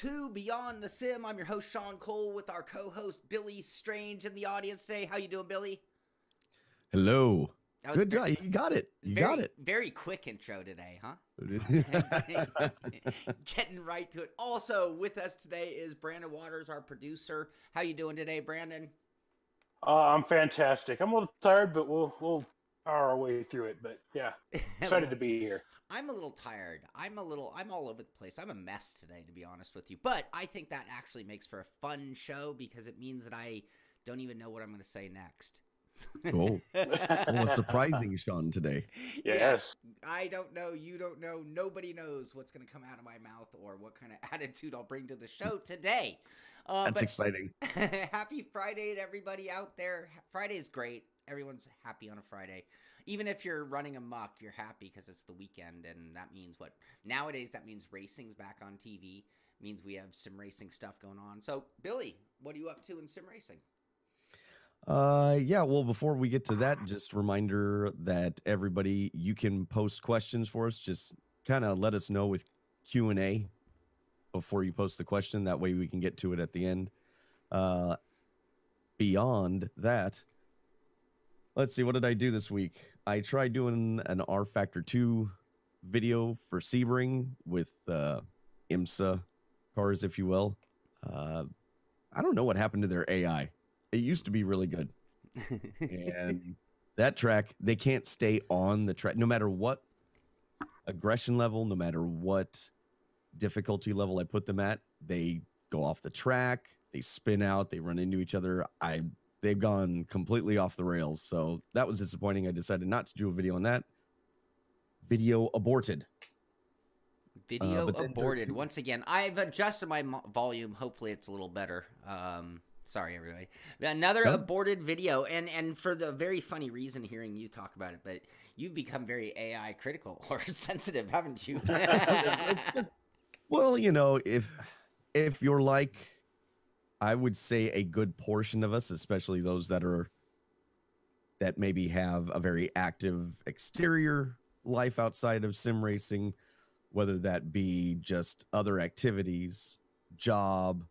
to Beyond the Sim. I'm your host, Shaun Cole, with our co-host, Billy Strange, in the audience today. How you doing, Billy? Hello. Good job. You got it. You got it. Very quick intro today, huh? Getting right to it. Also, with us today is Brandon Waters, our producer. How you doing today, Brandon? I'm fantastic. I'm a little tired, but we'll power our way through it. But yeah, excited to be here. I'm a little tired. I'm all over the place. I'm a mess today, to be honest with you. But I think that actually makes for a fun show because it means that I don't even know what I'm going to say next. Oh, well, surprising, Shaun, today. Yes. I don't know. You don't know. Nobody knows what's going to come out of my mouth or what kind of attitude I'll bring to the show today. That's exciting. Happy Friday to everybody out there. Friday is great. Everyone's happy on a Friday. Even if you're running amok, you're happy because it's the weekend, and that means what? Nowadays, that means racing's back on TV. It means we have sim racing stuff going on. So, Billy, what are you up to in sim racing? Yeah, well, before we get to that, just a reminder that everybody, you can post questions for us. Just kind of let us know with Q&A before you post the question. That way we can get to it at the end. Beyond that, let's see, what did I do this week? I tried doing an rFactor 2 video for Sebring with IMSA cars, if you will. I don't know what happened to their AI. It used to be really good. And that track, they can't stay on the track. No matter what aggression level, no matter what difficulty level I put them at, they go off the track, they spin out, they run into each other. They've gone completely off the rails. So that was disappointing. I decided not to do a video on that. Video aborted. Video aborted. Once again, I've adjusted my volume. Hopefully it's a little better. Sorry, everybody. Another aborted video, and for the very funny reason hearing you talk about it, but you've become very AI critical or sensitive, haven't you? It's just, well, you know, if you're like, I would say a good portion of us, especially those that maybe have a very active exterior life outside of sim racing, whether that be just other activities, job,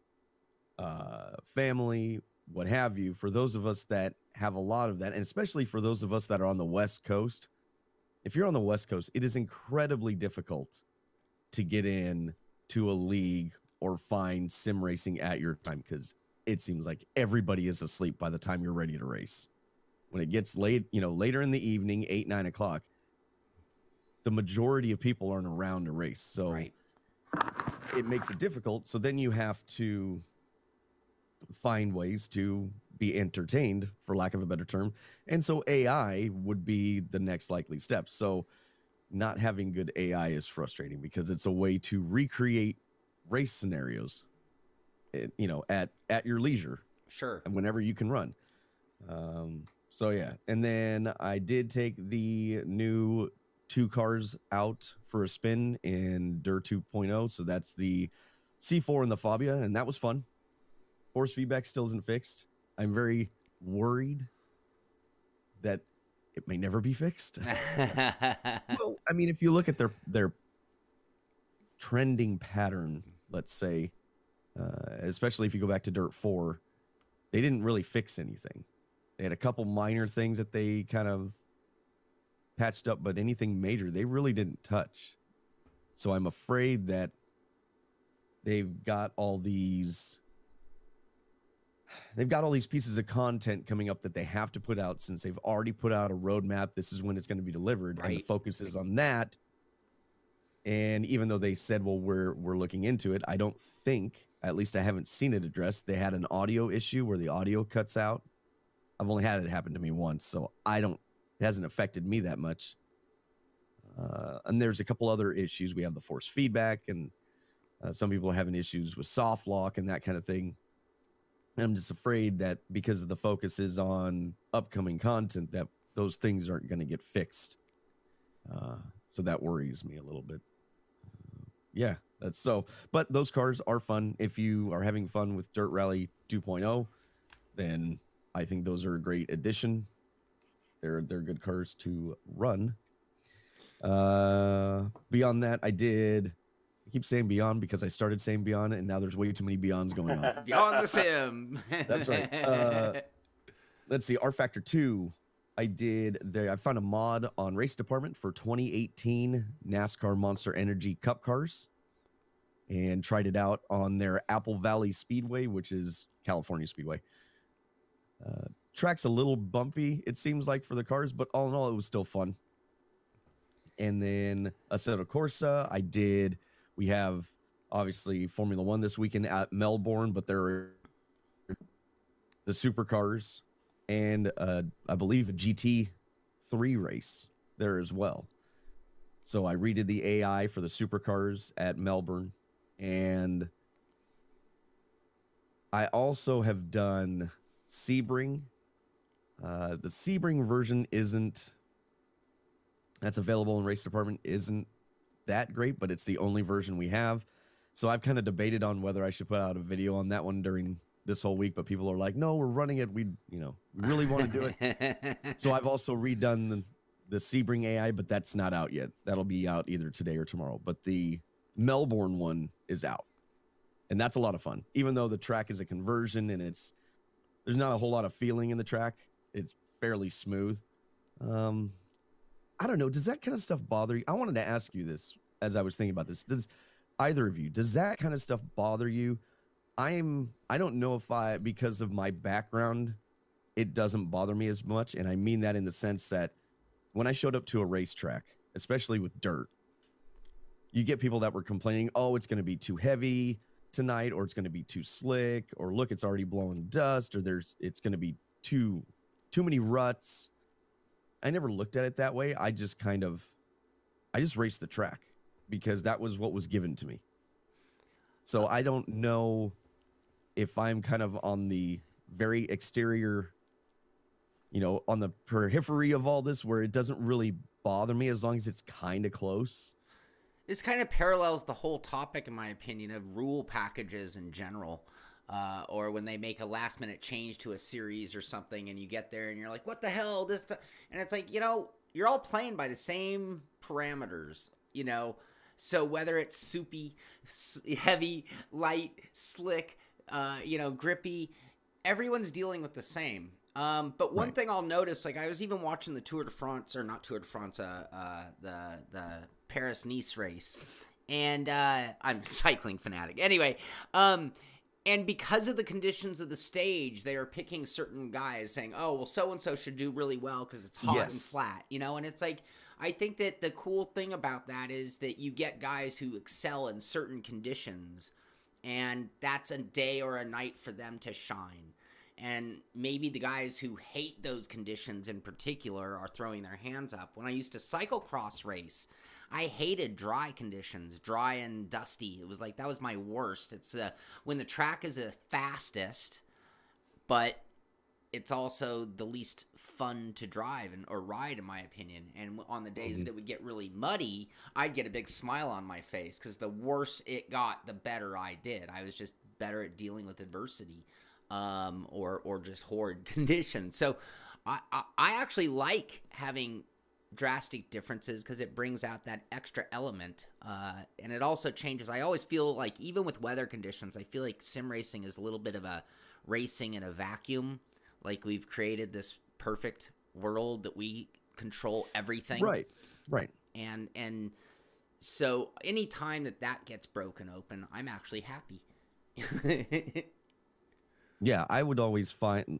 family, what have you. For those of us that have a lot of that, and especially for those of us that are on the West Coast, if you're on the West Coast, it is incredibly difficult to get in to a league or find sim racing at your time, because it seems like everybody is asleep by the time you're ready to race. When it gets late, you know, later in the evening, 8, 9 o'clock, the majority of people aren't around to race. So it makes it difficult. So then you have to find ways to be entertained, for lack of a better term. And so AI would be the next likely step. So not having good AI is frustrating because it's a way to recreate race scenarios, you know, at your leisure. Sure. And whenever you can run. So yeah. And then I did take the new 2 cars out for a spin in Dirt 2.0. So that's the C4 and the Fabia, and that was fun. Force feedback still isn't fixed. I'm very worried that it may never be fixed. Well, I mean, if you look at their trending pattern, let's say, especially if you go back to Dirt 4, they didn't really fix anything. They had a couple minor things that they kind of patched up, but anything major, they really didn't touch. So I'm afraid that they've got all these pieces of content coming up that they have to put out, since they've already put out a roadmap. This is when it's going to be delivered, and the focus is on that. And even though they said, well, we're looking into it, I don't think, at least I haven't seen it addressed. They had an audio issue where the audio cuts out. I've only had it happen to me once, so it hasn't affected me that much. And there's a couple other issues. We have the force feedback, and some people are having issues with soft lock and that kind of thing. And I'm just afraid that because of the focus is on upcoming content, that those things aren't going to get fixed. So that worries me a little bit. Yeah, that's so. But those cars are fun. If you are having fun with Dirt Rally 2.0, then I think those are a great addition. They're good cars to run. Beyond that, I did keep saying Beyond because I started saying Beyond, and now there's way too many Beyonds going on. Beyond the Sim. That's right. Let's see, rFactor 2. I found a mod on Race Department for 2018 NASCAR Monster Energy Cup cars and tried it out on their Apple Valley Speedway, which is California Speedway. Track's a little bumpy, it seems like, for the cars, but all in all, it was still fun. And then Assetto Corsa, we have obviously Formula One this weekend at Melbourne, but there are the supercars and I believe a GT3 race there as well. So I redid the AI for the supercars at Melbourne, and I also have done Sebring. The Sebring version that's available in Race Department isn't that great, but it's the only version we have. So I've kind of debated on whether I should put out a video on that one during this whole week, but people are like, no, we're running it. We really want to do it. So I've also redone the Sebring AI, but that's not out yet. That'll be out either today or tomorrow. But the Melbourne one is out, and that's a lot of fun. Even though the track is a conversion and there's not a whole lot of feeling in the track, it's fairly smooth. I don't know. Does that kind of stuff bother you? I wanted to ask you this as I was thinking about this. Does either of you, does that kind of stuff bother you? I don't know if because of my background, it doesn't bother me as much. And I mean that in the sense that when I showed up to a racetrack, especially with dirt, you get people that were complaining, oh, it's going to be too heavy tonight, or it's going to be too slick, or look, it's already blowing dust, or it's going to be too many ruts. I never looked at it that way. I just raced the track because that was what was given to me. So I don't know if I'm kind of on the very exterior, on the periphery of all this, where it doesn't really bother me as long as it's kind of close. This kind of parallels the whole topic, in my opinion, of rule packages in general. Or when they make a last minute change to a series or something, and you get there and you're like, what the hell? And it's like, you're all playing by the same parameters, So whether it's soupy, heavy, light, slick, grippy, everyone's dealing with the same. But one thing I'll notice, like I was even watching the Tour de France, or not Tour de France, the Paris-Nice race, and I'm a cycling fanatic. Anyway, and because of the conditions of the stage, they are picking certain guys saying, oh, well, so-and-so should do really well because it's hot and flat, and it's like, I think that the cool thing about that is that you get guys who excel in certain conditions, and that's a day or a night for them to shine. And maybe the guys who hate those conditions in particular are throwing their hands up. When I used to cyclocross race, I hated dry conditions, dry and dusty. It was like, that was my worst. It's when the track is the fastest, but it's also the least fun to drive or ride, in my opinion. And on the days that it would get really muddy, I'd get a big smile on my face because the worse it got, the better I did. I was just better at dealing with adversity, or just horrid conditions. So I actually like having drastic differences because it brings out that extra element, and it also changes. I always feel like, even with weather conditions, I feel like sim racing is a little bit of a racing in a vacuum. Like, we've created this perfect world that we control everything. Right. And so any time that gets broken open, I'm actually happy. Yeah, I would always find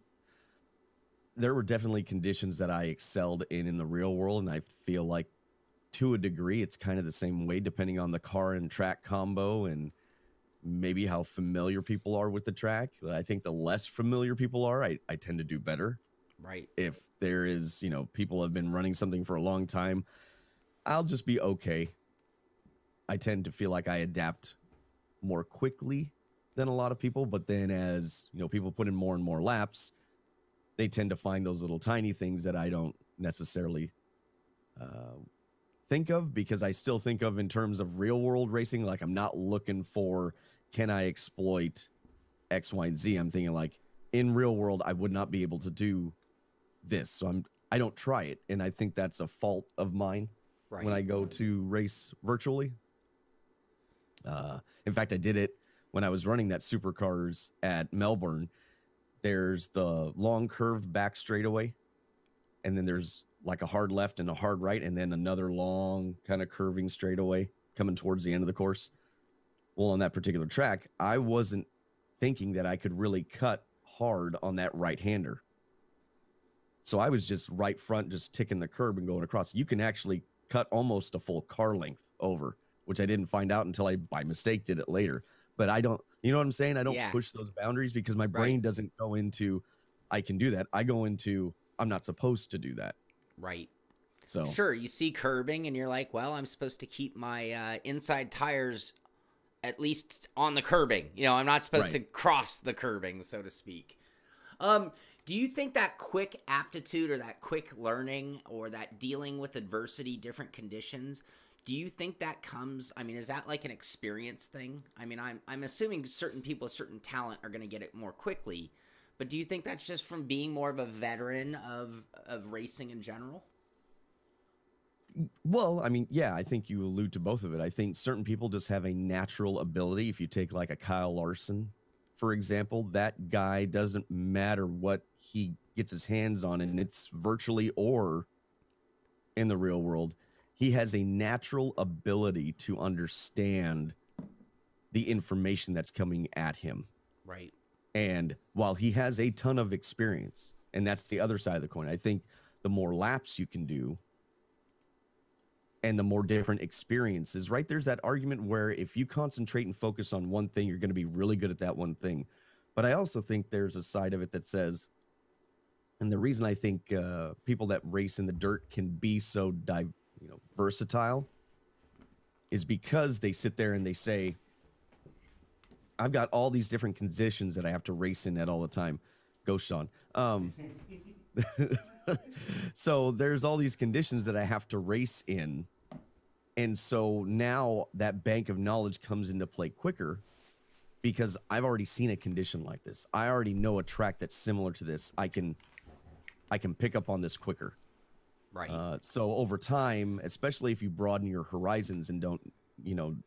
there were definitely conditions that I excelled in the real world, and I feel like to a degree it's kind of the same way depending on the car and track combo and maybe how familiar people are with the track. I think the less familiar people are, I tend to do better. Right. If there is, people have been running something for a long time, I'll just be okay. I tend to feel like I adapt more quickly than a lot of people, but then as people put in more and more laps, they tend to find those little tiny things that I don't necessarily think of, because I still think of in terms of real world racing. Like, I'm not looking for, can I exploit X, Y, and Z? I'm thinking like, in real world, I would not be able to do this. So I don't try it. And I think that's a fault of mine when I go to race virtually. In fact, I did it when I was running that supercars at Melbourne. There's the long curved back straightaway, and then there's like a hard left and a hard right, and then another long kind of curving straightaway coming towards the end of the course. Well, on that particular track, I wasn't thinking that I could really cut hard on that right-hander. So I was just right front, just ticking the curb and going across. You can actually cut almost a full car length over, which I didn't find out until I, by mistake, did it later. But I don't, you know what I'm saying? I don't push those boundaries because my brain doesn't go into, I can do that. I go into, I'm not supposed to do that. Right. So sure, you see curbing and you're like, well, I'm supposed to keep my inside tires at least on the curbing. You know, I'm not supposed to cross the curbing, so to speak. Do you think that quick aptitude or that quick learning or that dealing with adversity, different conditions, do you think that comes, I mean, is that like an experience thing? I mean, I'm assuming certain people with certain talent are going to get it more quickly, but do you think that's just from being more of a veteran of racing in general? Well, I mean, yeah, I think you allude to both of it. I think certain people just have a natural ability. If you take like a Kyle Larson, for example, that guy doesn't matter what he gets his hands on, and it's virtually or in the real world, he has a natural ability to understand the information that's coming at him. Right. And while he has a ton of experience, and that's the other side of the coin, I think the more laps you can do and the more different experiences, right? There's that argument where if you concentrate and focus on one thing, you're going to be really good at that one thing. But I also think there's a side of it that says, and the reason I think people that race in the dirt can be so versatile is because they sit there and they say, I've got all these different conditions that I have to race in at all the time. Go, Shaun. So there's all these conditions that I have to race in. And so now that bank of knowledge comes into play quicker because I've already seen a condition like this. I already know a track that's similar to this. I can pick up on this quicker. Right. So over time, especially if you broaden your horizons and don't,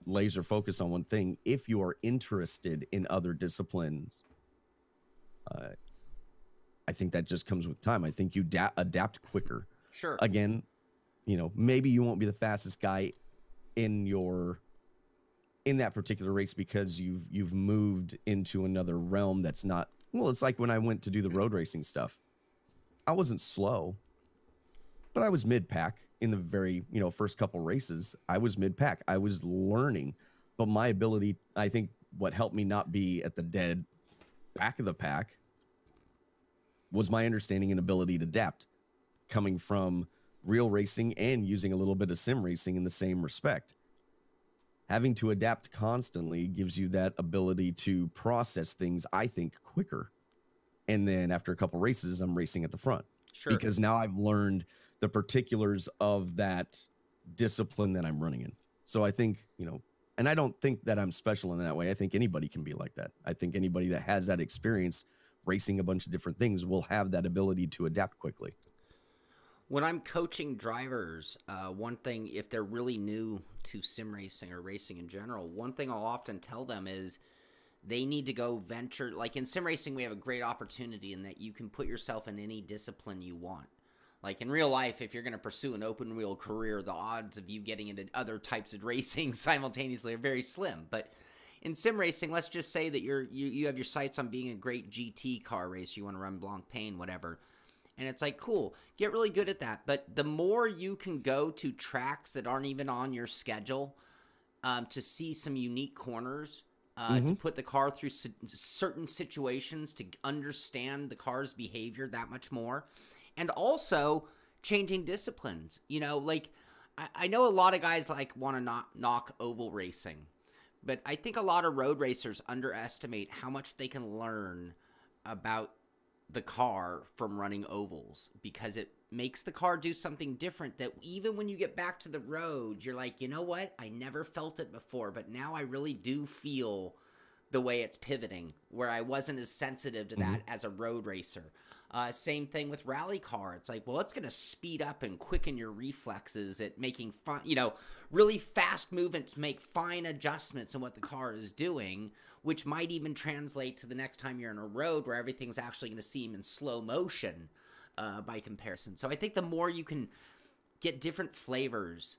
laser focus on one thing, if you are interested in other disciplines, I think that just comes with time. I think you adapt quicker. Sure. Again, maybe you won't be the fastest guy in that particular race because you've moved into another realm that's not, well, it's like when I went to do the road racing stuff. I wasn't slow, but I was mid-pack in the very, first couple races. I was mid-pack. I was learning, but my ability, I think what helped me not be at the dead back of the pack was my understanding and ability to adapt, coming from real racing and using a little bit of sim racing in the same respect. Having to adapt constantly gives you that ability to process things, I think, quicker. And then after a couple races, I'm racing at the front. Sure. Because now I've learned the particulars of that discipline that I'm running in. So I think, and I don't think that I'm special in that way. I think anybody can be like that. I think anybody that has that experience racing a bunch of different things will have that ability to adapt quickly. When I'm coaching drivers, one thing, if they're really new to sim racing or racing in general, one thing I'll often tell them is they need to go venture. Like in sim racing, we have a great opportunity in that you can put yourself in any discipline you want. Like in real life, if you're going to pursue an open wheel career, the odds of you getting into other types of racing simultaneously are very slim. But in sim racing, let's just say that you have your sights on being a great GT car racer. You want to run Blancpain, whatever. And it's like, cool, get really good at that. But the more you can go to tracks that aren't even on your schedule to see some unique corners, to put the car through certain situations, to understand the car's behavior that much more. And also changing disciplines. Like I know a lot of guys want to knock oval racing. But I think a lot of road racers underestimate how much they can learn about the car from running ovals because it makes the car do something different that even when you get back to the road, you're like, you know what? I never felt it before, but now I really do feel the way it's pivoting, where I wasn't as sensitive to that as a road racer. Same thing with rally car. It's like, well, it's going to speed up and quicken your reflexes at making fun, really fast movements, make fine adjustments in what the car is doing, which might even translate to the next time you're in a road where everything's actually going to seem in slow motion by comparison. So I think the more you can get different flavors,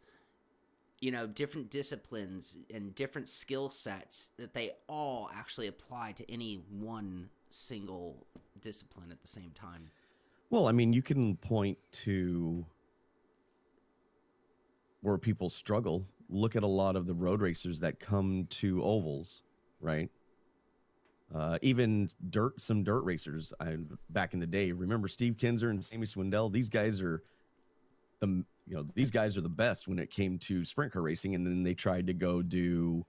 different disciplines and different skill sets, that they all actually apply to any one single discipline at the same time. Well, I mean, you can point to where people struggle. Look at a lot of the road racers that come to ovals, right? Even some dirt racers. Back in the day, remember Steve Kinzer and Sammy Swindell? These guys are the best when it came to sprint car racing, and then they tried to go do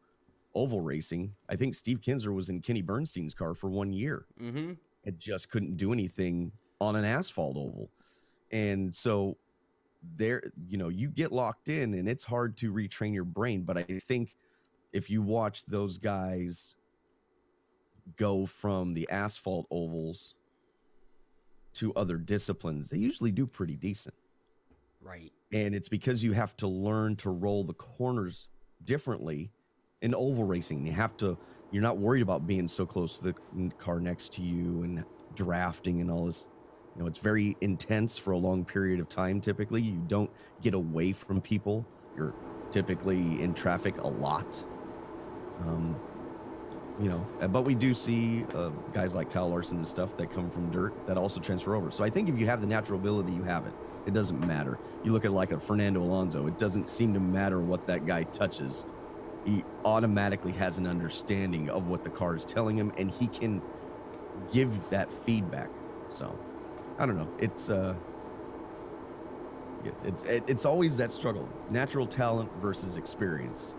oval racing. I think Steve Kinzer was in Kenny Bernstein's car for 1 year. Mm-hmm. It just couldn't do anything on an asphalt oval. And so there, you get locked in and it's hard to retrain your brain. But I think if you watch those guys go from the asphalt ovals to other disciplines, they usually do pretty decent. Right. And it's because you have to learn to roll the corners differently in oval racing. You're not worried about being so close to the car next to you and drafting and all this. It's very intense for a long period of time. Typically, you don't get away from people. You're typically in traffic a lot. But we do see guys like Kyle Larson and stuff that come from dirt that also transfer over. So I think if you have the natural ability, you have it. It doesn't matter. You look at like a Fernando Alonso, it doesn't seem to matter what that guy touches. He automatically has an understanding of what the car is telling him, and he can give that feedback. So I don't know. It's always that struggle, natural talent versus experience.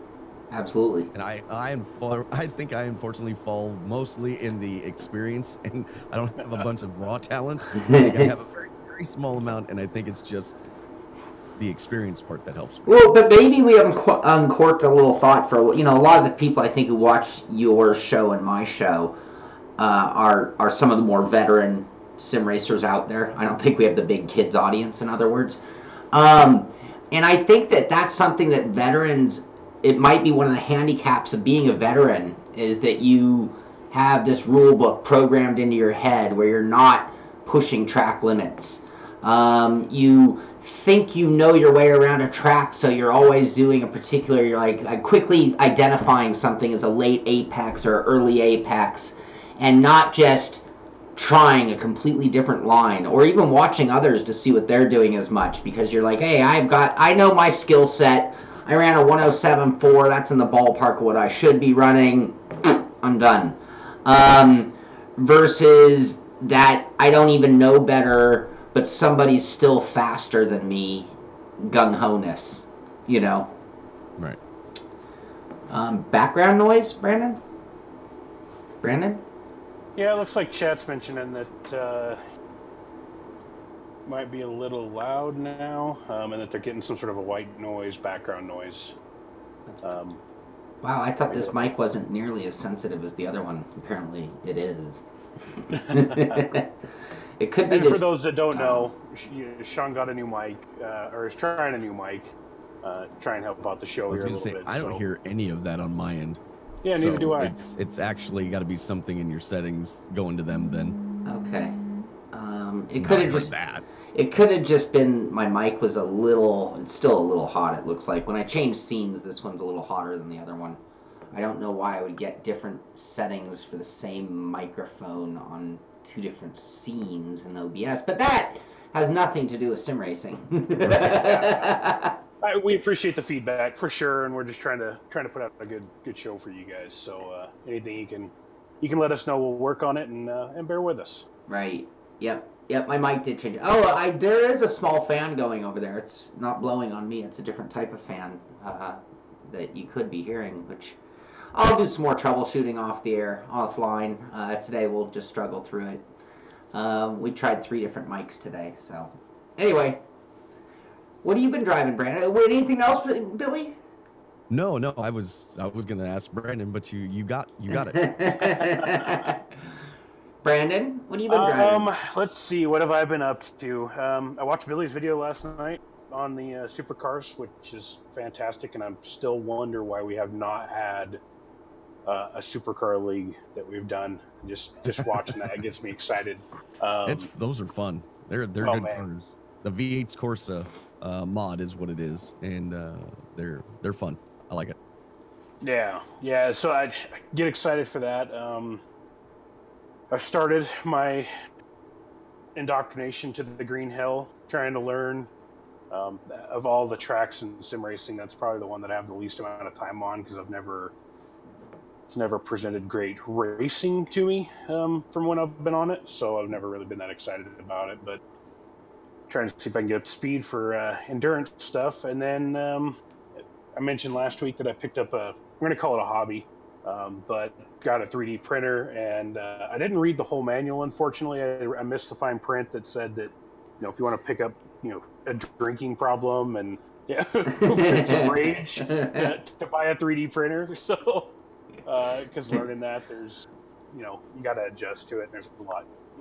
Absolutely. And I think I unfortunately fall mostly in the experience, and I don't have a bunch of raw talent. I think I have a very, very small amount, and I think it's just the experience part that helps me. Well, but maybe we have uncorked a little thought for, a lot of the people I think who watch your show and my show are some of the more veteran sim racers out there. I don't think we have the big kids audience, in other words. And I think that's something that veterans, it might be one of the handicaps of being a veteran, is that you have this rule book programmed into your head where you're not pushing track limits. You think you know your way around a track, so you're always doing a particular, you're like quickly identifying something as a late apex or early apex, and not just trying a completely different line, or even watching others to see what they're doing as much, because you're like, hey, I know my skill set. I ran a 107.4. That's in the ballpark of what I should be running. I'm done. Versus that I don't even know better, but somebody's still faster than me. Gung-ho-ness, Right. Background noise, Brandon? Brandon? Yeah, it looks like chat's mentioning that might be a little loud now, and that they're getting some sort of a white noise, background noise. Wow, I thought this mic wasn't nearly as sensitive as the other one. Apparently, it is. It could be. And for those that don't know, Shaun got a new mic, or is trying a new mic. Try and help out the show here a little bit. I don't hear any of that on my end. Yeah, neither do I. It's actually got to be something in your settings going to them then. Okay. It could have just that. It could have just been my mic was it's still a little hot, it looks like. When I change scenes, this one's a little hotter than the other one. I don't know why I would get different settings for the same microphone on two different scenes in OBS, but that has nothing to do with sim racing. We appreciate the feedback for sure, and we're just trying to put out a good show for you guys. So anything you can let us know, we'll work on it and bear with us. Right. Yep, my mic did change. Oh, there is a small fan going over there. It's not blowing on me. It's a different type of fan that you could be hearing, which I'll do some more troubleshooting off the air, offline. Today we'll just struggle through it. We tried 3 different mics today, so. Anyway, what have you been driving, Brandon? Anything else, Billy? No, I was gonna ask Brandon, but you got it. Brandon, what have you been driving? Let's see. What have I been up to? I watched Billy's video last night on the supercars, which is fantastic, and I'm still wonder why we have not had a supercar league that we've done. Just watching that gets me excited. Those are fun. They're good cars. The V8's Corsa mod is what it is, and they're fun. I like it. Yeah. So I get excited for that. I've started my indoctrination to the green hell, trying to learn. Of all the tracks in sim racing, that's probably the one that I have the least amount of time on, because it's never presented great racing to me from when I've been on it. So I've never really been that excited about it. But trying to see if I can get up to speed for endurance stuff. And then I mentioned last week that I picked up I'm going to call it a hobby, but got a 3D printer, and I didn't read the whole manual, unfortunately. I missed the fine print that said that, if you want to pick up, a drinking problem and some rage to buy a 3D printer. So, because learning that, there's, you got to adjust to it, and there's a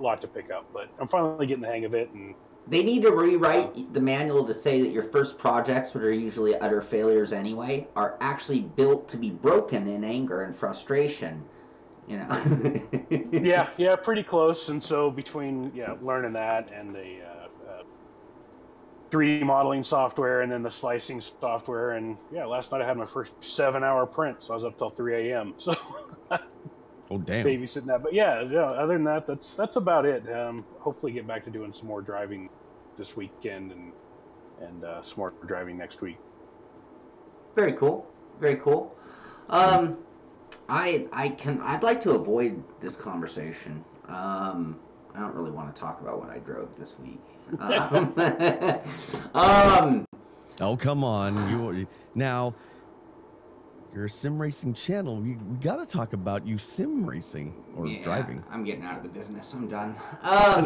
lot to pick up. But I'm finally getting the hang of it, and they need to rewrite the manual to say that your first projects, which are usually utter failures anyway, are actually built to be broken in anger and frustration. Yeah, pretty close. And so between learning that and the 3D modeling software and then the slicing software, and last night I had my first 7-hour print, so I was up till 3 a.m. So oh damn, babysitting that. But yeah. Other than that, that's about it. Hopefully get back to doing some more driving this weekend and some more driving next week. Very cool. I'd like to avoid this conversation. I don't really want to talk about what I drove this week. Oh come on, now you're a sim racing channel. We got to talk about you sim racing or driving. I'm getting out of the business. I'm done. I'm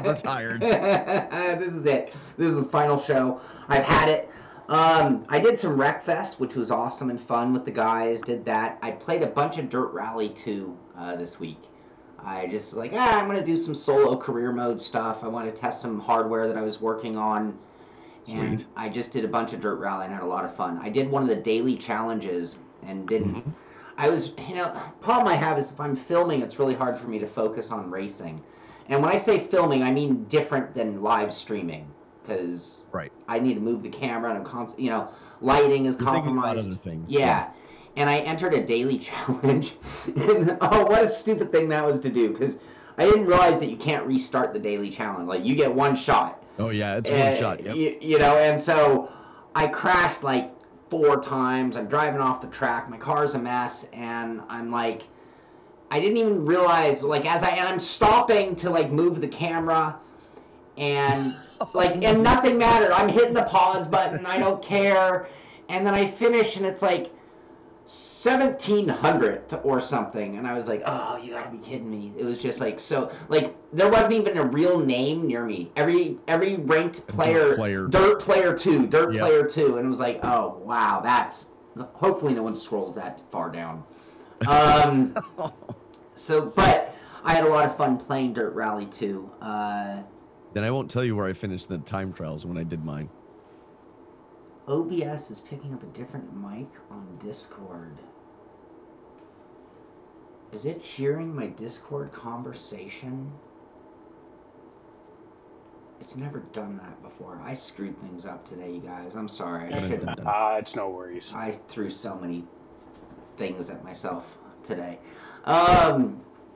retired. This is it. This is the final show. I've had it. I did some Wreckfest, which was awesome and fun with the guys. Did that. I played a bunch of Dirt Rally 2 this week. I just was like, I'm going to do some solo career mode stuff. I want to test some hardware that I was working on. And Sweet. I just did a bunch of Dirt Rally and had a lot of fun. I did one of the daily challenges and didn't. Mm-hmm. I was, problem I have is if I'm filming, it's really hard for me to focus on racing. And when I say filming, I mean different than live streaming. Because I need to move the camera and lighting is compromised. Thinking about other things. Yeah. And I entered a daily challenge. And, what a stupid thing that was to do. Because I didn't realize that you can't restart the daily challenge. Like, you get one shot. Oh, yeah, it's one shot. Yep. And so I crashed like 4 times. I'm driving off the track. My car's a mess. And I'm like, I didn't even realize, like, and I'm stopping to, like, move the camera. And, and nothing mattered. I'm hitting the pause button. I don't care. And then I finish, and it's like 1700th or something. And I was like, oh, you gotta be kidding me. It was just like, so, like, there wasn't even a real name near me. Every ranked player, Dirt Player 2. And it was like, oh, wow, hopefully no one scrolls that far down. But I had a lot of fun playing Dirt Rally 2. Then I won't tell you where I finished the time trials when I did mine. OBS is picking up a different mic on Discord. Is it hearing my Discord conversation? It's never done that before. I screwed things up today, you guys. I'm sorry. I shouldn't. It's no worries. I threw so many things at myself today.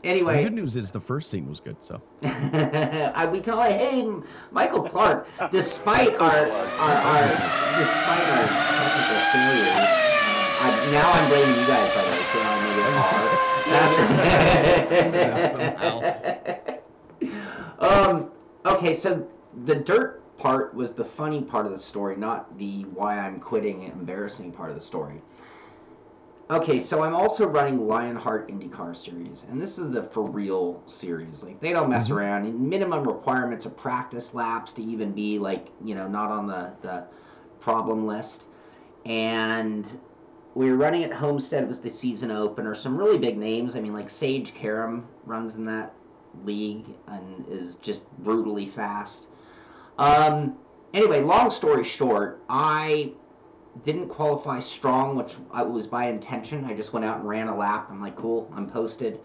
Anyway, the good news is the first scene was good, so we can all Michael Clark, despite our technical failures. Now I'm blaming you guys, by the way, so okay, so the dirt part was the funny part of the story, not the why I'm quitting embarrassing part of the story. Okay, so I'm also running Lionheart IndyCar series, and this is a for real series. Like, they don't mess around. Minimum requirements of practice laps to even be, like, not on the problem list. And we were running at Homestead. It was the season opener. Some really big names. I mean, like Sage Karam runs in that league and is just brutally fast. Anyway, long story short, I didn't qualify strong, which was by intention. I just went out and ran a lap. I'm like, cool, I'm posted.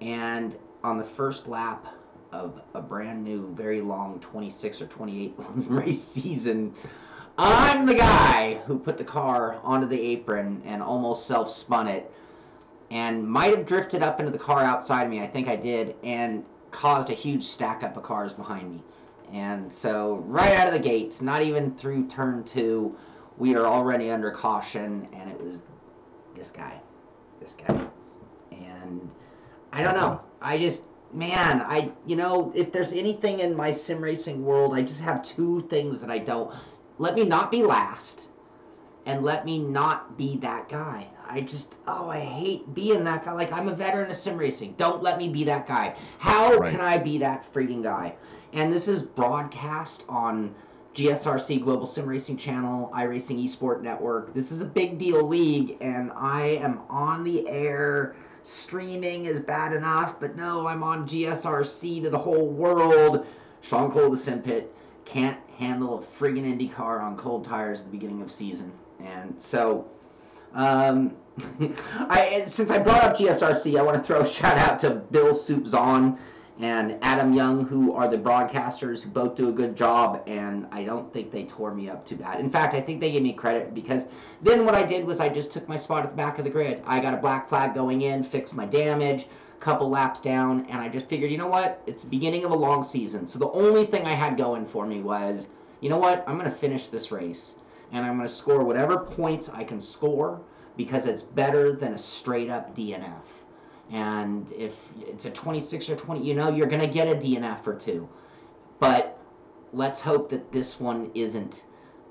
And on the first lap of a brand new, very long 26 or 28 race season, I'm the guy who put the car onto the apron and almost self-spun it and might have drifted up into the car outside of me, I think I did, and caused a huge stack up of cars behind me. And so right out of the gates, not even through turn 2, we are already under caution, and it was this guy. And I don't know. I just, man, if there's anything in my sim racing world, I just have two things that I don't. Let me not be last, and let me not be that guy. I hate being that guy. Like, I'm a veteran of sim racing. Don't let me be that guy. How can I be that freaking guy? And this is broadcast on GSRC, Global Sim Racing Channel, iRacing Esports Network. This is a big deal league, and I am on the air. Streaming is bad enough, but no, I'm on GSRC to the whole world. Shaun Cole, the SImpit, can't handle a friggin' IndyCar on cold tires at the beginning of season. And so, since I brought up GSRC, I want to throw a shout out to Bill Soup Zahn and Adam Young, who are the broadcasters, who both do a good job, and I don't think they tore me up too bad. In fact, I think they gave me credit, because then what I did was I just took my spot at the back of the grid. I got a black flag going in, fixed my damage, couple laps down, and I just figured, you know what, it's the beginning of a long season, so the only thing I had going for me was, you know what, I'm going to finish this race, and I'm going to score whatever points I can score, because it's better than a straight-up DNF. And if it's a 26 or 20, you're going to get a DNF or two. But let's hope that this one isn't,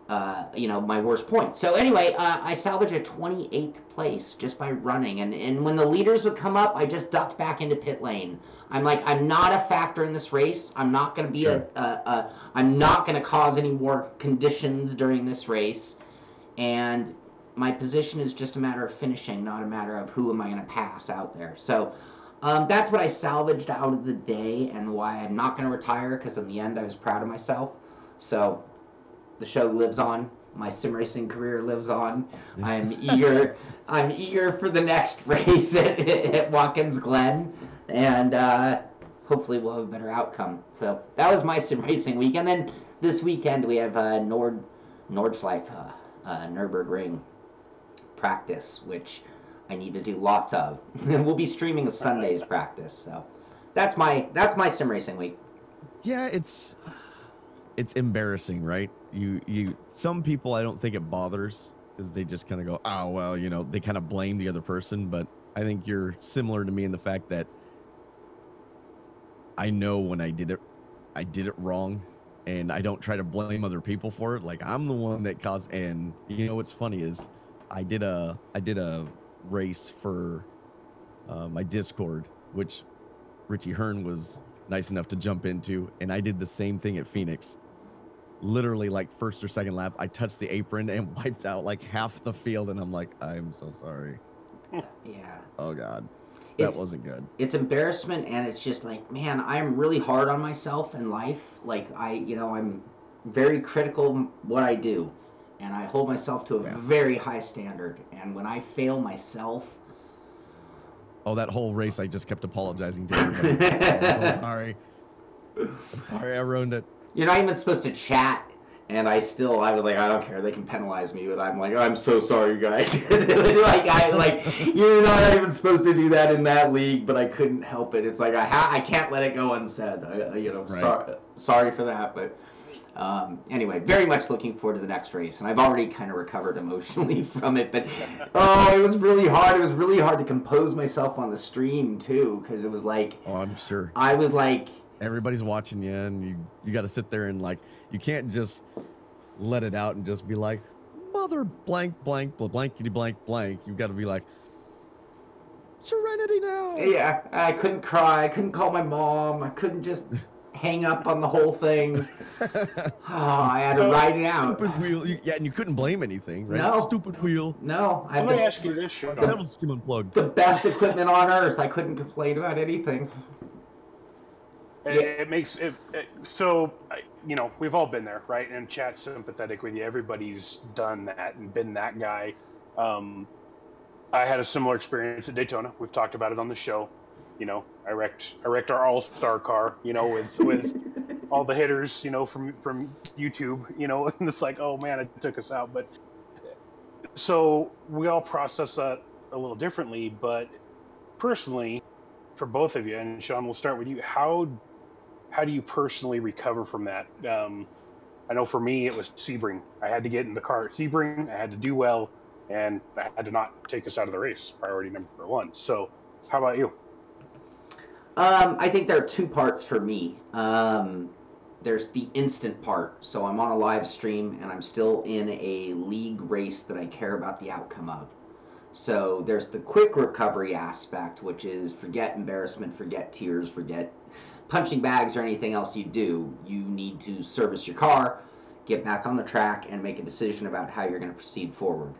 my worst point. So anyway, I salvaged a 28th place just by running. And when the leaders would come up, I just ducked back into pit lane. I'm like, I'm not a factor in this race. I'm not going to be I'm not going to cause any more conditions during this race. And my position is just a matter of finishing, not a matter of who am I going to pass out there. So that's what I salvaged out of the day, and why I'm not going to retire, because in the end I was proud of myself. So the show lives on. My sim racing career lives on. I'm eager. I'm eager for the next race at Watkins Glen, and hopefully we'll have a better outcome. So that was my sim racing week. And then this weekend we have Nordschleife, Nürburgring practice, which I need to do lots of. And we'll be streaming a Sunday's practice. So that's my sim racing week. Yeah, it's embarrassing, right? You some people, I don't think it bothers, because they just kind of go, oh well, they kind of blame the other person. But I think you're similar to me in the fact that I know when I did it wrong, and I don't try to blame other people for it. Like, I'm the one that caused. And what's funny is I did a race for my Discord, which Richie Hearn was nice enough to jump into, and I did the same thing at Phoenix. Literally, like, first or second lap, I touched the apron and wiped out like half the field, and I'm like, I'm so sorry. Yeah. Oh God, that wasn't good. It's embarrassment, and it's just like, man, I'm really hard on myself in life. Like, I'm very critical of what I do, and I hold myself to a very high standard. And when I fail myself, that whole race, I just kept apologizing to everybody. I'm so sorry. I'm sorry I ruined it. You're not even supposed to chat, and I was like, I don't care, they can penalize me, but I'm like, I'm so sorry, guys. You're not even supposed to do that in that league, but I couldn't help it. It's like, I can't let it go unsaid. Right. Sorry for that, but anyway, very much looking forward to the next race, and I've already kind of recovered emotionally from it, but it was really hard. It was really hard to compose myself on the stream too, because it was like, I'm sure I was like, everybody's watching you, and you got to sit there and, like, you can't just let it out and just be like, mother blank blank blankety blank blank. You've got to be like, serenity now. Yeah, I couldn't cry. I couldn't call my mom. I couldn't just hang up on the whole thing. I had to write it out. Stupid wheel. Yeah, and you couldn't blame anything, right? No. Stupid wheel. No. Let me ask you this, Shaun. Pedals came unplugged. The best equipment on earth. I couldn't complain about anything. It makes it so, you know, we've all been there, right? And chat's sympathetic with you. Everybody's done that and been that guy. I had a similar experience at Daytona. We've talked about it on the show. You know, I wrecked our all-star car, you know, with all the hitters, you know, from YouTube, you know, and it's like, oh man, it took us out. But so we all process that a little differently. But personally, for both of you, and Shaun, we'll start with you. How do you personally recover from that? I know for me, it was Sebring. I had to get in the car at Sebring. I had to do well, and I had to not take us out of the race. Priority number one. So, how about you? I think there are two parts for me. There's the instant part. So I'm on a live stream, and I'm still in a league race that I care about the outcome of. So there's the quick recovery aspect, which is forget embarrassment, forget tears, forget punching bags or anything else you do. You need to service your car, get back on the track, and make a decision about how you're going to proceed forward.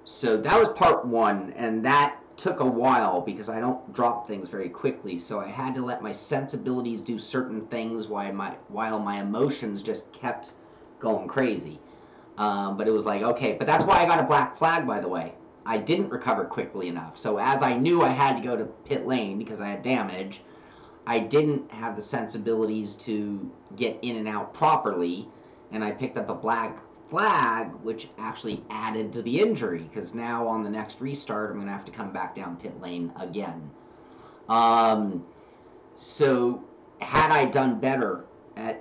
So that was part one, and that took a while because I don't drop things very quickly. So I had to let my sensibilities do certain things while my emotions just kept going crazy. But it was like, okay, but that's why I got a black flag, by the way. I didn't recover quickly enough. So as I knew I had to go to pit lane because I had damage, I didn't have the sensibilities to get in and out properly, and I picked up a black flag, which actually added to the injury, because now on the next restart, I'm going to have to come back down pit lane again. So had I done better at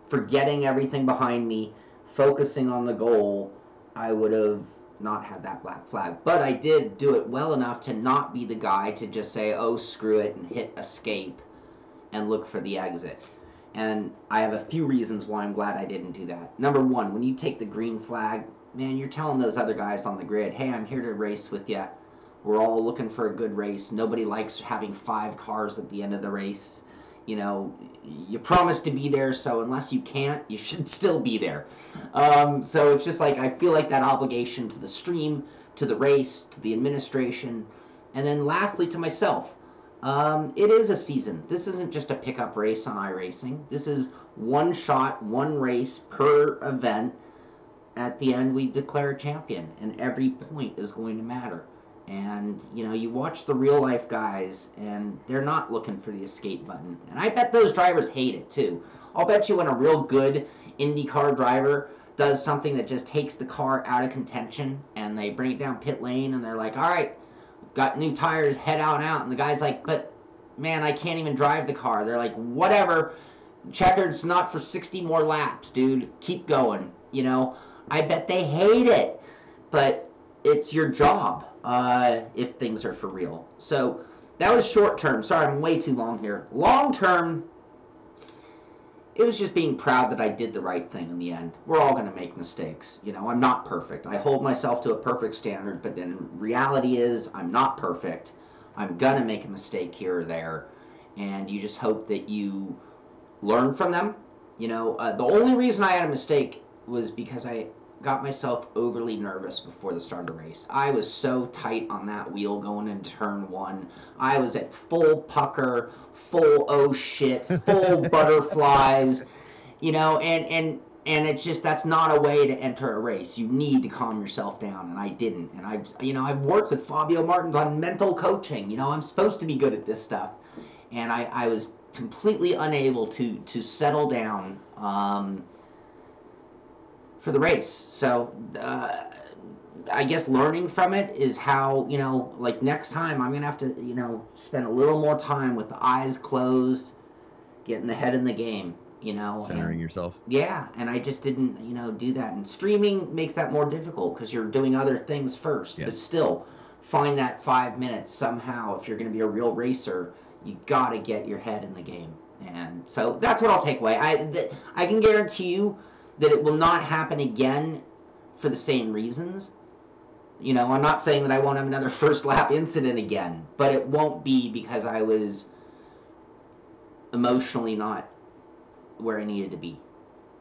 forgetting everything behind me, focusing on the goal, I would have not had that black flag. But I did do it well enough to not be the guy to just say, oh, screw it, and hit escape and look for the exit. And I have a few reasons why I'm glad I didn't do that. Number one, when you take the green flag, man, you're telling those other guys on the grid, hey, I'm here to race with you. We're all looking for a good race. Nobody likes having 5 cars at the end of the race. You know, you promised to be there, so unless you can't, you should still be there. So it's just like, I feel like that obligation to the stream, to the race, to the administration, and then lastly to myself. It is a season. This isn't just a pickup race on iRacing. This is one shot, one race per event. At the end, we declare a champion, and every point is going to matter. And, you know, you watch the real-life guys, and they're not looking for the escape button. And I bet those drivers hate it, too. I'll bet you when a real good IndyCar driver does something that just takes the car out of contention, and they bring it down pit lane, and they're like, all right, got new tires, head out and out. And the guy's like, but, man, I can't even drive the car. They're like, whatever, checkered's not for 60 more laps, dude. Keep going, you know. I bet they hate it, but it's your job if things are for real. So that was short term. Sorry, I'm way too long here. Long term, it was just being proud that I did the right thing in the end. We're all going to make mistakes. You know, I'm not perfect. I hold myself to a perfect standard, but then reality is I'm not perfect. I'm going to make a mistake here or there, and you just hope that you learn from them. You know, the only reason I had a mistake was because I got myself overly nervous before the start of the race. I was so tight on that wheel going into turn 1. I was at full pucker, full oh shit, full butterflies, you know, and it's just, that's not a way to enter a race. You need to calm yourself down, and I didn't. And I've worked with Fabio Martins on mental coaching. You know, I'm supposed to be good at this stuff, and I was completely unable to settle down for the race. So I guess learning from it is how, you know, like next time I'm gonna have to, you know, spend a little more time with the eyes closed, getting the head in the game, you know, centering yourself. Yeah, and I just didn't, you know, do that. And streaming makes that more difficult because you're doing other things first. Yes. But still, find that 5 minutes somehow. If you're gonna be a real racer, you gotta get your head in the game. And so that's what I'll take away. I can guarantee you that it will not happen again for the same reasons. You know, I'm not saying that I won't have another first lap incident again, but it won't be because I was emotionally not where I needed to be.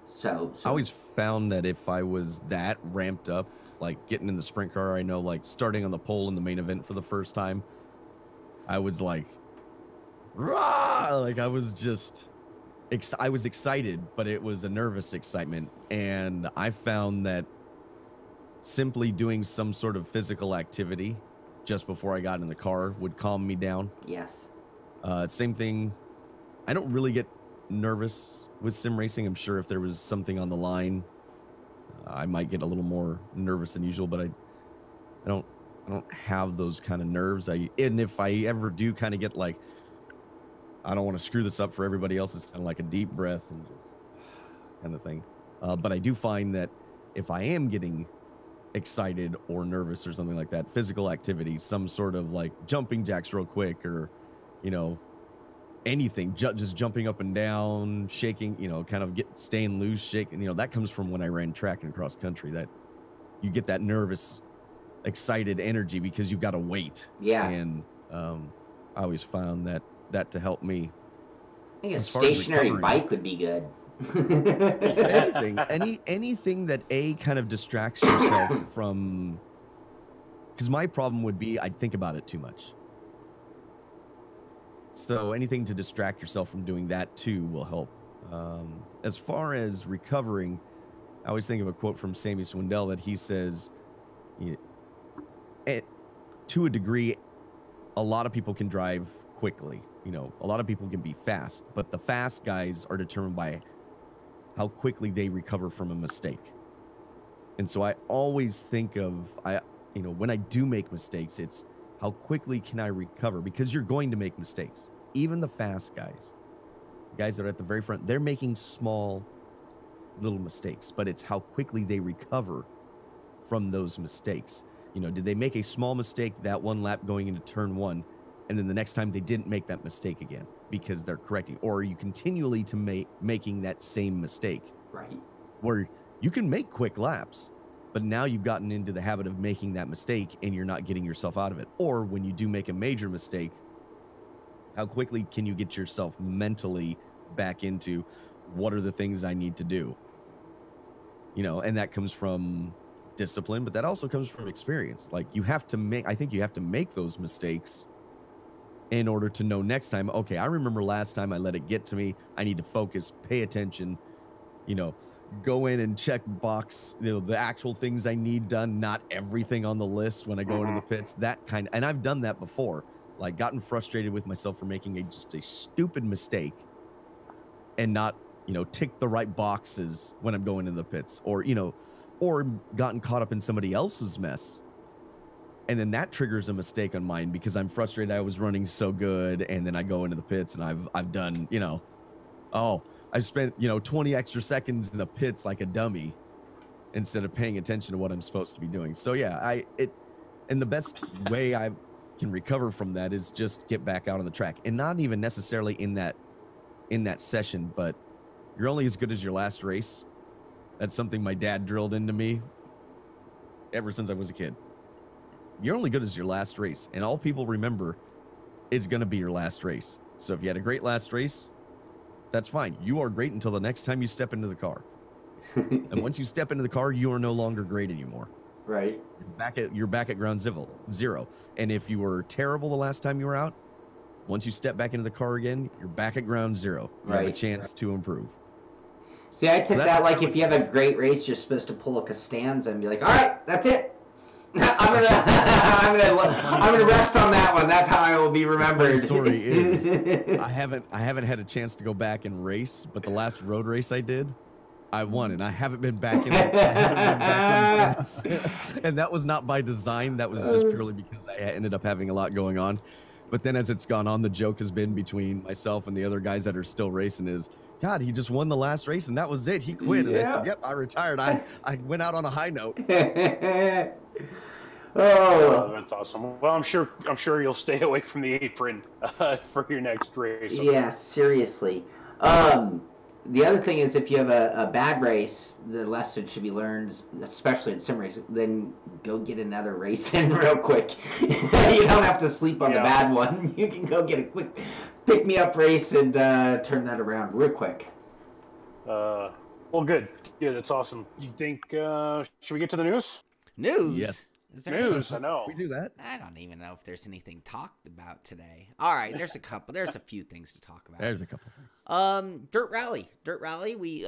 So I always found that if I was that ramped up, like getting in the sprint car, I know like starting on the pole in the main event for the first time, I was like, rah! Like I was just, I was excited, but it was a nervous excitement. And I found that simply doing some sort of physical activity just before I got in the car would calm me down. Yes. Same thing. I don't really get nervous with sim racing. I'm sure if there was something on the line, I might get a little more nervous than usual, but I don't have those kind of nerves. And if I ever do kind of get like, I don't want to screw this up for everybody else, it's kind of like a deep breath and just kind of thing. But I do find that if I am getting excited or nervous or something like that, physical activity, some sort of like jumping jacks real quick, or, you know, anything, just jumping up and down, shaking, you know, kind of staying loose, shaking, you know, that comes from when I ran track and cross country, that you get that nervous, excited energy because you've got to wait. Yeah. And I always found that to help me. I think a stationary bike would be good. anything that kind of distracts yourself from, because my problem would be I'd think about it too much. So anything to distract yourself from doing that too will help. As far as recovering, I always think of a quote from Sammy Swindell that he says, to a degree, a lot of people can drive quickly. You know, a lot of people can be fast, but the fast guys are determined by how quickly they recover from a mistake. And so I always think of, when I do make mistakes, it's how quickly can I recover? Because you're going to make mistakes. Even the fast guys that are at the very front, they're making small little mistakes, but it's how quickly they recover from those mistakes. You know, did they make a small mistake that one lap going into turn one, and then the next time they didn't make that mistake again because they're correcting? Or are you continually to making that same mistake? Right. Where you can make quick laps, but now you've gotten into the habit of making that mistake and you're not getting yourself out of it. Or when you do make a major mistake, how quickly can you get yourself mentally back into what are the things I need to do? You know, and that comes from discipline, but that also comes from experience. Like I think you have to make those mistakes in order to know next time, okay, I remember last time I let it get to me. I need to focus, pay attention, you know, go in and check box, you know, the actual things I need done, not everything on the list when I go into the pits, that kind of, and I've done that before, like gotten frustrated with myself for making just a stupid mistake and not, you know, tick the right boxes when I'm going in the pits, or, you know, or gotten caught up in somebody else's mess. And then that triggers a mistake on mine because I'm frustrated. I was running so good. And then I go into the pits and I've done, you know, I spent, you know, 20 extra seconds in the pits like a dummy instead of paying attention to what I'm supposed to be doing. So yeah, and the best way I can recover from that is just get back out on the track, and not even necessarily in that session, but you're only as good as your last race. That's something my dad drilled into me ever since I was a kid. You're only good as your last race, and all people remember is going to be your last race. So if you had a great last race, that's fine. You are great until the next time you step into the car. And once you step into the car, you are no longer great anymore. Right. You're back at ground zero. And if you were terrible the last time you were out, once you step back into the car again, you're back at ground zero. You have a chance to improve. See, I took that like if you have a great race, you're supposed to pull a Costanza and be like, all right, that's it. I'm gonna rest on that one. That's how I will be remembered. The story is, I haven't had a chance to go back and race, but the last road race I did, I won, and I haven't been back in. I haven't been back in since. And that was not by design. That was just purely because I ended up having a lot going on. But then as it's gone on, the joke has been between myself and the other guys that are still racing is, God, he just won the last race and that was it. He quit. And I said, yep, I retired. I went out on a high note. Oh, that's awesome. Well, I'm sure you'll stay away from the apron for your next race. Yeah, seriously. The other thing is, if you have a bad race, the lesson should be learned, especially in sim racing, then go get another race in real quick. You don't have to sleep on the bad one. You can go get a pick me up race and turn that around real quick. Well, good. It's awesome. You think, should we get to the news? News? Yes. Is there News, I know. We do that. I don't even know if there's anything talked about today. All right, there's a few things to talk about. There's a couple things. Dirt Rally.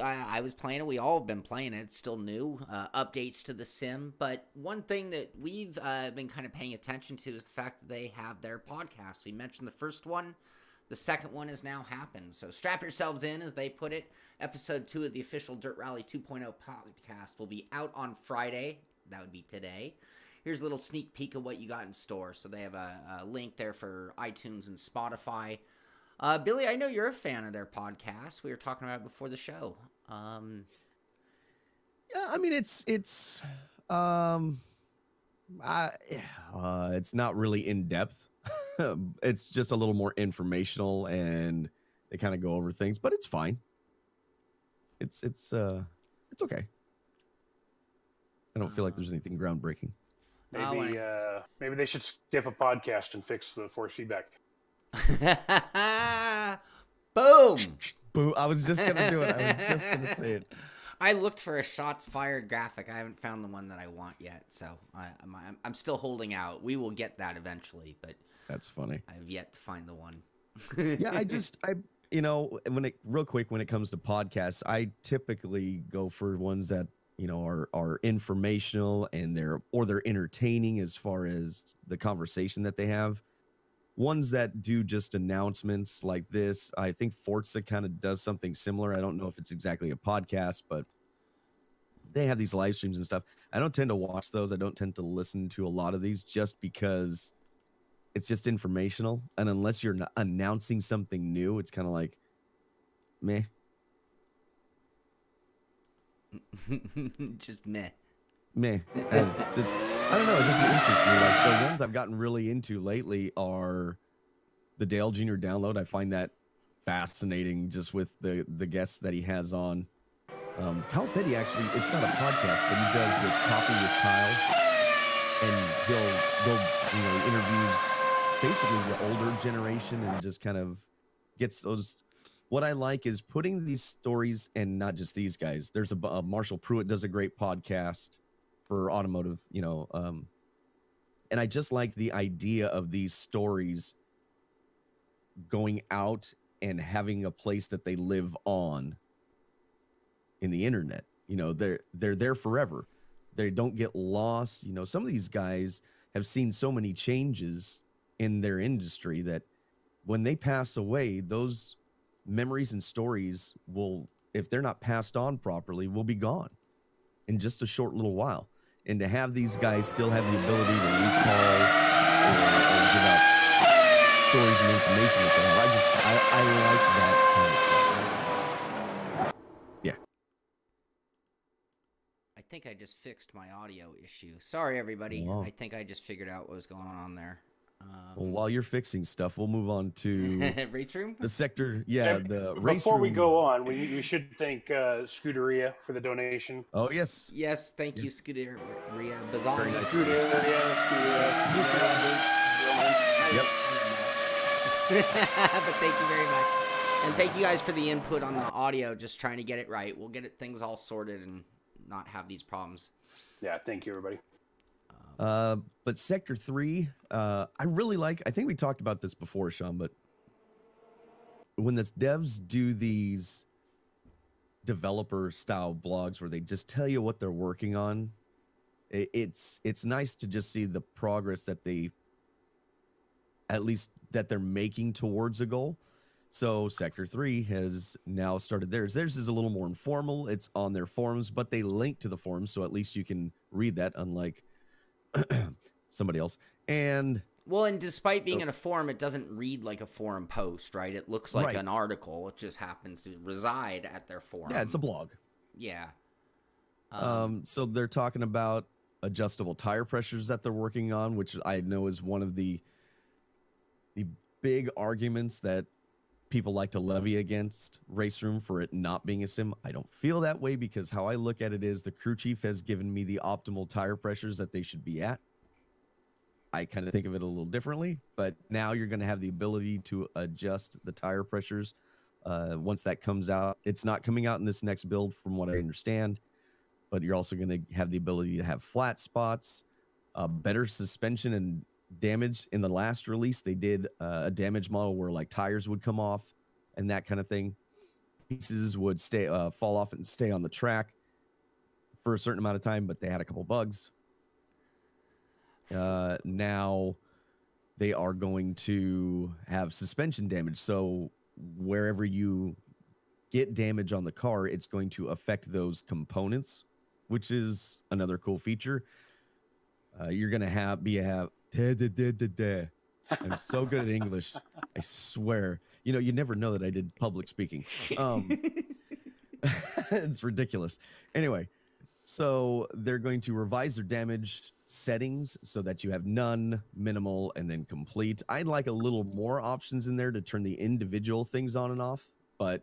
I was playing it. We all have been playing it. It's still new. Updates to the sim. But one thing that we've been kind of paying attention to is the fact that they have their podcast. We mentioned the first one. The second one has now happened. So strap yourselves in, as they put it. Episode 2 of the official Dirt Rally 2.0 podcast will be out on Friday. That would be today. Here's a little sneak peek of what you got in store. So they have a link there for iTunes and Spotify. Billy, I know you're a fan of their podcast. We were talking about it before the show. Yeah, I mean, it's not really in depth. It's just a little more informational, and they kind of go over things, but it's fine. It's okay. I don't feel like there's anything groundbreaking. Maybe they should skip a podcast and fix the force feedback. Boom! Boo! I was just gonna do it. I was just gonna say it. I looked for a shots fired graphic. I haven't found the one that I want yet, so I'm still holding out. We will get that eventually, but that's funny. I have yet to find the one. Yeah, real quick, when it comes to podcasts, I typically go for ones that are informational and they're entertaining as far as the conversation that they have. Ones that do just announcements like this. I think Forza kind of does something similar. I don't know if it's exactly a podcast, but they have these live streams and stuff. I don't tend to watch those. I don't tend to listen to a lot of these just because it's just informational. And unless you're announcing something new, it's kind of like, meh. Just meh. And I don't know. It doesn't interest me. Like the ones I've gotten really into lately are the Dale Jr. Download. I find that fascinating, just with the guests that he has on. Kyle Petty, actually, it's not a podcast, but he does this Coffee with Kyle, and he'll interviews basically the older generation and just kind of gets those. What I like is putting these stories, and not just these guys. There's a Marshall Pruitt does a great podcast for automotive, and I just like the idea of these stories going out and having a place that they live on in the internet. They're there forever. They don't get lost. Some of these guys have seen so many changes in their industry that when they pass away, those memories and stories will, if they're not passed on properly, will be gone in just a short little while. And to have these guys still have the ability to recall or give out stories and information that they have, I like that kind of stuff. Yeah. I think I just fixed my audio issue. Sorry, everybody. Wow. I think I just figured out what was going on there. Well, while you're fixing stuff, we'll move on to RaceRoom? the sector. Yeah, the race. Before we room. go on, we should thank Scuderia for the donation. Oh, yes. Yes, thank you, Scuderia Bazar. Very nice. Scuderia. Yep. But thank you very much. And thank you guys for the input on the audio, just trying to get it right. We'll get things all sorted and not have these problems. Yeah, thank you, everybody. But Sector 3, I really like. I think we talked about this before, Shaun, but when the devs do these developer style blogs where they just tell you what they're working on, it's nice to just see the progress that they're making towards a goal. So Sector 3 has now started theirs. Theirs is a little more informal. It's on their forums, but they link to the forums, so at least you can read that, unlike somebody else. And despite being in a forum, it doesn't read like a forum post, right? It looks like an article. It just happens to reside at their forum. Yeah, it's a blog. Yeah. So they're talking about adjustable tire pressures that they're working on, which I know is one of the big arguments that people like to levy against RaceRoom for it not being a sim. I don't feel that way, because how I look at it is the crew chief has given me the optimal tire pressures that they should be at. I kind of think of it a little differently, but now you're going to have the ability to adjust the tire pressures once that comes out. It's not coming out in this next build from what I understand, but you're also going to have the ability to have flat spots, better suspension and damage. In the last release, they did a damage model where like tires would come off and that kind of thing. Pieces would fall off and stay on the track for a certain amount of time, but they had a couple bugs. Now they are going to have suspension damage. So wherever you get damage on the car, it's going to affect those components, which is another cool feature. You're going to have I'm so good at English. I swear. You know, you never know that I did public speaking. It's ridiculous. Anyway, so they're going to revise their damage settings so that you have none, minimal, and then complete. I'd like a little more options in there to turn the individual things on and off, but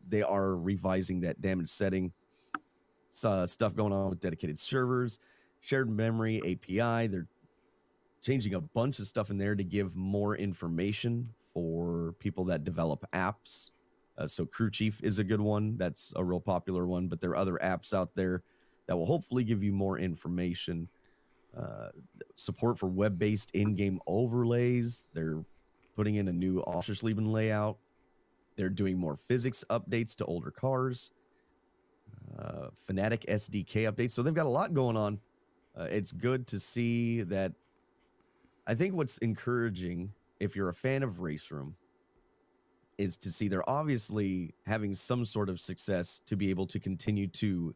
they are revising that damage setting. Stuff going on with dedicated servers, shared memory API. They're changing a bunch of stuff in there to give more information for people that develop apps. So Crew Chief is a good one. That's a real popular one, but there are other apps out there that will hopefully give you more information. Support for web-based in-game overlays. They're putting in a new Aussersleben layout. They're doing more physics updates to older cars. Fnatic SDK updates. So they've got a lot going on. It's good to see that. I think what's encouraging, if you're a fan of RaceRoom, is to see they're obviously having some sort of success to be able to continue to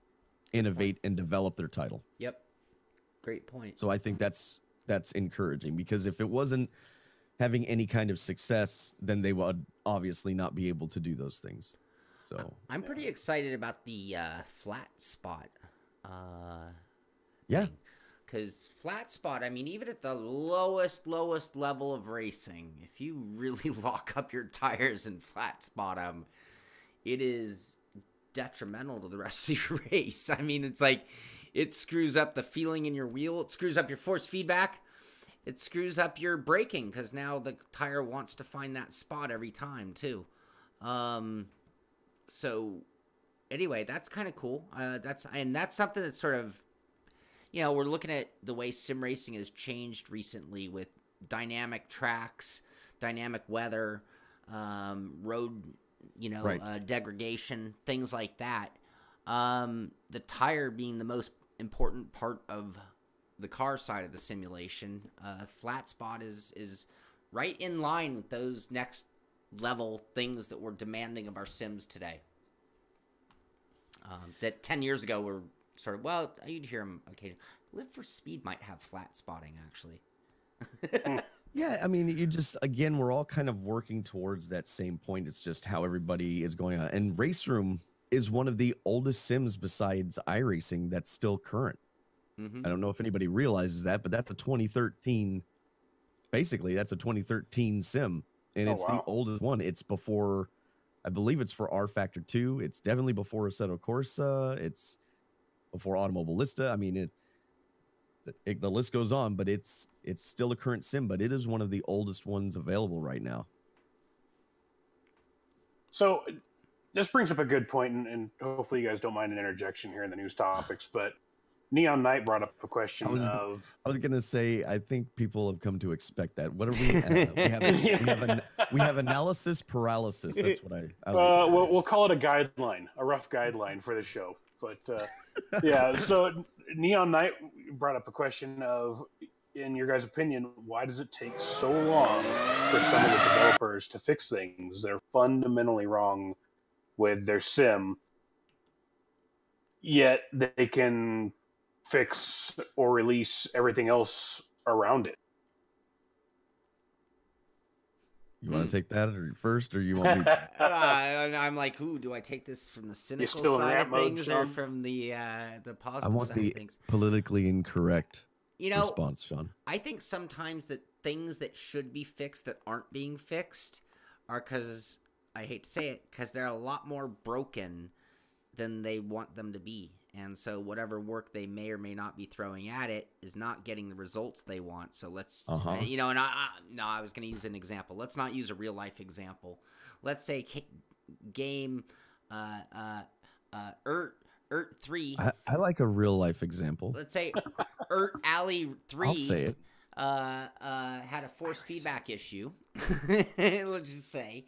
innovate and develop their title. Yep. Great point. So I think that's encouraging, because if it wasn't having any kind of success, then they would obviously not be able to do those things. So I'm pretty excited about the flat spot. Yeah. Because flat spot, I mean, even at the lowest level of racing, if you really lock up your tires and flat spot them, it is detrimental to the rest of your race. I mean, it's like, it screws up the feeling in your wheel. It screws up your force feedback. It screws up your braking, because now the tire wants to find that spot every time, too. So, anyway, that's kind of cool. That's something that's sort of, you know, we're looking at the way sim racing has changed recently with dynamic tracks, dynamic weather, road, degradation, things like that. The tire being the most important part of the car side of the simulation. Flat spot is right in line with those next level things that we're demanding of our sims today. That 10 years ago were sort of, well, you'd hear them occasionally. Live for Speed might have flat spotting, actually. Yeah, I mean, again, we're all kind of working towards that same point. It's just how everybody is going on. And RaceRoom is one of the oldest sims besides iRacing that's still current. I don't know if anybody realizes that, but that's a 2013, basically, that's a 2013 sim. And it's the oldest one. It's before, I believe it's for rFactor 2. It's definitely before Assetto Corsa. It's before Automobilista. I mean, the list goes on, but it's still a current sim, but it is one of the oldest ones available right now. So this brings up a good point, and hopefully you guys don't mind an interjection here in the news topics, but Neon Knight brought up a question I was going to say, I think people have come to expect that. What are we? We have analysis paralysis. That's what I like to say. We'll call it a guideline, a rough guideline for the show. But yeah, so Neon Knight brought up a question of, in your guys' opinion, why does it take so long for some of the developers to fix things? They're fundamentally wrong with their sim, yet they can fix or release everything else around it. You want to take that first, or you want me? I'm like, do I take this from the cynical side of things, or from the positive side of things? Politically incorrect response, Sean. I think sometimes that things that should be fixed that aren't being fixed are because, I hate to say it, because they're a lot more broken than they want them to be. and so whatever work they may or may not be throwing at it is not getting the results they want. So let's, you know, and I was going to use an example. Let's not use a real life example. Let's say game ERT 3. I like a real life example. Let's say ERT Alley 3. I'll say it. Had a force feedback issue. Let's just say.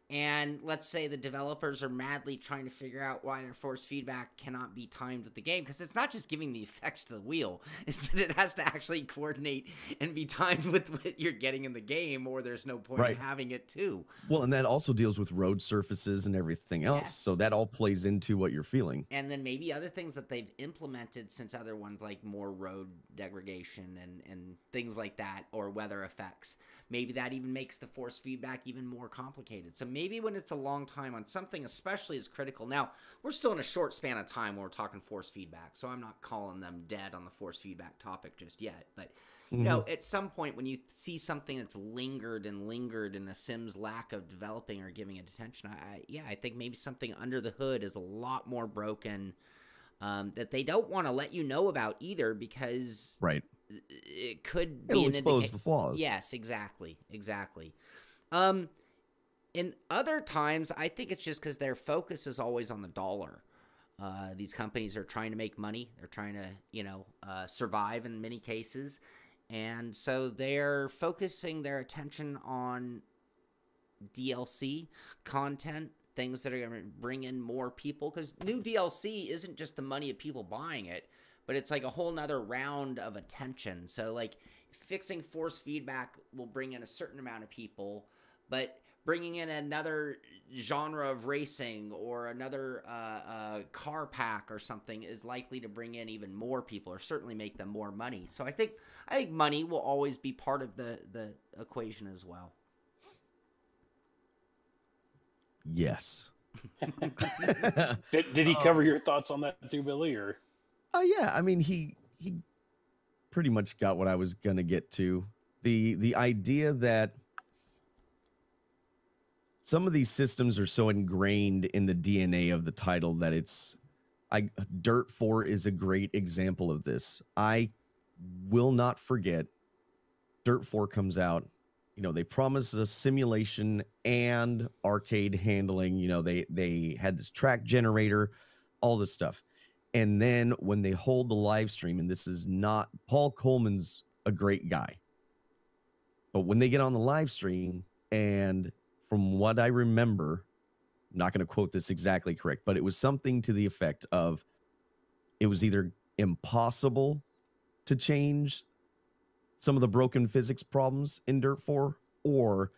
And let's say the developers are madly trying to figure out why their force feedback cannot be timed with the game, because it's not just giving the effects to the wheel. It's that it has to actually coordinate and be timed with what you're getting in the game, or there's no point in having it too. Well, and that also deals with road surfaces and everything else. Yes. So that all plays into what you're feeling. And then maybe other things that they've implemented since other ones, like more road degradation and things like that, or weather effects. Maybe that even makes the force feedback even more complicated. So maybe when it's a long time on something, especially as critical. Now, we're still in a short span of time when we're talking force feedback, so I'm not calling them dead on the force feedback topic just yet. But, you know, at some point when you see something that's lingered in the Sim's lack of developing or giving it attention, I think maybe something under the hood is a lot more broken that they don't want to let you know about either, because it could be expose the flaws. Yes, exactly. In other times, I think it's just because their focus is always on the dollar. These companies are trying to make money. They're trying to, you know, survive in many cases. And so they're focusing their attention on DLC content, things that are going to bring in more people. Because new DLC isn't just the money of people buying it, but it's like a whole nother round of attention. So, like, fixing force feedback will bring in a certain amount of people, but bringing in another genre of racing or another car pack or something is likely to bring in even more people, or certainly make them more money. So I think money will always be part of the equation as well. Yes. Did he cover your thoughts on that too, Billy? Or yeah, I mean, he pretty much got what I was gonna get to. The idea that some of these systems are so ingrained in the DNA of the title that Dirt 4 is a great example of this. I will not forget, Dirt 4 comes out. You know, they promised us simulation and arcade handling. You know, they had this track generator, all this stuff. And then when they hold the live stream, and this is not, Paul Coleman's a great guy, but when they get on the live stream, and from what I remember, I'm not going to quote this exactly correct, but it was something to the effect of, it was either impossible to change some of the broken physics problems in Dirt 4, or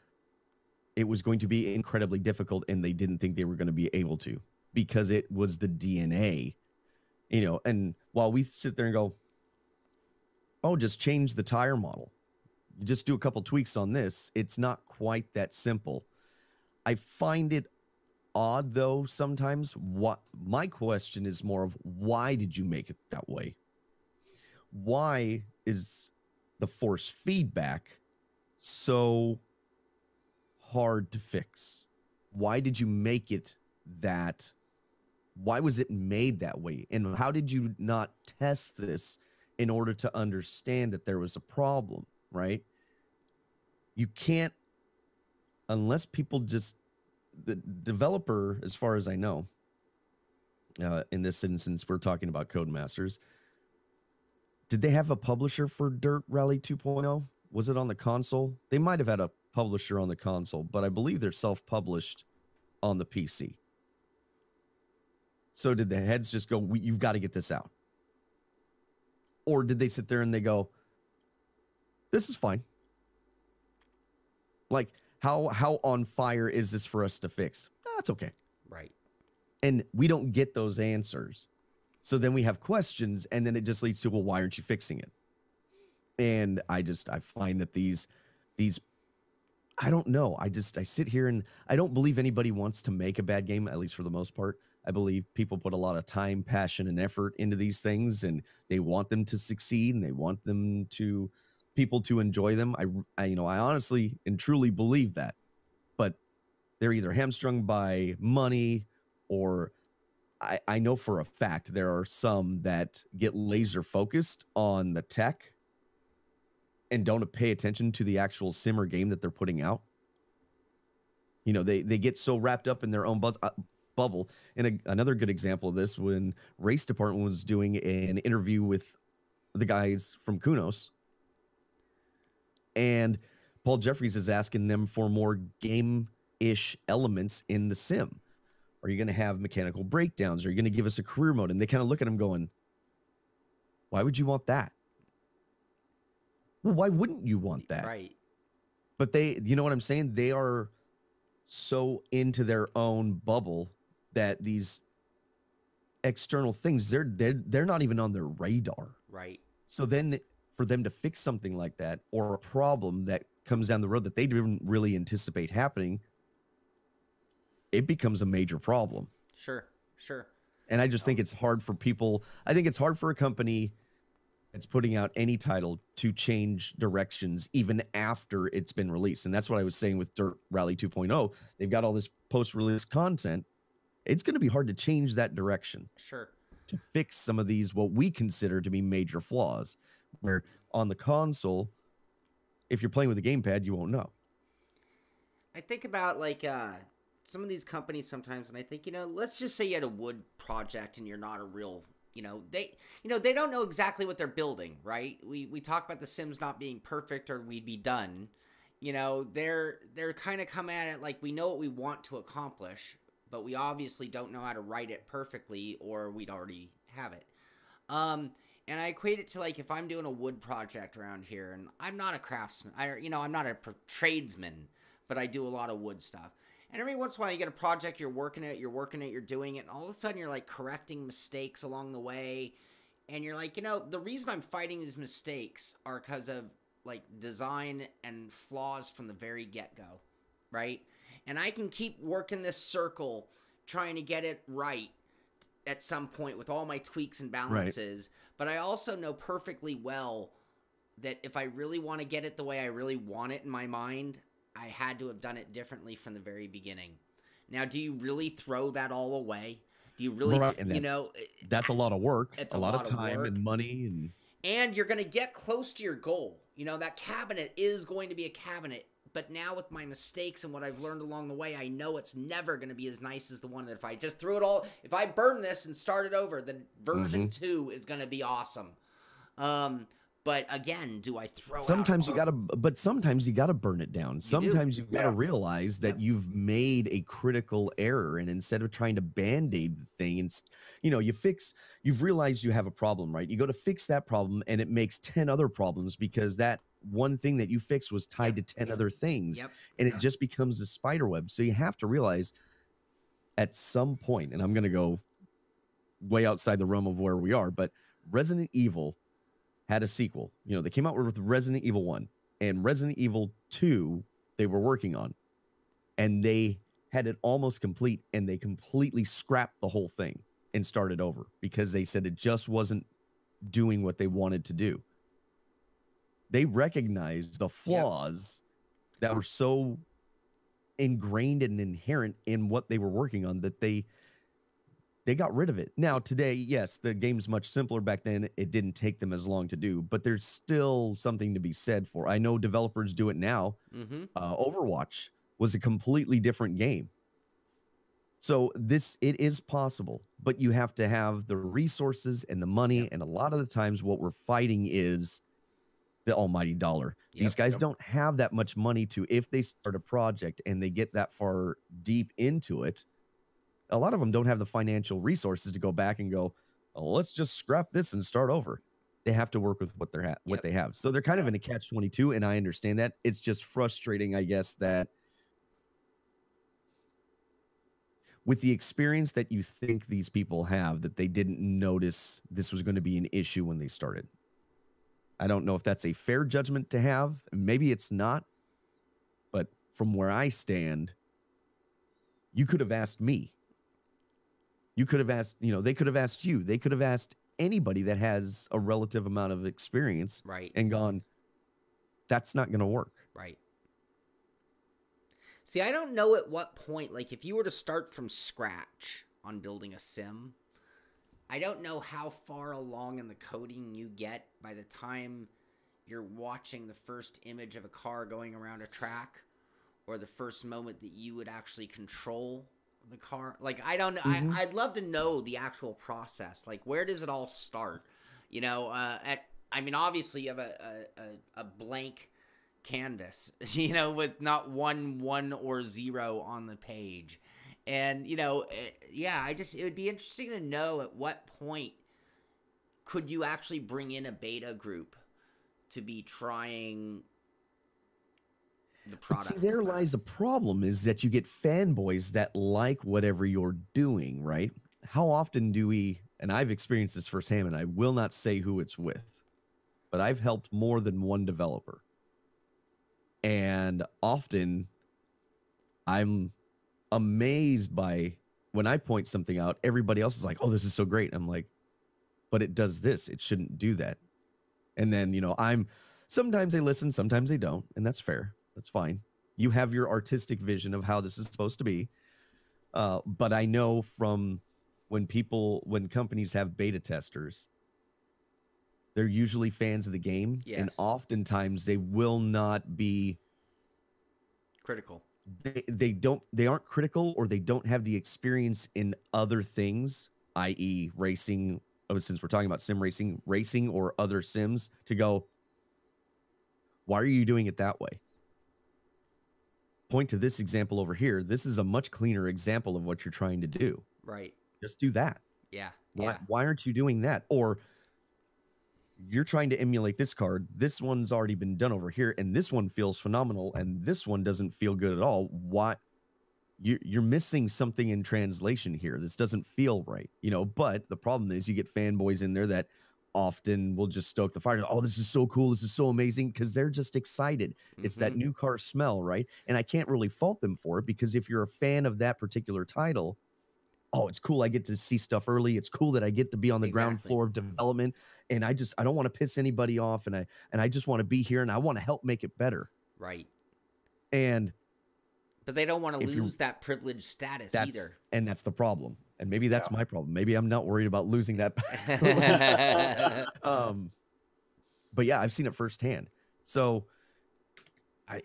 it was going to be incredibly difficult and they didn't think they were going to be able to, because it was the DNA, you know. And while we sit there and go, oh, just change the tire model, you just do a couple tweaks on this, it's not quite that simple. I find it odd, though, sometimes. What my question is more of, why did you make it that way? Why is the force feedback so hard to fix? Why did you make it that? Why was it made that way? And how did you not test this in order to understand that there was a problem, right? You can't, unless people just, the developer, as far as I know, in this instance, we're talking about Codemasters. Did they have a publisher for Dirt Rally 2.0? Was it on the console? They might have had a publisher on the console, but I believe they're self-published on the PC. So did the heads just go, you've got to get this out? Or did they sit there and they go, this is fine? Like, how on fire is this for us to fix? That's okay. Right. And we don't get those answers. So then we have questions, and then it just leads to, well, why aren't you fixing it? And I find that these, I don't know. I sit here and I don't believe anybody wants to make a bad game, at least for the most part. I believe people put a lot of time, passion, and effort into these things, and they want them to succeed, and they want them to, people to enjoy them. I honestly and truly believe that, but they're either hamstrung by money or I know for a fact there are some that get laser focused on the tech and don't pay attention to the actual simmer game that they're putting out. You know, they get so wrapped up in their own bubble. And another good example of this, when Race Department was doing an interview with the guys from Kunos, and Paul Jeffries is asking them for more game-ish elements in the sim. Are you going to have mechanical breakdowns? Are you going to give us a career mode? And they kind of look at him going, why would you want that? Well, why wouldn't you want that? Right. But they, you know what I'm saying? They are so into their own bubble that these external things, they're not even on their radar. Right. So then for them to fix something like that, or a problem that comes down the road that they didn't really anticipate happening, it becomes a major problem. Sure. And I just think it's hard for people. I think it's hard for a company that's putting out any title to change directions even after it's been released. And that's what I was saying with Dirt Rally 2.0. They've got all this post-release content. It's going to be hard to change that direction. Sure. To fix some of these, what we consider to be major flaws, where on the console, if you're playing with a gamepad, you won't know. I think about like some of these companies sometimes, and I think, let's just say you had a wood project and you're not a real, they don't know exactly what they're building, right? We talk about the Sims not being perfect or we'd be done. They're kind of come at it like we know what we want to accomplish, but we obviously don't know how to write it perfectly, or we'd already have it. And I equate it to like if I'm doing a wood project around here, and I'm not a craftsman, I'm not a tradesman, but I do a lot of wood stuff. And every once in a while you get a project, you're working it, you're doing it, and all of a sudden you're like correcting mistakes along the way. And you're like, the reason I'm fighting these mistakes are because of like design and flaws from the very get-go, right? And I can keep working this circle trying to get it right at some point with all my tweaks and balances. Right. But I also know perfectly well that if I really want to get it the way I really want it in my mind, I had to have done it differently from the very beginning. Now, do you really throw that all away? Do you really, that's a lot of work. It's a lot of time and money. And you're going to get close to your goal. That cabinet is going to be a cabinet. But now with my mistakes and what I've learned along the way, I know it's never going to be as nice as the one that if I just threw it all, if I burn this and start it over, then version 2 is going to be awesome. But again, do I throw sometimes you gotta burn it down. Sometimes you've got to realize that you've made a critical error, and instead of trying to band-aid the thing, and you've realized you have a problem, right? You go to fix that problem and it makes 10 other problems because that one thing that you fixed was tied to 10 other things, and it just becomes a spider web. So you have to realize at some point, and I'm going to go way outside the realm of where we are, but Resident Evil had a sequel. They came out with Resident Evil 1 and Resident Evil 2 they were working on, and they had it almost complete, and they completely scrapped the whole thing and started over because they said it just wasn't doing what they wanted to do. They recognized the flaws that were so ingrained and inherent in what they were working on that they got rid of it. Now, today, yes, the game's much simpler. Back then, it didn't take them as long to do, but there's still something to be said for. I know developers do it now. Overwatch was a completely different game. So it is possible, but you have to have the resources and the money, and a lot of the times what we're fighting is the almighty dollar. These guys don't have that much money to, if they start a project and they get that far deep into it, a lot of them don't have the financial resources to go back and go, oh, let's just scrap this and start over. They have to work with what they have. So they're kind of in a catch-22, and I understand that. It's just frustrating, I guess, that with the experience that you think these people have, that they didn't notice this was going to be an issue when they started. I don't know if that's a fair judgment to have. Maybe it's not. But from where I stand, you could have asked me. You could have asked, they could have asked you. They could have asked anybody that has a relative amount of experience, right, and gone, that's not going to work. Right. See, I don't know at what point, like if you were to start from scratch on building a sim. I don't know how far along in the coding you get by the time you're watching the first image of a car going around a track, or the first moment that you would actually control the car. Like, I don't know. Mm-hmm. I'd love to know the actual process. Like, where does it all start? You know, I mean, obviously you have a blank canvas, you know, with not one or zero on the page. And, you know, it would be interesting to know at what point could you actually bring in a beta group to be trying the product. See, there lies the problem, is that you get fanboys that like whatever you're doing, right? How often do we, and I've experienced this firsthand, and I will not say who it's with, but I've helped more than one developer. And often I'm amazed by when I point something out, everybody else is like, oh, this is so great. I'm like, but it does this. It shouldn't do that. And then, you know, sometimes they listen, sometimes they don't. And that's fair. That's fine. You have your artistic vision of how this is supposed to be. But I know from when companies have beta testers, they're usually fans of the game. Yes. And oftentimes they will not be critical. They aren't critical, or they don't have the experience in other things, i.e. racing. Since we're talking about sim racing or other sims, to go, why are you doing it that way? Point to this example over here. This is a much cleaner example of what you're trying to do. Right. Just do that. Yeah. Why aren't you doing that? Or you're trying to emulate this card. This one's already been done over here, and this one feels phenomenal, and this one doesn't feel good at all. Why? You're missing something in translation here. This doesn't feel right, you know. But the problem is, you get fanboys in there that often will just stoke the fire. Oh, this is so cool. This is so amazing, because they're just excited. Mm-hmm. It's that new car smell, right? And I can't really fault them for it, because if you're a fan of that particular title, oh, it's cool. I get to see stuff early. It's cool that I get to be on the ground floor of development. And I don't want to piss anybody off. And I just want to be here, and I want to help make it better. Right. But they don't want to lose that privileged status either. And that's the problem. And maybe that's my problem. Maybe I'm not worried about losing that. But yeah, I've seen it firsthand. So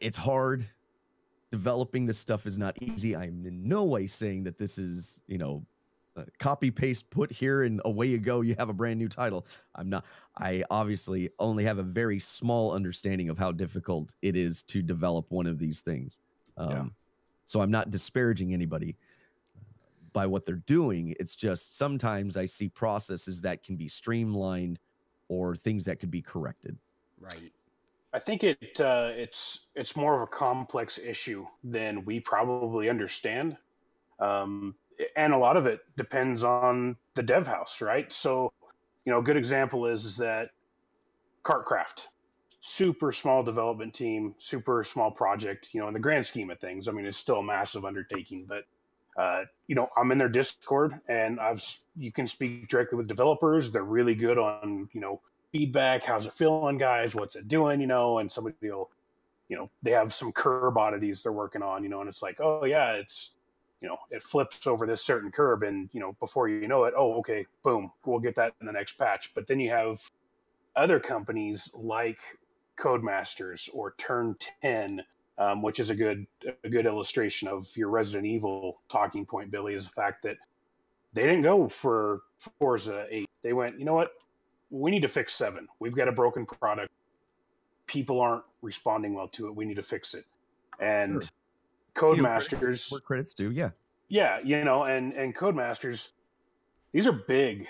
it's hard. Developing this stuff is not easy. I'm in no way saying that this is, you know, copy paste, put here, and away you go. You have a brand new title. I'm not. I obviously only have a very small understanding of how difficult it is to develop one of these things. So I'm not disparaging anybody by what they're doing. It's just sometimes I see processes that can be streamlined, or things that could be corrected. Right. I think it's more of a complex issue than we probably understand. And a lot of it depends on the dev house, right? So, you know, a good example is that Kartcraft, super small development team, super small project, you know, in the grand scheme of things. I mean, it's still a massive undertaking, but you know, I'm in their Discord, and you can speak directly with developers. They're really good on, you know, feedback. How's it feeling, guys? What's it doing? You know, and somebody will, you know, they have some curb oddities they're working on, you know, and it's like, oh yeah, it's, you know, it flips over this certain curb, and, you know, before you know it, oh, okay, boom, we'll get that in the next patch. But then you have other companies like Codemasters or Turn 10, which is a good illustration of your Resident Evil talking point, Billy, is the fact that they didn't go for Forza 8. They went, you know what? We need to fix 7. We've got a broken product. People aren't responding well to it. We need to fix it. And sure. Codemasters, where credits due, yeah. Yeah, you know, and Codemasters, these are big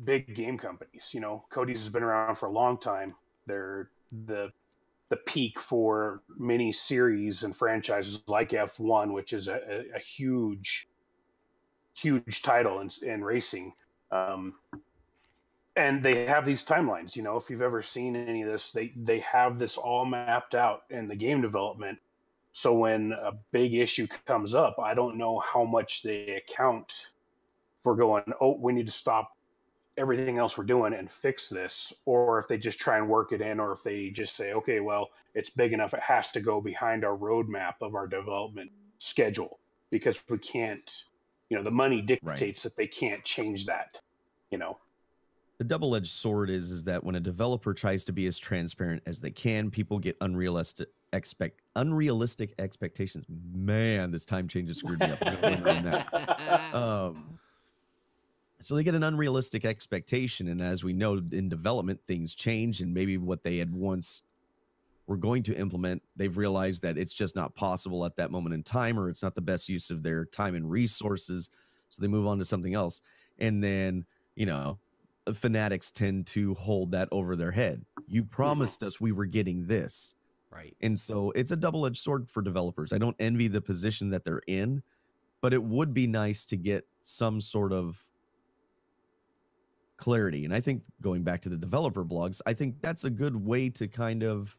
game companies. You know, Cody's has been around for a long time. They're the peak for mini series and franchises like F1, which is a huge title in racing. And they have these timelines. You know, if you've ever seen any of this, they have this all mapped out in the game development. So when a big issue comes up, I don't know how much they account for going, oh, we need to stop everything else we're doing and fix this, or if they just try and work it in, or if they just say, okay, well, it's big enough, it has to go behind our roadmap of our development schedule, because we can't the money dictates that they can't change that. The double-edged sword is that when a developer tries to be as transparent as they can, people get unrealistic expectations. Man, this time change has screwed me up. I'm gonna blame it on that. So they get an unrealistic expectation, and as we know, in development, things change, and maybe what they had once were going to implement, they've realized that it's just not possible at that moment in time, or it's not the best use of their time and resources, so they move on to something else. And then, fanatics tend to hold that over their head. You promised us we were getting this. Right. And so it's a double-edged sword for developers. I don't envy the position that they're in, but it would be nice to get some sort of clarity. And I think going back to the developer blogs, I think that's a good way to kind of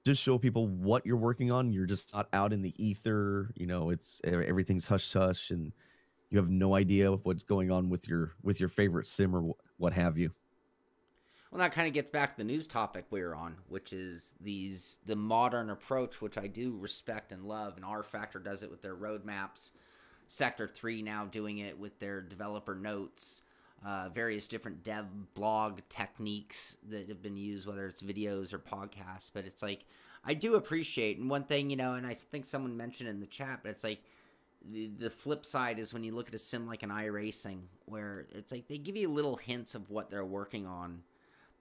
just show people what you're working on. You're just not out in the ether. It's everything's hush hush, and you have no idea what's going on with your favorite sim or what have you. Well, that kind of gets back to the news topic we were on, which is the modern approach, which I do respect and love. And rFactor does it with their roadmaps. Sector 3 now doing it with their developer notes. Various different dev blog techniques that have been used, whether it's videos or podcasts. But it's like, I do appreciate, and one thing, and I think someone mentioned in the chat, but it's like, the flip side is when you look at a sim like an iRacing, where it's like they give you little hints of what they're working on,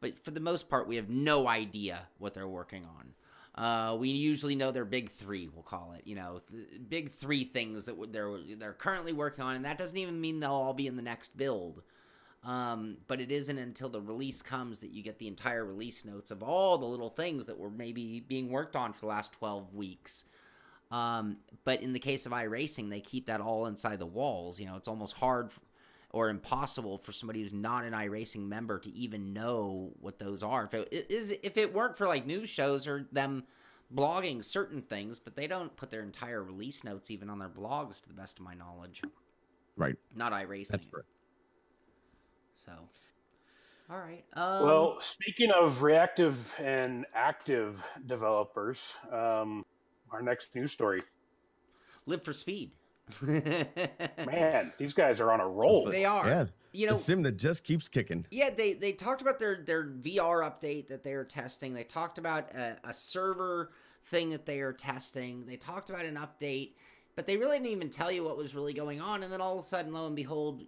but for the most part, we have no idea what they're working on. We usually know their big three, we'll call it, big three things that they're currently working on, and that doesn't even mean they'll all be in the next build. But it isn't until the release comes that you get the entire release notes of all the little things that were maybe being worked on for the last 12 weeks. But in the case of iRacing, they keep that all inside the walls. It's almost hard or impossible for somebody who's not an iRacing member to even know what those are. If it weren't for like news shows or them blogging certain things, but they don't put their entire release notes even on their blogs, to the best of my knowledge. Right. Not iRacing. That's correct. So, all right. Well, speaking of reactive and active developers, our next news story. Live for Speed. Man, these guys are on a roll. They are. Yeah. The sim that just keeps kicking. Yeah, they talked about their VR update that they are testing. They talked about a server thing that they are testing. They talked about an update, but they really didn't even tell you what was really going on. And then all of a sudden, lo and behold,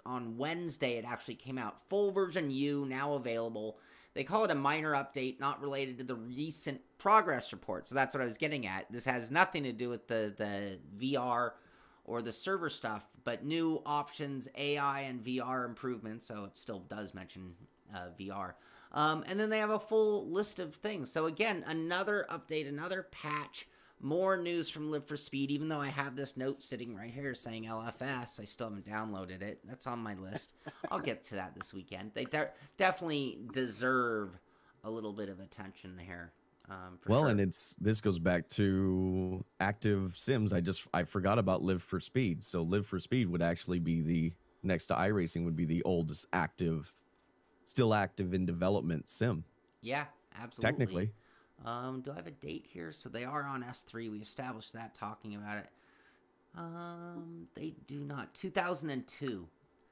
on Wednesday it actually came out. Full version U now available. They call it a minor update, not related to the recent progress report. So that's what I was getting at. This has nothing to do with the VR or the server stuff, but new options, AI and VR improvements. So it still does mention VR. And then they have a full list of things. So again, another update, another patch, more news from Live for Speed. Even though I have this note sitting right here saying LFS, I still haven't downloaded it. That's on my list. I'll get to that this weekend. They definitely deserve a little bit of attention there. Sure. And this goes back to active sims. I forgot about Live for Speed. So Live for Speed would actually be next to iRacing would be the oldest still active in development sim. Yeah, absolutely. Technically. Do I have a date here? So they are on S3. We established that talking about it. They do not. 2002.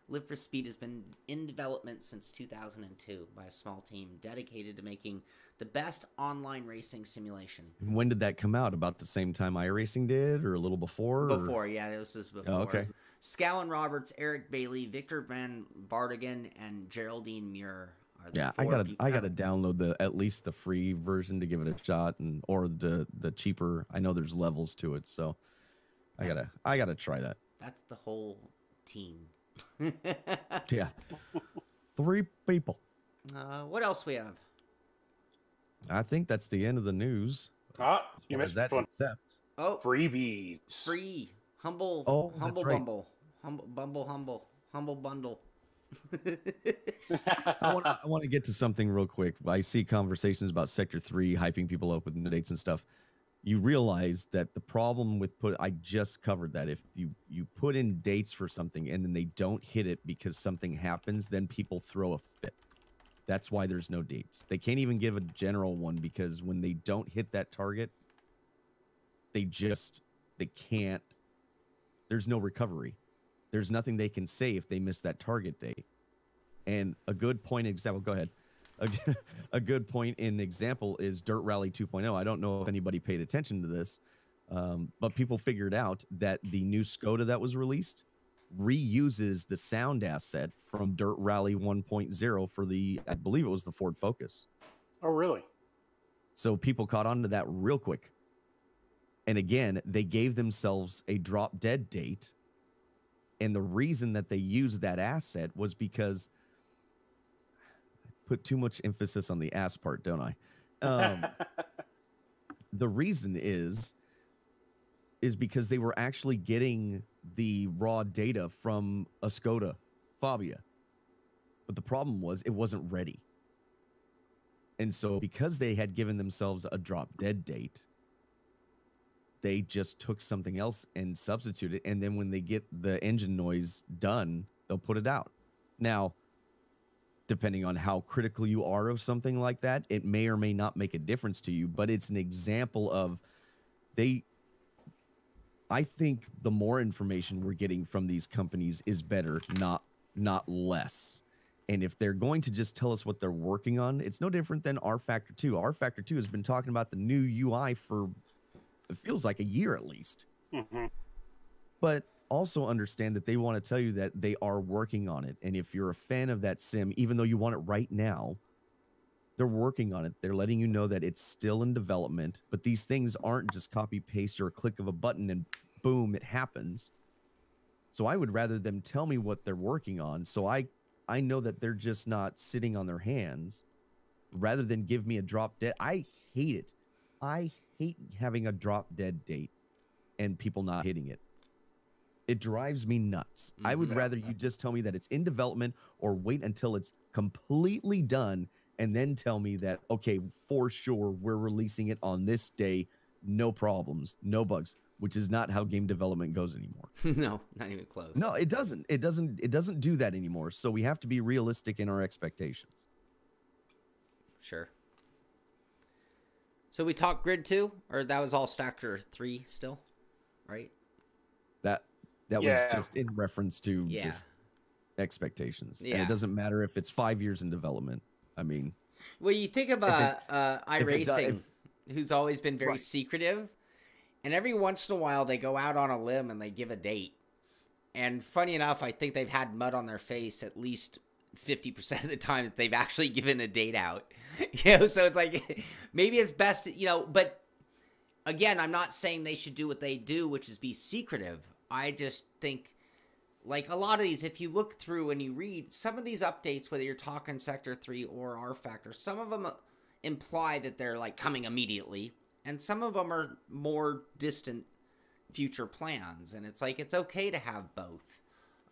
Live for Speed has been in development since 2002 by a small team dedicated to making the best online racing simulation. When did that come out? About the same time iRacing did, or a little before? Before, yeah, it was just before. Oh, okay. Scowen Roberts, Eric Bailey, Victor Van Bardigan, and Geraldine Muir. Yeah, I gotta download at least the free version to give it a shot, or the cheaper. I know there's levels to it, so I gotta try that. That's the whole team. Yeah, 3 people. What else we have? I think that's the end of the news. You missed that one. Oh, freebies. Free humble. Oh, humble right. bumble. Humble bundle. I want to get to something real quick. I see conversations about Sector 3 hyping people up with the dates and stuff. You realize that the problem with I just covered that. If you put in dates for something and then they don't hit it because something happens, then people throw a fit. That's why there's no dates. They can't even give a general one, because when they don't hit that target, they can't there's no recovery. There's nothing they can say if they miss that target date. And a good point example, go ahead. A good point in example is Dirt Rally 2.0. I don't know if anybody paid attention to this, but people figured out that the new Skoda that was released reuses the sound asset from Dirt Rally 1.0 for the, I believe it was the Ford Focus. Oh, really? So people caught on to that real quick. And again, they gave themselves a drop dead date. And the reason that they used that asset was because I put too much emphasis on the ass part, don't I? The reason is because they were actually getting the raw data from a Skoda Fabia. But the problem was it wasn't ready. And so because they had given themselves a drop dead date, they just took something else and substituted it. And then when they get the engine noise done, they'll put it out. Now, depending on how critical you are of something like that, it may or may not make a difference to you, but it's an example of I think the more information we're getting from these companies is better, not less. And if they're going to just tell us what they're working on, it's no different than rFactor 2. rFactor 2 has been talking about the new UI for, it feels like a year at least. Mm-hmm. But also understand that they want to tell you that they are working on it. And if you're a fan of that sim, even though you want it right now, they're working on it. They're letting you know that it's still in development. But these things aren't just copy paste or a click of a button and boom, it happens. So I would rather them tell me what they're working on, so I know that they're just not sitting on their hands, rather than give me a drop dead. I hate it. I hate having a drop dead date and people not hitting it. It drives me nuts. I would rather you just tell me that it's in development, or wait until it's completely done and then tell me that, okay, for sure, we're releasing it on this day, no problems, no bugs, which is not how game development goes anymore. No, not even close. No, it doesn't. It doesn't do that anymore. So we have to be realistic in our expectations. Sure. So we talked Grid 2, or that was all Stacker 3 still, right? That was just in reference to just expectations. Yeah. And it doesn't matter if it's 5 years in development. I mean, well, you think of iRacing, who's always been very secretive, and every once in a while they go out on a limb and they give a date. And funny enough, I think they've had mud on their face at least 50% of the time that they've actually given a date out. So it's like, maybe it's best, but again, I'm not saying they should do what they do, which is be secretive. I just think, like, a lot of these, if you look through and you read some of these updates, whether you're talking Sector 3 or rFactor, some of them imply that they're like coming immediately, and some of them are more distant future plans. And it's like, it's okay to have both.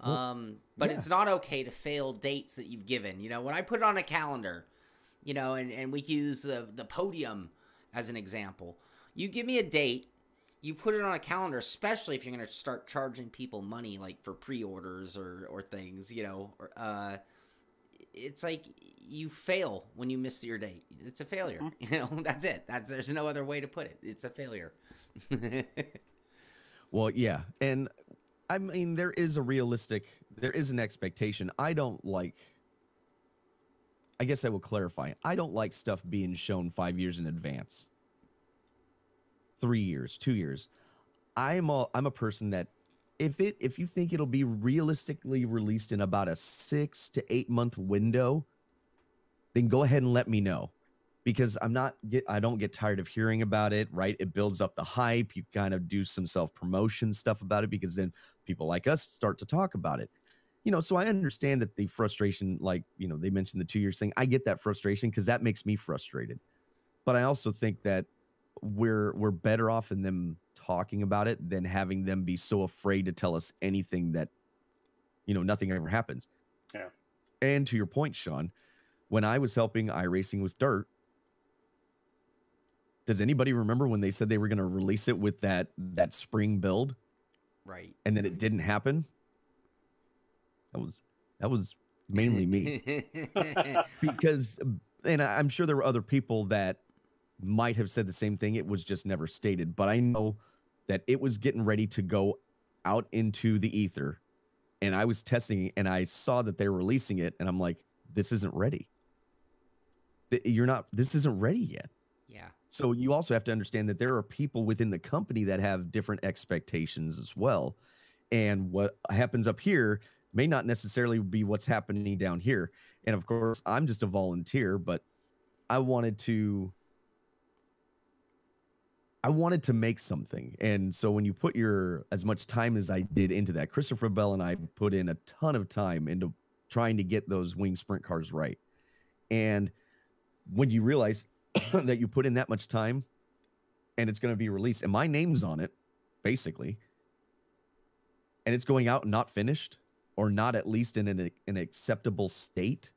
But it's not okay to fail dates that you've given. When I put it on a calendar, and we use the podium as an example, you give me a date, you put it on a calendar, especially if you're going to start charging people money, like for pre-orders or things, it's like you fail when you miss your date. It's a failure. That's it. There's no other way to put it. It's a failure. Well, yeah. And I mean, there is an expectation. I guess I will clarify. I don't like stuff being shown 5 years in advance. 3 years, 2 years. I'm a person that if you think it'll be realistically released in about a 6 to 8 month window, then go ahead and let me know, because I don't get tired of hearing about it, right? It builds up the hype. You kind of do some self-promotion stuff about it, because then people like us start to talk about it. So I understand that the frustration, like, they mentioned the 2 years thing. I get that frustration because that makes me frustrated. But I also think that we're better off in them talking about it than having them be so afraid to tell us anything that, nothing ever happens. Yeah. And to your point, Shaun, when I was helping iRacing with Dirt, does anybody remember when they said they were going to release it with that spring build? Right. And then it didn't happen? That was mainly me. Because, and I'm sure there were other people that might have said the same thing. It was just never stated. But I know that it was getting ready to go out into the ether, and I was testing, and I saw that they were releasing it, and I'm like, this isn't ready. This isn't ready yet. Yeah. So you also have to understand that there are people within the company that have different expectations as well. And what happens up here may not necessarily be what's happening down here. And of course, I'm just a volunteer, but I wanted to make something. And so when you put as much time as I did into that, Christopher Bell and I put in a ton of time into trying to get those wing sprint cars right. And when you realize that you put in that much time and it's going to be released and my name's on it, basically, and it's going out and not finished or not at least in an acceptable state.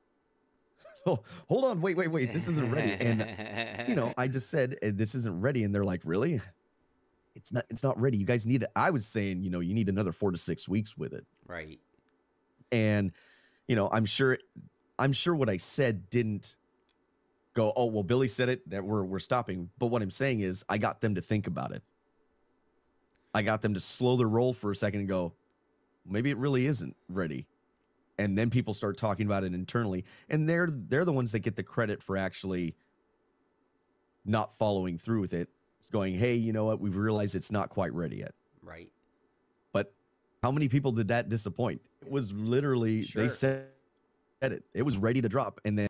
Oh, hold on. Wait. This isn't ready. And, I just said, this isn't ready. And they're like, really? It's not ready. You guys need it. I was saying, you need another 4 to 6 weeks with it. Right. And, I'm sure what I said didn't go, oh, well, Billy said it, that we're stopping. But what I'm saying is I got them to think about it. I got them to slow their roll for a second and go, maybe it really isn't ready. And then people start talking about it internally. And they're the ones that get the credit for actually not following through with it. It's going, hey, you know what? We've realized it's not quite ready yet. Right. But how many people did that disappoint? It was literally, Sure. They said it. It was ready to drop. And then,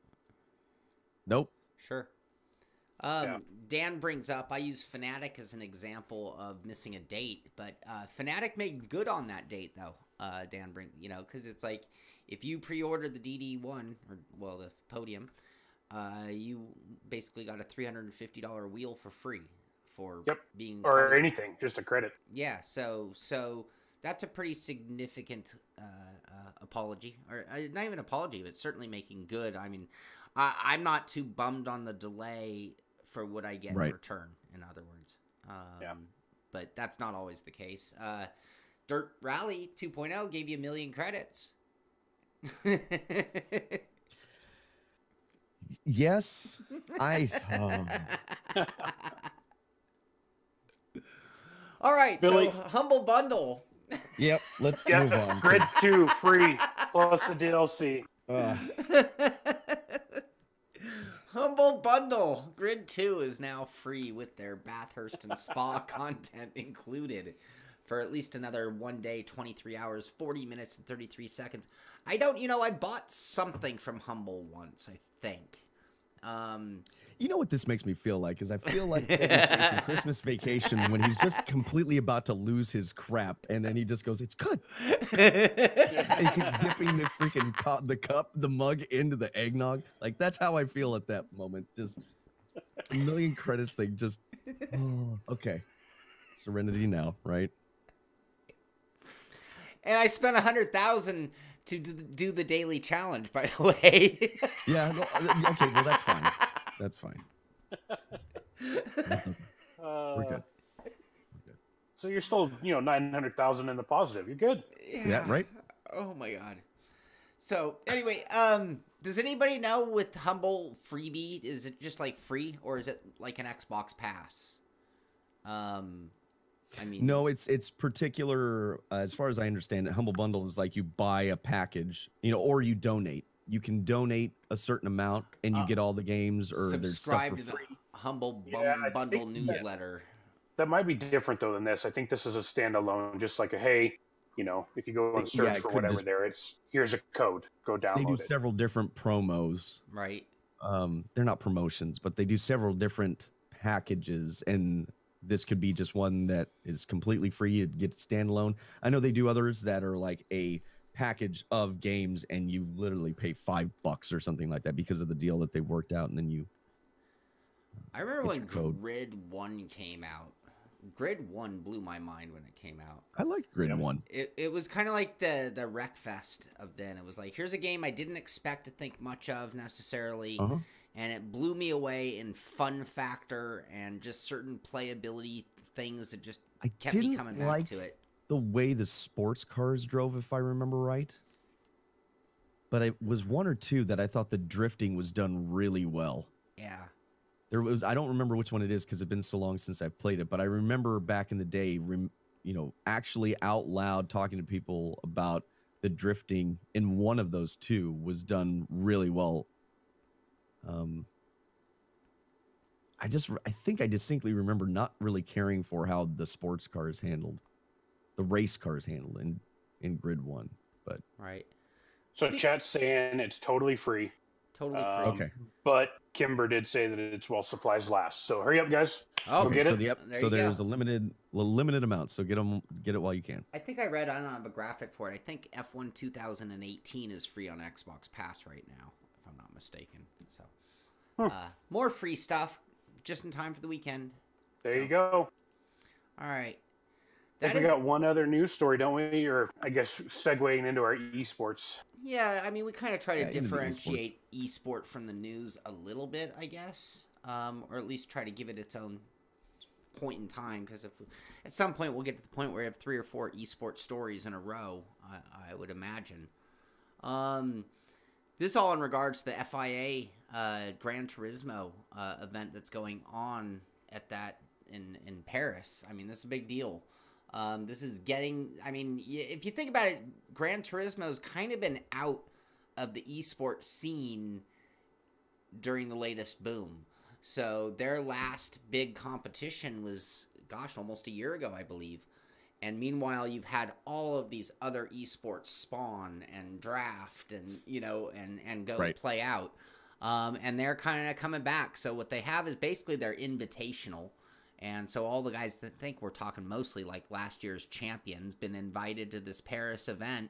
nope. Sure. Dan brings up, I use Fnatic as an example of missing a date, but Fnatic made good on that date, though. Dan brings, because it's like, if you pre-order the DD1, or, the podium, you basically got a $350 wheel for free for being... Or anything, just a credit. Yeah, so that's a pretty significant apology. Or not even apology, but certainly making good. I mean, I'm not too bummed on the delay for what I get in return, in other words. But that's not always the case. Dirt Rally 2.0 gave you 1 million credits. Yes, All right, Billy. so Humble Bundle. Yep, let's move on. Grid 2 free plus the DLC. Humble Bundle. Grid 2 is now free with their Bathurst and Spa content included for at least another 1 day, 23 hours, 40 minutes, and 33 seconds. I bought something from Humble once, I think. You know what this makes me feel like? Is I feel like Christmas Vacation when he's just completely about to lose his crap, and then he just goes, "It's good." And he keeps dipping the freaking the mug into the eggnog. Like that's how I feel at that moment. Just a million credits thing. Just okay, Serenity now, right? And I spent 100,000 to do the daily challenge, by the way. Yeah. No, okay. Well, that's fine. That's fine. That's okay. We're good. So you're still, 900,000 in the positive. You're good. Yeah. Right. Oh my God. So anyway, does anybody know with Humble Freebie, is it just like free or is it like an Xbox Pass? No, it's particular. As far as I understand it, Humble Bundle is like you buy a package, or you donate. You can donate a certain amount and you get all the games or there's stuff for free. Subscribe to the Humble Bundle newsletter. That might be different though than this. I think this is a standalone, just like if you go and search for whatever there, here's a code, go download it. They do several different promos. Right. They're not promotions, but they do several different packages, and this could be just one that is completely free. You get standalone. I know they do others that are like a package of games and you literally pay $5 or something like that because of the deal that they worked out, and then you I remember when Grid 1 came out. Grid 1 blew my mind when it came out. I liked Grid 1. It was kind of like the Wreckfest of then. It was like, here's a game I didn't expect to think much of necessarily, and it blew me away in fun factor and just certain playability things that just kept me coming back to it. The way the sports cars drove, if I remember right. But it was one or two that I thought the drifting was done really well. Yeah. I don't remember which one it is because it's been so long since I've played it, but I remember back in the day you know, actually out loud talking to people about the drifting in one of those two was done really well. I think I distinctly remember not really caring for how the sports cars handled, the race cars handled in Grid 1, but Right. So chat's saying it's totally free. Totally free. Okay. But Kimber did say that it's while supplies last. So hurry up, guys. Oh, Go get so it. there's a limited amount. So get it while you can. I think I read, I don't have a graphic for it. I think F1 2018 is free on Xbox Pass right now, if I'm not mistaken. So more free stuff just in time for the weekend. There you go. All right. I think we got one other news story, don't we? Or I guess segueing into our esports. Yeah, I mean, we kind of try to differentiate esport from the news a little bit, I guess, or at least try to give it its own point in time. Because if at some point we'll get to the point where we have 3 or 4 esport stories in a row, I would imagine. This is all in regards to the FIA Gran Turismo event that's going on at that in Paris. I mean, this is a big deal. This is getting, I mean, if you think about it, Gran Turismo's kind of been out of the esports scene during the latest boom. So their last big competition was, gosh, almost a year ago, I believe. And meanwhile, you've had all of these other esports spawn and draft and, you know, and go play out. And they're kind of coming back. So what they have is basically their invitational. And so all the guys that think we're talking mostly like last year's champions been invited to this Paris event.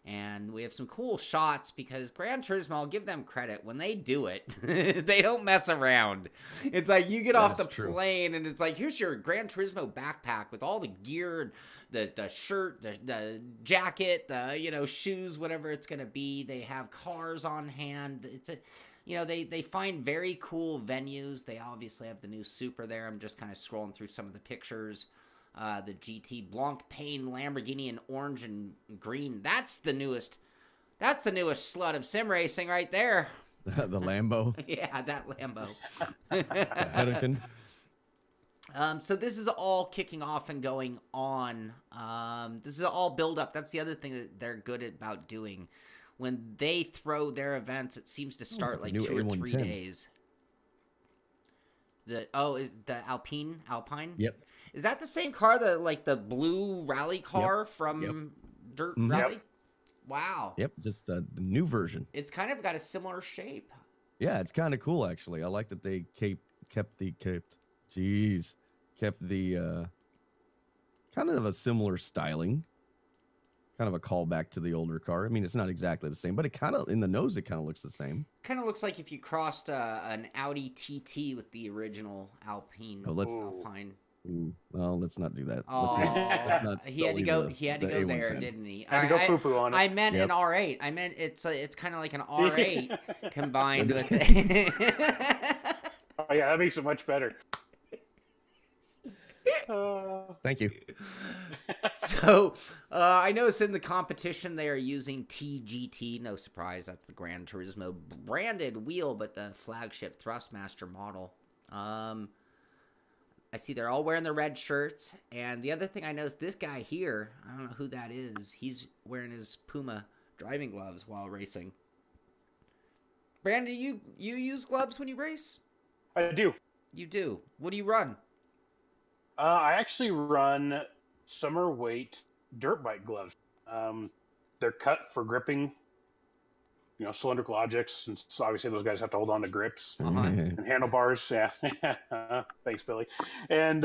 And we have some cool shots because Gran Turismo, I'll give them credit. When they do it, they don't mess around. It's like you get off the plane and it's like, here's your Gran Turismo backpack with all the gear, the shirt, the jacket, the, you know, shoes, whatever it's going to be. They have cars on hand. It's a... You know, they find very cool venues. They obviously have the new Super there. I'm just kind of scrolling through some of the pictures. The GT Blanc Pain Lamborghini in orange and green. That's the newest slut of sim racing right there. The Lambo. Yeah, that Lambo. Hurricane. So this is all kicking off and going on. This is all build up. That's the other thing that they're good about doing. When they throw their events, it seems to start like 2 or 3 days. Is the Alpine? Yep. Is that the same car, the blue rally car from Dirt Rally? Yep. Wow. Yep, just the new version. It's kind of got a similar shape. Yeah, it's kind of cool actually. I like that they kept the kind of a similar styling. Kind of a callback to the older car. I mean, it's not exactly the same, but it kind of, in the nose, it kind of looks the same. Kind of looks like if you crossed an Audi TT with the original Alpine. Alpine. Ooh, well, let's not do that. Oh, let's not he had to go there, didn't he? I had to go poo-poo on it. I meant an R8. I meant it's kind of like an R8 combined with Oh yeah, that makes it much better. Thank you. So, I noticed in the competition they are using TGT. No surprise, that's the Gran Turismo branded wheel, but the flagship Thrustmaster model. I see they're all wearing the red shirts. And the other thing I noticed, this guy here, I don't know who that is. He's wearing his Puma driving gloves while racing. Brandon, you use gloves when you race? I do. You do. What do you run? I actually run summer weight dirt bike gloves. They're cut for gripping, you know, cylindrical objects, and so obviously those guys have to hold on to grips and handlebars. Yeah, thanks, Billy. And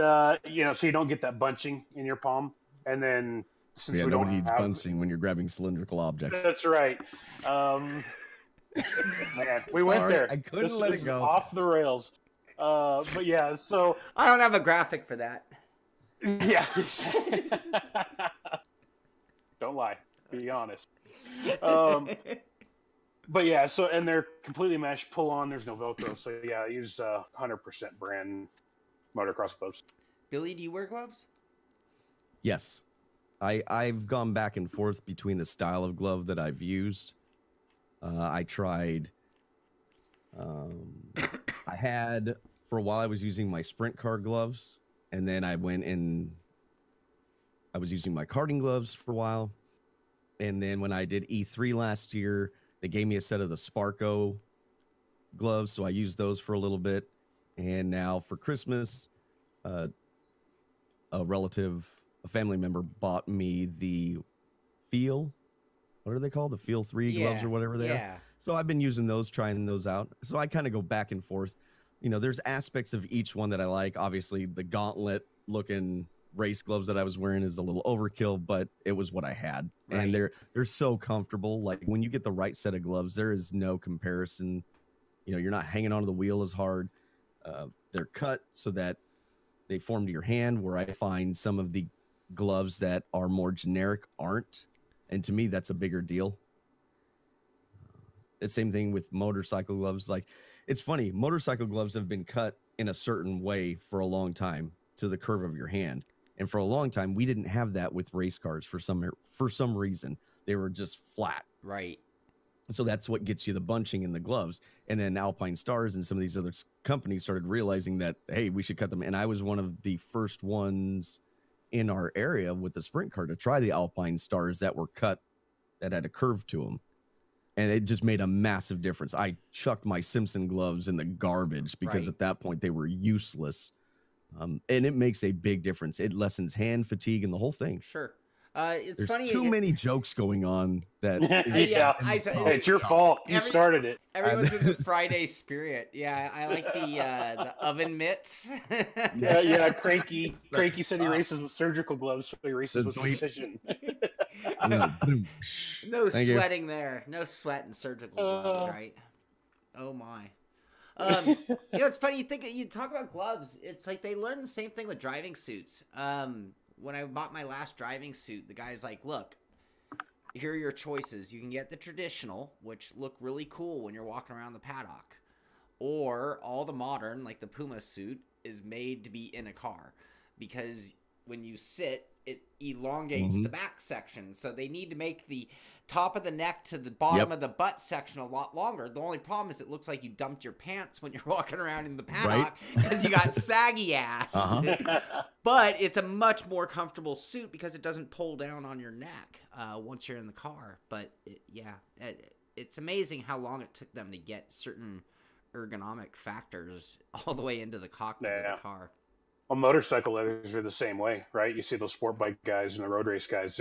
you know, so you don't get that bunching in your palm. And then since we nobody needs bunching when you're grabbing cylindrical objects. That's right. Man, we went there. I couldn't let it go. Off the rails. But yeah, so I don't have a graphic for that. Yeah. Don't lie. Be honest. But yeah, so and they're completely mesh, pull on. There's no Velcro. So yeah, I use 100% brand motocross gloves. Billy, do you wear gloves? Yes, I've gone back and forth between the style of glove that I've used. I tried. I had for a while. I was using my sprint car gloves, and then I went and I was using my karting gloves for a while. And then when I did E3 last year, they gave me a set of the Sparko gloves. So I used those for a little bit. And now for Christmas, a family member bought me the what are they called? The Feel 3 gloves or whatever they are. So I've been using those, trying those out. So I kind of go back and forth. You know, there's aspects of each one that I like. Obviously, the gauntlet looking race gloves that I was wearing is a little overkill, but it was what I had. Right. And they're so comfortable. Like when you get the right set of gloves, there is no comparison. You know, you're not hanging onto the wheel as hard. They're cut so that they form to your hand, where I find some of the gloves that are more generic aren't. And to me, that's a bigger deal. The same thing with motorcycle gloves. Like, it's funny, motorcycle gloves have been cut in a certain way for a long time to the curve of your hand. And for a long time, we didn't have that with race cars for some reason. They were just flat. Right. So that's what gets you the bunching in the gloves. And then Alpine Stars and some of these other companies started realizing that, hey, we should cut them. And I was one of the first ones in our area with the sprint car to try the Alpine Stars that were cut, that had a curve to them. And it just made a massive difference. I chucked my Simpson gloves in the garbage because at that point they were useless. And it makes a big difference. It lessens hand fatigue and the whole thing. Sure. It's There's funny. Too many jokes going on that. It's your fault. You started it. Everyone's in the Friday spirit. Yeah, I like the oven mitts. yeah. Cranky said he races with surgical gloves, so he races with precision. No sweating there. No sweat in surgical gloves, right? Oh my. It's funny. You talk about gloves. It's like they learn the same thing with driving suits. When I bought my last driving suit, the guy's like, look, here are your choices. You can get the traditional, which look really cool when you're walking around the paddock, or all the modern, like the Puma suit, is made to be in a car, because when you sit, it elongates the back section. So they need to make the top of the neck to the bottom of the butt section a lot longer. The only problem is it looks like you dumped your pants when you're walking around in the paddock because you got saggy ass. But it's a much more comfortable suit because it doesn't pull down on your neck once you're in the car. But it's amazing how long it took them to get certain ergonomic factors all the way into the cockpit of the car. Well, motorcycle leathers are the same way, right? You see those sport bike guys and the road race guys,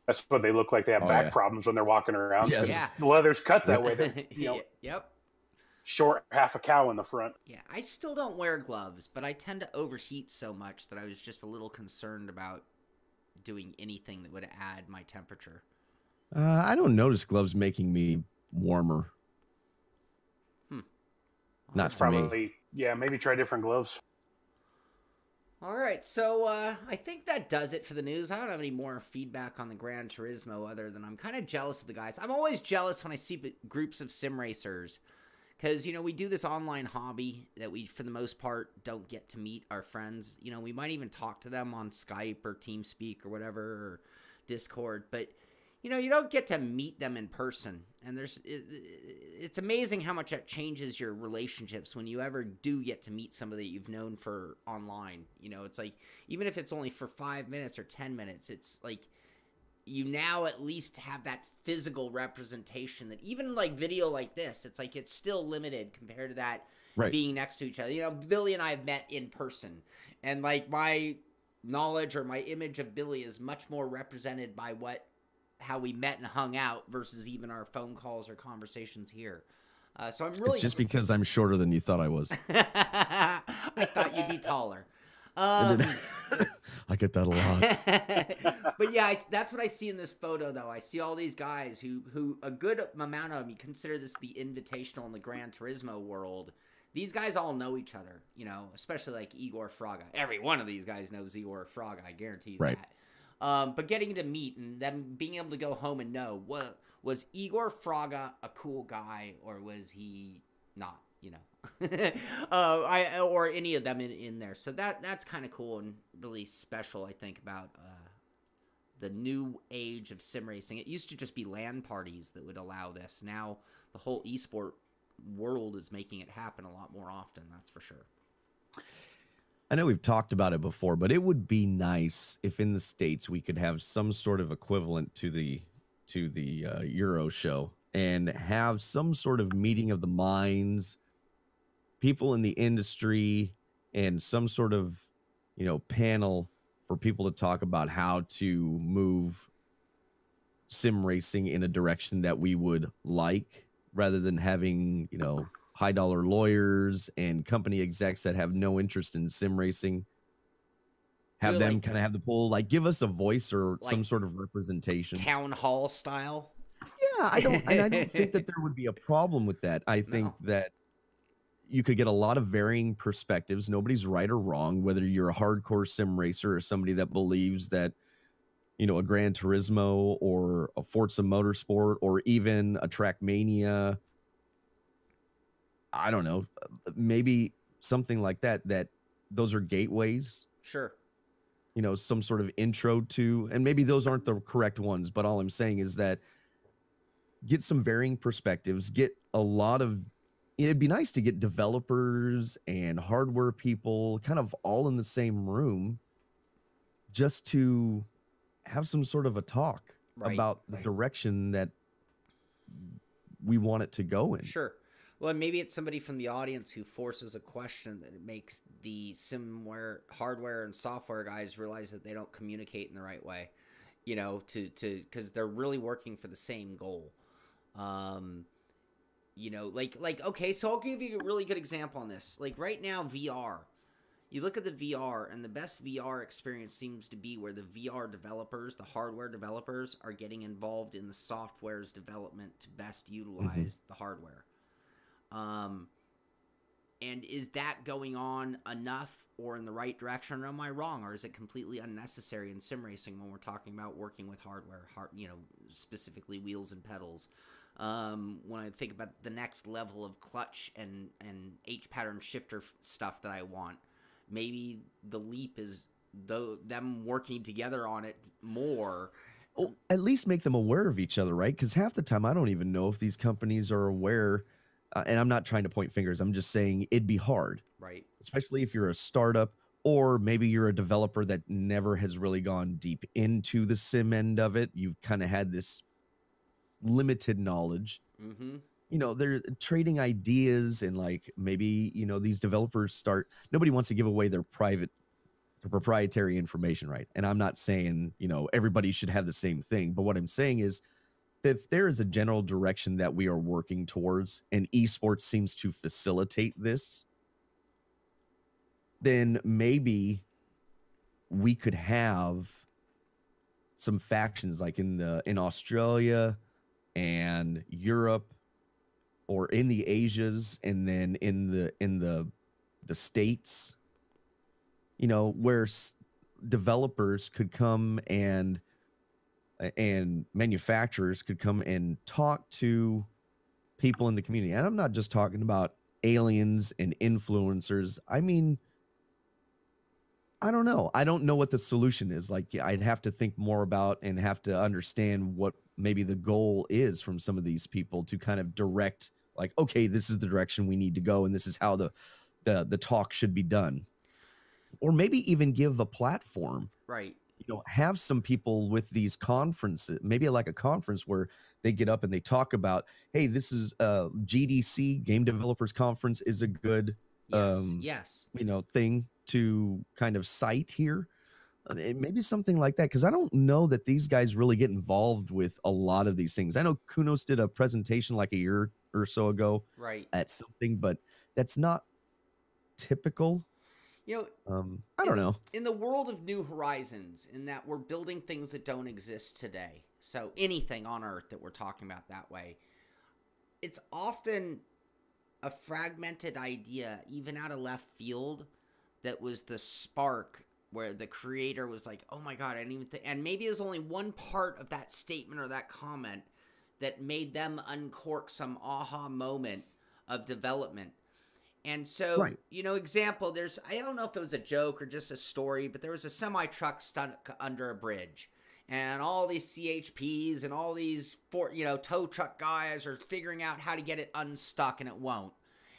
that's what they look like. They have back problems when they're walking around. The leather's cut that way. Short, half a cow in the front. Yeah, I still don't wear gloves, but I tend to overheat so much that I was just a little concerned about doing anything that would add my temperature. I don't notice gloves making me warmer. Not to me. Yeah, maybe try different gloves. All right, so I think that does it for the news. I don't have any more feedback on the Gran Turismo other than I'm kind of jealous of the guys. I'm always jealous when I see groups of sim racers because, we do this online hobby that we, for the most part, don't get to meet our friends. We might even talk to them on Skype or TeamSpeak or whatever, or Discord, but you don't get to meet them in person. And it's amazing how much that changes your relationships when you ever do get to meet somebody that you've known for online. It's like, even if it's only for 5 minutes or 10 minutes, it's like you now at least have that physical representation that even like video like this, it's like it's still limited compared to that being next to each other. Billy and I have met in person, and like my knowledge or my image of Billy is much more represented by how we met and hung out versus even our phone calls or conversations here. So I'm really... It's just because I'm shorter than you thought I was. I thought you'd be taller. I get that a lot. But yeah, that's what I see in this photo, though. I see all these guys who a good amount of them, you consider this the Invitational in the Gran Turismo world. These guys all know each other, especially like Igor Fraga. Every one of these guys knows Igor Fraga, I guarantee you that. But getting to meet and them being able to go home and know, was Igor Fraga a cool guy or was he not, or any of them in there. So that's kind of cool and really special, I think, about the new age of sim racing. It used to just be LAN parties that would allow this. Now the whole esport world is making it happen a lot more often, that's for sure. I know we've talked about it before, but it would be nice if in the States we could have some sort of equivalent to the Euro show and have some sort of meeting of the minds, people in the industry, and some sort of, panel for people to talk about how to move sim racing in a direction that we would like, rather than having, high dollar lawyers and company execs that have no interest in sim racing. Have Do them like, kind of have the poll, like give us a voice or like some sort of representation. town hall style. Yeah, I don't think that there would be a problem with that. I think that you could get a lot of varying perspectives. Nobody's right or wrong, whether you're a hardcore sim racer or somebody that believes that, a Gran Turismo or a Forza Motorsport or even a Trackmania. I don't know, maybe something like that, that those are gateways. Sure. Some sort of intro to, and maybe those aren't the correct ones, but all I'm saying is that get some varying perspectives, get a lot of, it'd be nice to get developers and hardware people kind of all in the same room just to have some sort of a talk about the direction that we want it to go in. Sure. Well, maybe it's somebody from the audience who forces a question that makes the hardware and software guys realize that they don't communicate in the right way, because they're really working for the same goal. Okay, so I'll give you a really good example on this. Like right now, VR. You look at the VR, and the best VR experience seems to be where the VR developers, the hardware developers, are getting involved in the software's development to best utilize the hardware. And is that going on enough or in the right direction, or am I wrong, or is it completely unnecessary in sim racing when we're talking about working with hardware, specifically wheels and pedals? When I think about the next level of clutch and H-pattern shifter stuff that I want, maybe the leap is them working together on it more. Well, at least make them aware of each other, right? Because half the time I don't even know if these companies are aware. And I'm not trying to point fingers. I'm just saying it'd be hard, right? Especially if you're a startup, or maybe you're a developer that never has really gone deep into the sim end of it. You've kind of had this limited knowledge. They're trading ideas, and like maybe, these developers nobody wants to give away their proprietary information, right? And I'm not saying, everybody should have the same thing. But what I'm saying is, if there is a general direction that we are working towards, and esports seems to facilitate this, then maybe we could have some factions like in Australia and Europe, or in the Asias, and then in the States, where developers could come and manufacturers could come and talk to people in the community. And I'm not just talking about aliens and influencers. I mean, I don't know. I don't know what the solution is. Like, I'd have to think more about and have to understand what maybe the goal is from some of these people to kind of direct, like, okay, this is the direction we need to go, and this is how the talk should be done. Or maybe even give a platform. Right. Have some people with these conferences, maybe like a conference where they get up and they talk about, hey, this is GDC, Game Developers Conference, is a good thing to kind of cite here. Maybe something like that, because I don't know that these guys really get involved with a lot of these things. I know Kunos did a presentation like a year or so ago, right, at something, but that's not typical. I don't know. In the world of new horizons, in that we're building things that don't exist today, so anything on Earth that we're talking about that way, it's often a fragmented idea, even out of left field, that was the spark where the creator was like, oh my God, I didn't even think, and maybe it was only one part of that statement or that comment that made them uncork some aha moment of development. And so, right. Example, I don't know if it was a joke or just a story, but there was a semi-truck stuck under a bridge, and all these CHPs and all these tow truck guys are figuring out how to get it unstuck, and it won't.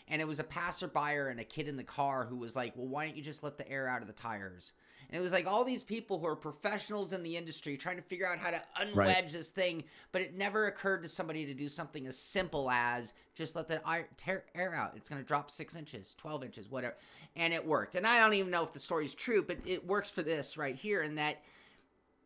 And it was a passerby and a kid in the car who was like, well, why don't you just let the air out of the tires? And it was like all these people who are professionals in the industry trying to figure out how to unwedge this thing, but it never occurred to somebody to do something as simple as just let the air out. It's going to drop 6 inches, 12 inches, whatever. And it worked. And I don't even know if the story's true, but it works for this right here, in that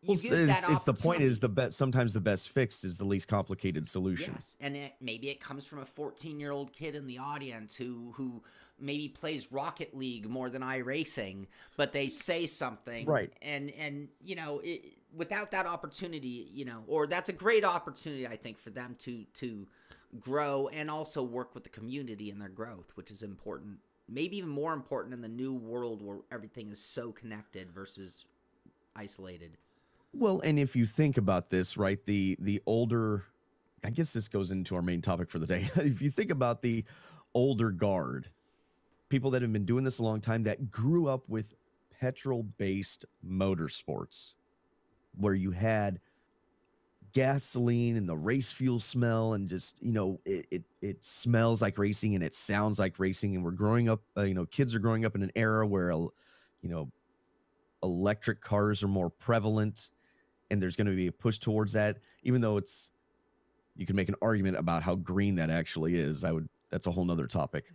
you give that opportunity. It's the point is sometimes the best fix is the least complicated solution. Yes, and maybe it comes from a 14-year-old kid in the audience who maybe plays Rocket League more than iRacing, but they say something, right? And you know, without that opportunity, you know, or that's a great opportunity, I think, for them to grow and also work with the community in their growth, which is important. Maybe even more important in the new world where everything is so connected versus isolated. Well, and if you think about this, right, the older, I guess this goes into our main topic for the day. If you think about the older guard, people that have been doing this a long time that grew up with petrol-based motorsports, where you had gasoline and the race fuel smell, and just, you know, it smells like racing and it sounds like racing. And we're growing up, you know, kids are growing up in an era where, you know, electric cars are more prevalent, and there's going to be a push towards that, even though you can make an argument about how green that actually is. That's a whole nother topic.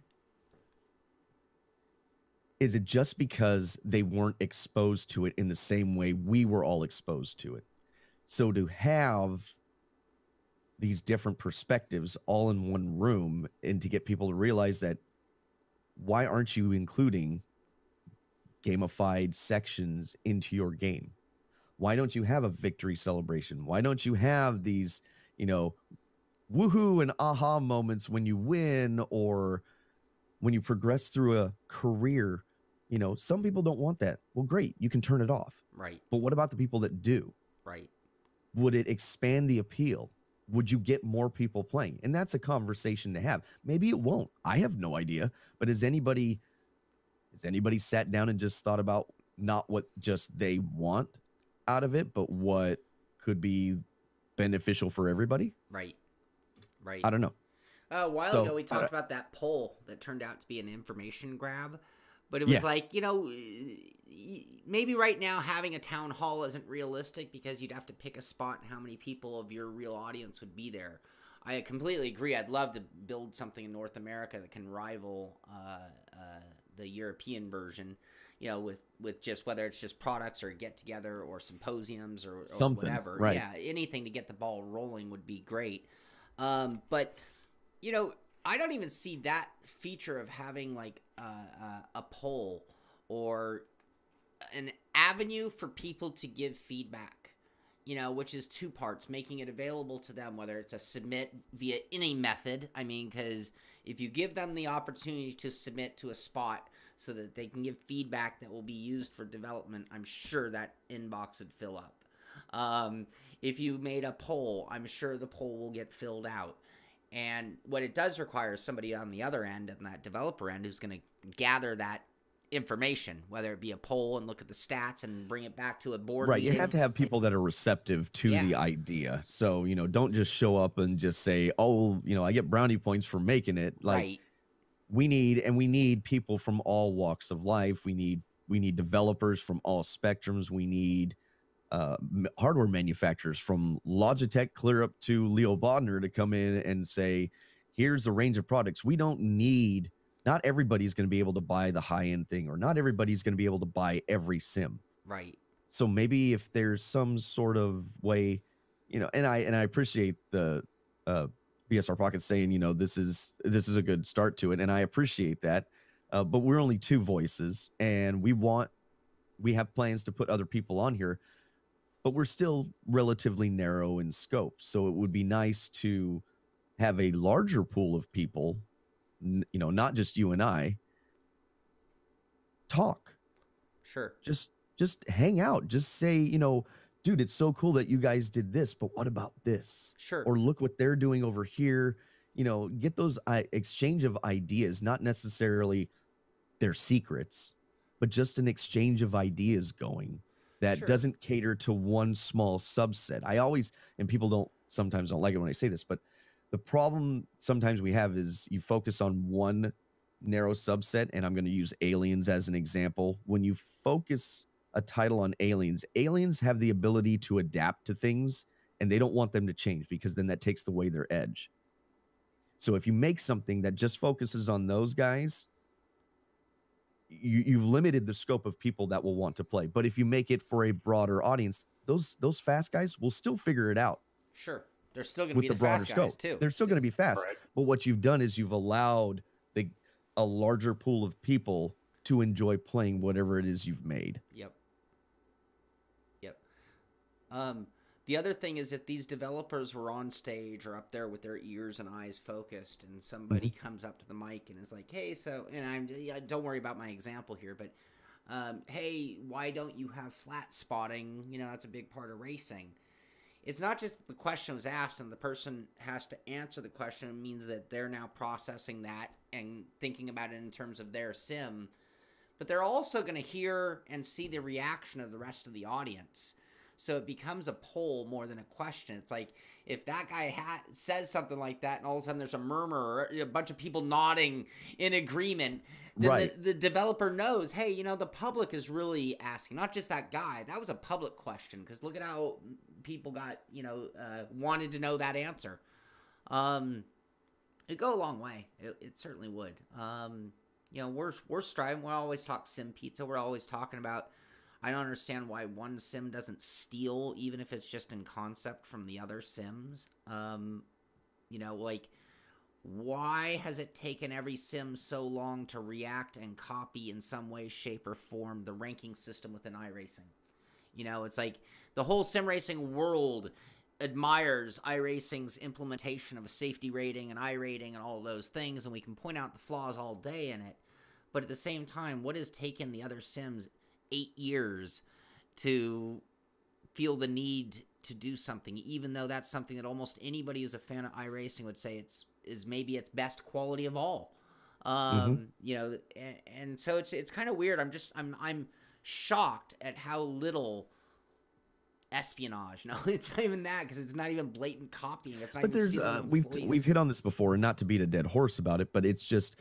Is it just because they weren't exposed to it in the same way we were all exposed to it? So to have these different perspectives all in one room, and to get people to realize that, why aren't you including gamified sections into your game? Why don't you have a victory celebration? Why don't you have these, you know, woohoo and aha moments when you win, or when you progress through a career? You know, some people don't want that. Well, great, you can turn it off. Right. But what about the people that do? Right. Would it expand the appeal? Would you get more people playing? And that's a conversation to have. Maybe it won't. I have no idea. But has anybody sat down and just thought about not what just they want out of it, but what could be beneficial for everybody? Right. Right. I don't know. A while ago, we talked about that poll that turned out to be an information grab. But it was like, you know, maybe right now having a town hall isn't realistic because you'd have to pick a spot and how many people of your real audience would be there. I completely agree. I'd love to build something in North America that can rival the European version, you know, with just whether it's just products or get together or symposiums or whatever. Right. Yeah, anything to get the ball rolling would be great. But, you know, I don't even see that feature of having like a poll or an avenue for people to give feedback, you know, which is two parts, making it available to them, whether it's a submit via any method. I mean, because if you give them the opportunity to submit to a spot so that they can give feedback that will be used for development, I'm sure that inbox would fill up. If you made a poll, I'm sure the poll will get filled out. And what it does require is somebody on the other end, on that developer end, who's going to gather that information, whether it be a poll and look at the stats and bring it back to a board. Right. You have to have people that are receptive to the idea. So, you know, don't just show up and just say, oh, you know, I get brownie points for making it. Like, we need people from all walks of life. We need developers from all spectrums. We need hardware manufacturers from Logitech clear up to Leo Bodner to come in and say, here's a range of products. We don't need, not everybody's going to be able to buy the high-end thing, or not everybody's going to be able to buy every sim. Right. So maybe if there's some sort of way, you know, and I appreciate the BSR Pocket saying, you know, this is a good start to it, and I appreciate that. But we're only two voices, and we have plans to put other people on here, but we're still relatively narrow in scope. So it would be nice to have a larger pool of people, you know, not just you and I, talk. Sure. Just hang out. Just say, you know, dude, it's so cool that you guys did this, but what about this? Sure. Or look what they're doing over here. You know, get those exchange of ideas, not necessarily their secrets, but just an exchange of ideas going that doesn't cater to one small subset. I always, and people sometimes don't like it when I say this, but the problem sometimes we have is you focus on one narrow subset, and I'm going to use aliens as an example. When you focus a title on aliens, aliens have the ability to adapt to things, and they don't want them to change because then that takes away their edge. So if you make something that just focuses on those guys, you've limited the scope of people that will want to play. But if you make it for a broader audience, those fast guys will still figure it out. Sure. They're still going to be the broader fast scope. guys too. They're still going to be fast. Right. But what you've done is you've allowed a larger pool of people to enjoy playing whatever it is you've made. Yep. The other thing is, if these developers were on stage or up there with their ears and eyes focused, and somebody comes up to the mic and is like, "Hey, so," and don't worry about my example here, but hey, why don't you have flat spotting? That's a big part of racing. It's not just that the question was asked and the person has to answer the question. It means that they're now processing that and thinking about it in terms of their sim, but they're also going to hear and see the reaction of the rest of the audience. So it becomes a poll more than a question. It's like, if that guy says something like that and all of a sudden there's a murmur or a bunch of people nodding in agreement, then the developer knows, hey, the public is really asking, not just that guy. That was a public question, because look at how people got, wanted to know that answer. It'd go a long way. It certainly would. We're striving. We always talk sim pizza. We're always talking about, I don't understand why one sim doesn't steal, even if it's just in concept, from the other sims. Why has it taken every sim so long to react and copy in some way, shape, or form the ranking system within iRacing? It's like the whole sim racing world admires iRacing's implementation of a safety rating and iRating and all those things, and we can point out the flaws all day in it. But at the same time, what has taken the other sims 8 years to feel the need to do something, even though that's something that almost anybody who's a fan of iRacing would say is maybe its best quality of all. And so it's kind of weird. I'm shocked at how little espionage. No, it's not even that, because it's not even blatant copying. It's not. But there's we've hit on this before, and not to beat a dead horse about it, but it's just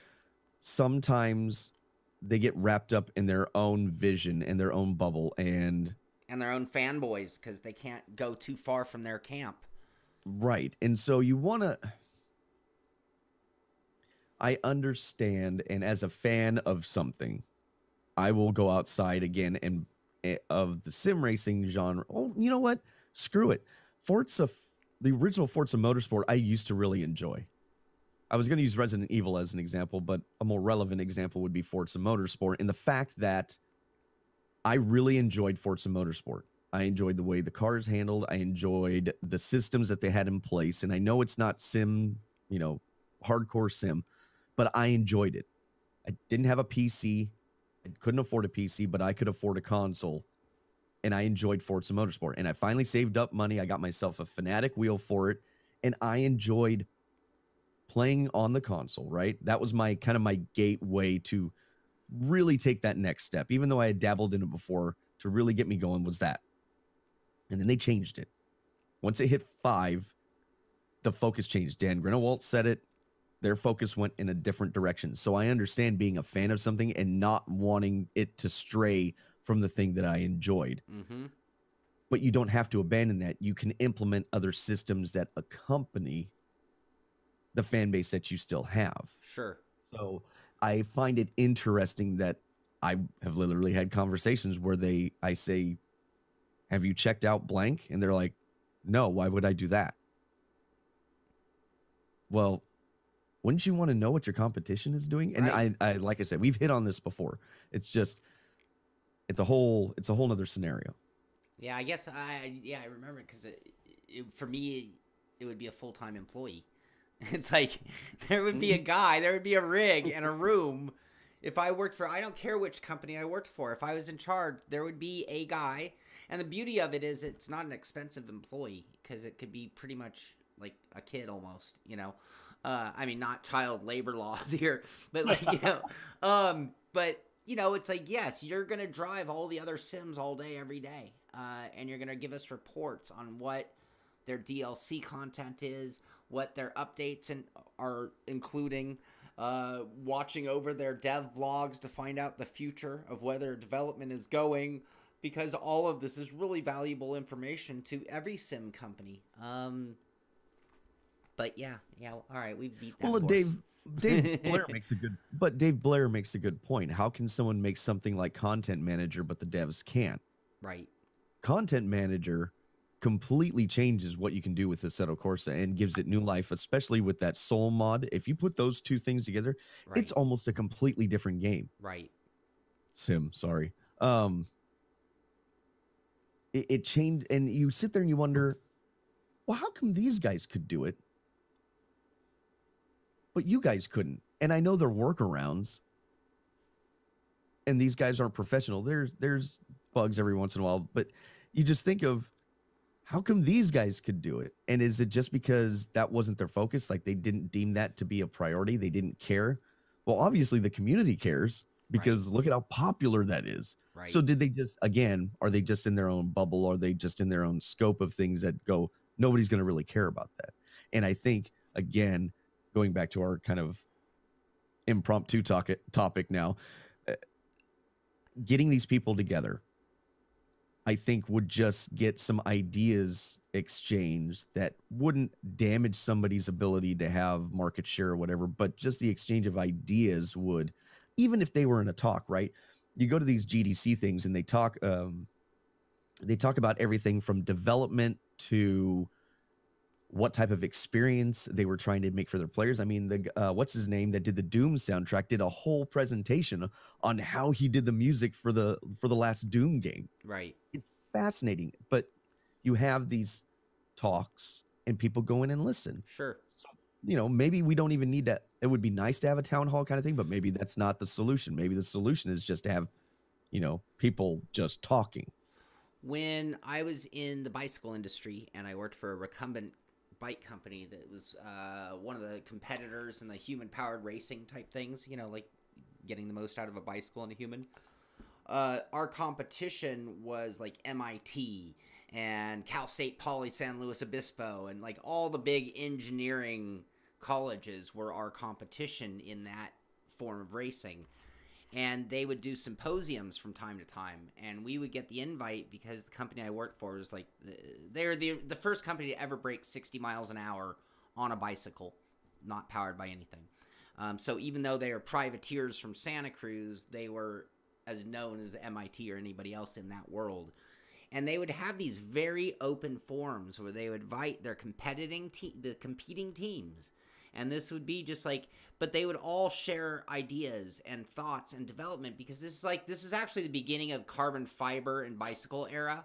sometimes they get wrapped up in their own vision and their own bubble and their own fanboys, because they can't go too far from their camp. Right. And so you want to, I understand, and as a fan of something, I will go outside again and of the sim racing genre. Oh, you know what? Screw it. The original Forza Motorsport, I used to really enjoy. I was going to use Resident Evil as an example, but a more relevant example would be Forza Motorsport, and the fact that I really enjoyed Forza Motorsport. I enjoyed the way the cars handled. I enjoyed the systems that they had in place, and I know it's not sim, hardcore sim, but I enjoyed it. I didn't have a PC. I couldn't afford a PC, but I could afford a console, and I enjoyed Forza Motorsport. And I finally saved up money. I got myself a Fanatic wheel for it, and I enjoyed playing on the console, right? That was my gateway to really take that next step. Even though I had dabbled in it before, to really get me going was that. And then they changed it. Once it hit 5, the focus changed. Dan Grinowalt said it. Their focus went in a different direction. So I understand being a fan of something and not wanting it to stray from the thing that I enjoyed. Mm-hmm. But you don't have to abandon that. You can implement other systems that accompany the fan base that you still have. Sure. So I find it interesting that I have literally had conversations where I say, have you checked out blank? And they're like, no, why would I do that? Well, wouldn't you want to know what your competition is doing? And right. I like I said, we've hit on this before. It's a whole nother scenario. Yeah, I guess I remember it, because for me, it would be a full-time employee. It's like, there would be a guy, there would be a rig and a room. If I worked for, I don't care which company I worked for, if I was in charge, there would be a guy. And the beauty of it is it's not an expensive employee, because it could be pretty much like a kid almost, I mean, not child labor laws here, but but it's like, yes, you're going to drive all the other sims all day, every day. And you're going to give us reports on what their DLC content is, what their updates are including. watching over their dev blogs to find out the future of where their development is going, because all of this is really valuable information to every sim company. But yeah, all right, we beat that. Well, Dave Blair makes a good point. How can someone make something like Content Manager, but the devs can't? Right. Content Manager completely changes what you can do with Assetto Corsa and gives it new life, especially with that Soul mod. If you put those two things together, it's almost a completely different game. Right. Sim, sorry. It changed, and you sit there and you wonder, well, how come these guys could do it, but you guys couldn't? And I know there are workarounds, and these guys aren't professional. There's bugs every once in a while, but you just think of, how come these guys could do it? And is it just because that wasn't their focus? Like, they didn't deem that to be a priority? They didn't care? Well, obviously the community cares, because look at how popular that is. Right. So did they just, again, are they just in their own bubble? Are they just in their own scope of things that go, nobody's going to really care about that? And I think, again, going back to our kind of impromptu topic now, getting these people together, I think, would just get some ideas exchanged that wouldn't damage somebody's ability to have market share or whatever, but just the exchange of ideas would, even if they were in a talk, right? You go to these GDC things and they talk about everything from development to what type of experience they were trying to make for their players. I mean, the what's his name that did the Doom soundtrack did a whole presentation on how he did the music for the last Doom game. Right. It's fascinating, but you have these talks and people go in and listen. Sure. So, maybe we don't even need that. It would be nice to have a town hall kind of thing, but maybe that's not the solution. Maybe the solution is just to have, people just talking. When I was in the bicycle industry and I worked for a recumbent bike company that was one of the competitors in the human-powered racing type things, like getting the most out of a bicycle and a human. Our competition was like MIT and Cal State Poly San Luis Obispo, and like all the big engineering colleges were our competition in that form of racing. And they would do symposiums from time to time, and we would get the invite because the company I worked for was like, they're the first company to ever break 60 miles an hour on a bicycle, not powered by anything. So even though they are privateers from Santa Cruz, they were as known as the MIT or anybody else in that world. And they would have these very open forums where they would invite their competing teams. And this would be just like, but they would all share ideas and thoughts and development, because this was actually the beginning of carbon fiber and bicycle era.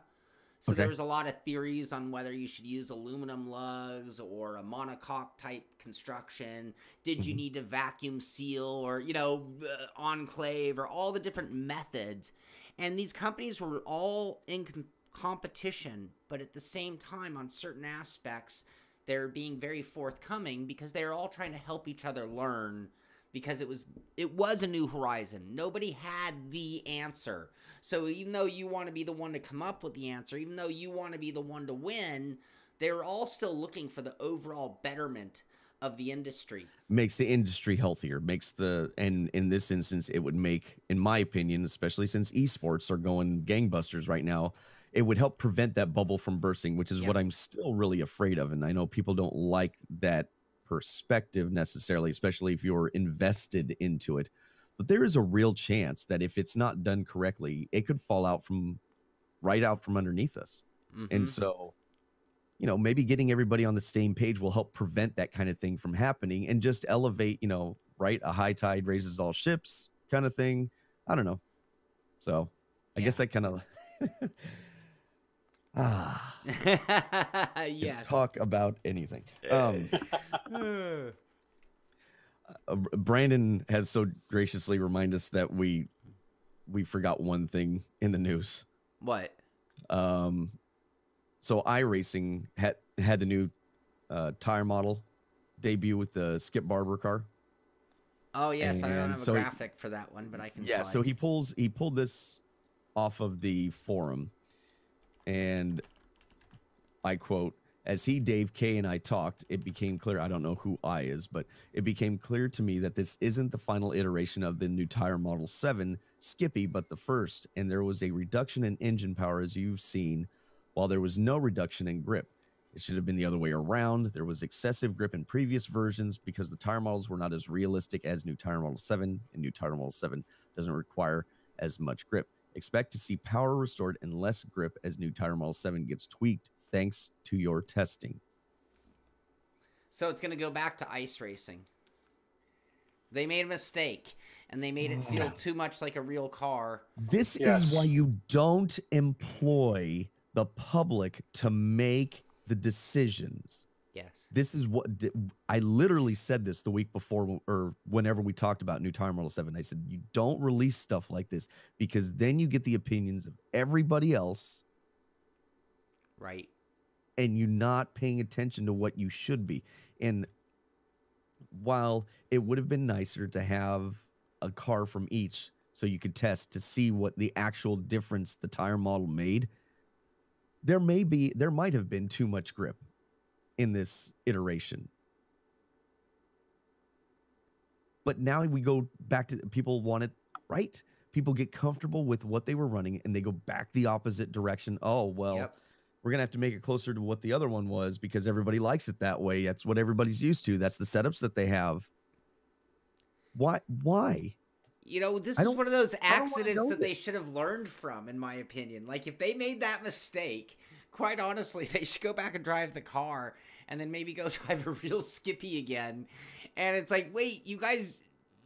So there was a lot of theories on whether you should use aluminum lugs or a monocoque type construction. Did you need to vacuum seal or, enclave, or all the different methods? And these companies were all in competition, but at the same time, on certain aspects, they're being very forthcoming because they're all trying to help each other learn, because it was a new horizon. Nobody had the answer. So even though you want to be the one to come up with the answer, even though you want to be the one to win, they're all still looking for the overall betterment of the industry. Makes the industry healthier, and in this instance, it would make, in my opinion, especially since esports are going gangbusters right now, it would help prevent that bubble from bursting, which is what I'm still really afraid of. And I know people don't like that perspective necessarily, especially if you're invested into it. But there is a real chance that if it's not done correctly, it could fall out from underneath us. Mm-hmm. And so, maybe getting everybody on the same page will help prevent that kind of thing from happening and just elevate, a high tide raises all ships kind of thing. I don't know. So I guess that kind of... Yes. Talk about anything. Brandon has so graciously reminded us that we forgot one thing in the news. What? So iRacing had the new tire model debut with the Skip Barber car. Oh yes, I don't have a graphic for that one, but I can. Yeah, so he pulled this off of the forum, and I quote, as Dave K, and I talked, it became clear. I don't know who I is, but it became clear to me that this isn't the final iteration of the new tire model 7 Skippy, but the first. And there was a reduction in engine power, as you've seen, while there was no reduction in grip. It should have been the other way around. There was excessive grip in previous versions because the tire models were not as realistic as new tire model 7, and new tire model 7 doesn't require as much grip. Expect to see power restored and less grip as new tire model 7 gets tweaked, thanks to your testing. So it's going to go back to ice racing. They made a mistake, and they made it feel too much like a real car. This is why you don't employ the public to make the decisions. Yes. This is what I literally said this the week before, or whenever we talked about new tire model 7. I said, you don't release stuff like this because then you get the opinions of everybody else. Right. And you're not paying attention to what you should be. And while it would have been nicer to have a car from each so you could test to see what the actual difference the tire model made, there might have been too much grip in this iteration. But now we go back to people want it right. People get comfortable with what they were running and they go back the opposite direction. Oh, well, we're going to have to make it closer to what the other one was because everybody likes it that way. That's what everybody's used to. That's the setups that they have. Why? You know, this is one of those accidents that they should have learned from, in my opinion. Like, if they made that mistake, quite honestly, they should go back and drive the car and then maybe go drive a real Skippy again. And it's like, wait, you guys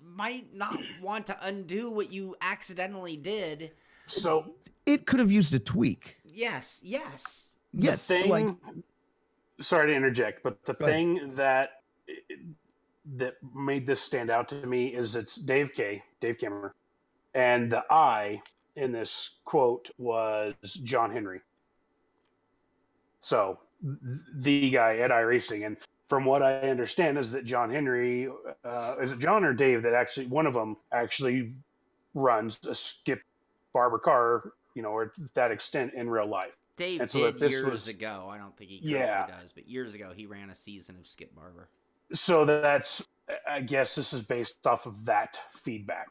might not want to undo what you accidentally did. So it could have used a tweak. Yes. Sorry to interject, but the thing that made this stand out to me is it's Dave Kimmer, and the I in this quote was John Henry. So the guy at iRacing, and from what I understand is that John Henry, is it John or Dave that actually, one of them actually runs a Skip Barber car, or to that extent in real life. Dave did years ago. I don't think he currently does, but years ago he ran a season of Skip Barber. So that's, I guess this is based off of that feedback.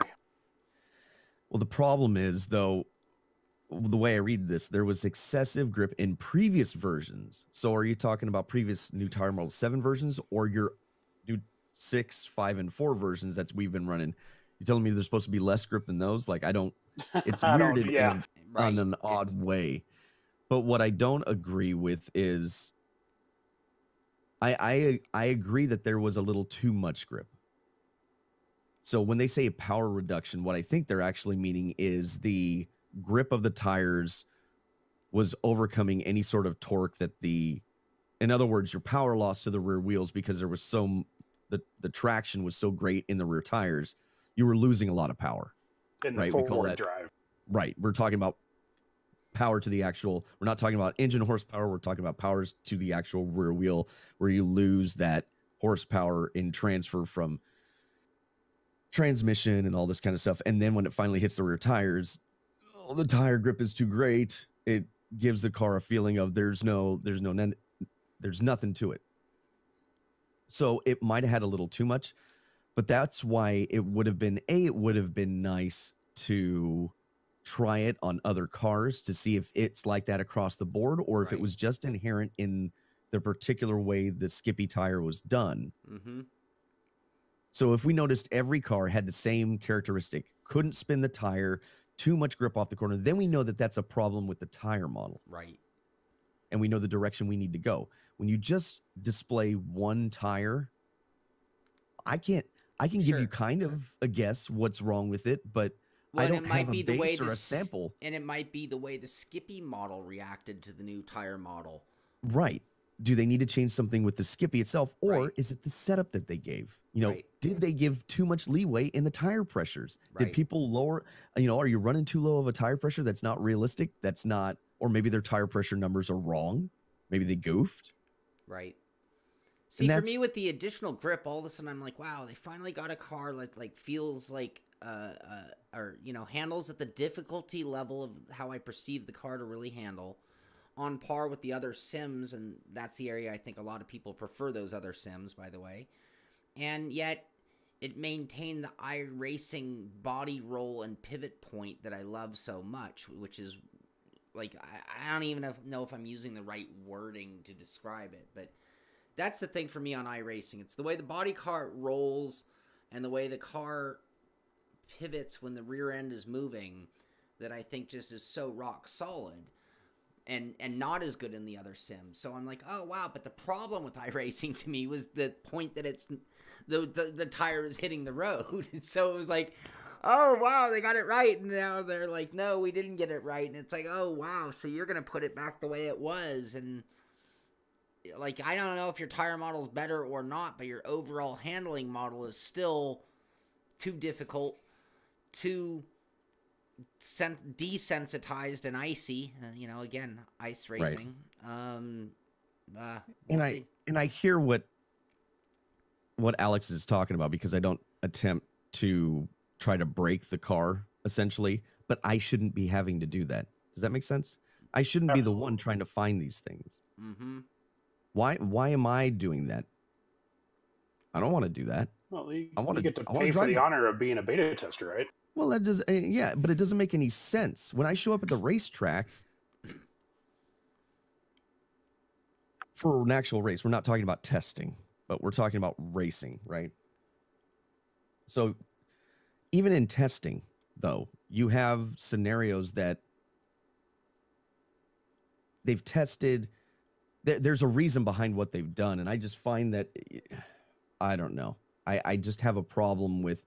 Well, the problem is, though, the way I read this, there was excessive grip in previous versions. So are you talking about previous new tire model 7 versions or your new 6, 5, and 4 versions that we've been running? You telling me there's supposed to be less grip than those? Like, I don't, it's weirded in an odd way. But what I don't agree with is I agree that there was a little too much grip. So when they say a power reduction, what I think they're actually meaning is the grip of the tires was overcoming any sort of torque that in other words, your power loss to the rear wheels, because there was the traction was so great in the rear tires, you were losing a lot of power. Right. We call that drive. Right. We're talking about power to the actual, we're not talking about engine horsepower. We're talking about powers to the actual rear wheel where you lose that horsepower in transfer from transmission and all this kind of stuff. And then when it finally hits the rear tires, the tire grip is too great. It gives the car a feeling of there's nothing to it. So it might have had a little too much, but that's why it would have been nice to try it on other cars to see if it's like that across the board or if it was just inherent in the particular way the Skippy tire was done. Mm-hmm. So if we noticed every car had the same characteristic, couldn't spin the tire, too much grip off the corner, then we know that that's a problem with the tire model. Right. And we know the direction we need to go. When you just display one tire, I can give you kind of a guess what's wrong with it, but I don't have a base or a sample. And it might be the way the Skippy model reacted to the new tire model. Right. Do they need to change something with the Skippy itself, or is it the setup that they gave? Did they give too much leeway in the tire pressures? Did people lower, are you running too low of a tire pressure that's not realistic? That's not, or maybe their tire pressure numbers are wrong. Maybe they goofed. Right. See, for me with the additional grip, all of a sudden I'm like, wow, they finally got a car that like feels like handles at the difficulty level of how I perceive the car to really handle. on par with the other sims, and that's the area I think a lot of people prefer those other sims, by the way. And yet, it maintained the iRacing body roll and pivot point that I love so much, which is, like, I don't even know if I'm using the right wording to describe it, but that's the thing for me on iRacing. It's the way the body car rolls and the way the car pivots when the rear end is moving that I think just is so rock solid and not as good in the other sims. So I'm like, oh wow, but the problem with iRacing to me was the point that it's the tire is hitting the road. So it was like, oh wow, they got it right, and now they're like, no, we didn't get it right. And it's like, oh wow, so you're gonna put it back the way it was. And like, I don't know if your tire model is better or not, but your overall handling model is still too difficult, too desensitized and icy. Again, ice racing. Right. And I hear what Alex is talking about, because I don't attempt to try to break the car essentially, but I shouldn't be having to do that. Does that make sense? I shouldn't be the one trying to find these things. Mm-hmm. Why am I doing that? I don't want to do that. Well, you get to pay for the honor of being a beta tester, right? Well, that does, yeah, but it doesn't make any sense. When I show up at the racetrack for an actual race, we're not talking about testing, but we're talking about racing, right? So even in testing, though, you have scenarios that they've tested. There's a reason behind what they've done, and I just find that, I don't know. I just have a problem with,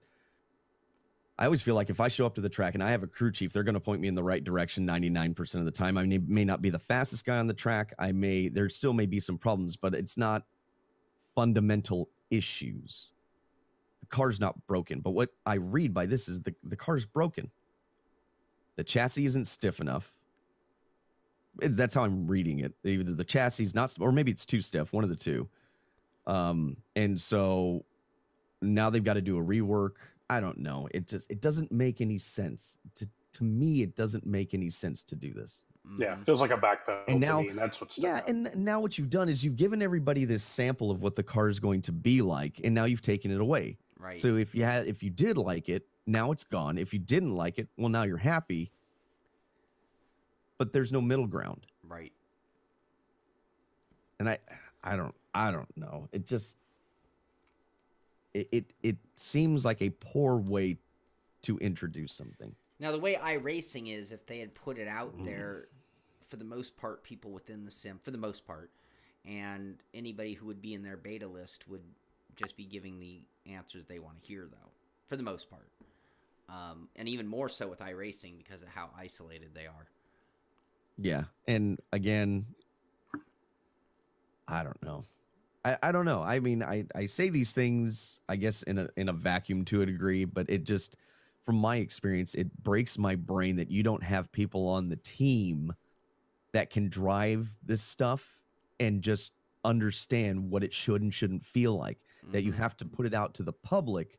I always feel like if I show up to the track and I have a crew chief, they're going to point me in the right direction 99% of the time. I may not be the fastest guy on the track. There still may be some problems, but it's not fundamental issues. The car's not broken. But what I read by this is the car's broken. The chassis isn't stiff enough. That's how I'm reading it. Either the chassis is not, or maybe it's too stiff, one of the two. And so now they've got to do a rework. I don't know. It doesn't make any sense. To me, it doesn't make any sense to do this. Yeah, it feels like a backpedal and now, to me, and that's what's and now what you've done is you've given everybody this sample of what the car is going to be like, and now you've taken it away. Right. So if you did like it, now it's gone. If you didn't like it, well, now you're happy. But there's no middle ground. Right. And I don't know. It just it seems like a poor way to introduce something. Now, the way iRacing is, if they had put it out there, for the most part, people within the sim, for the most part, and anybody who would be in their beta list would just be giving the answers they want to hear, though, for the most part. And even more so with iRacing because of how isolated they are. Yeah. And again, I don't know. I don't know. I mean, I say these things, I guess, in a vacuum to a degree, but it just, from my experience, it breaks my brain that you don't have people on the team that can drive this stuff and just understand what it should and shouldn't feel like. Mm-hmm. That you have to put it out to the public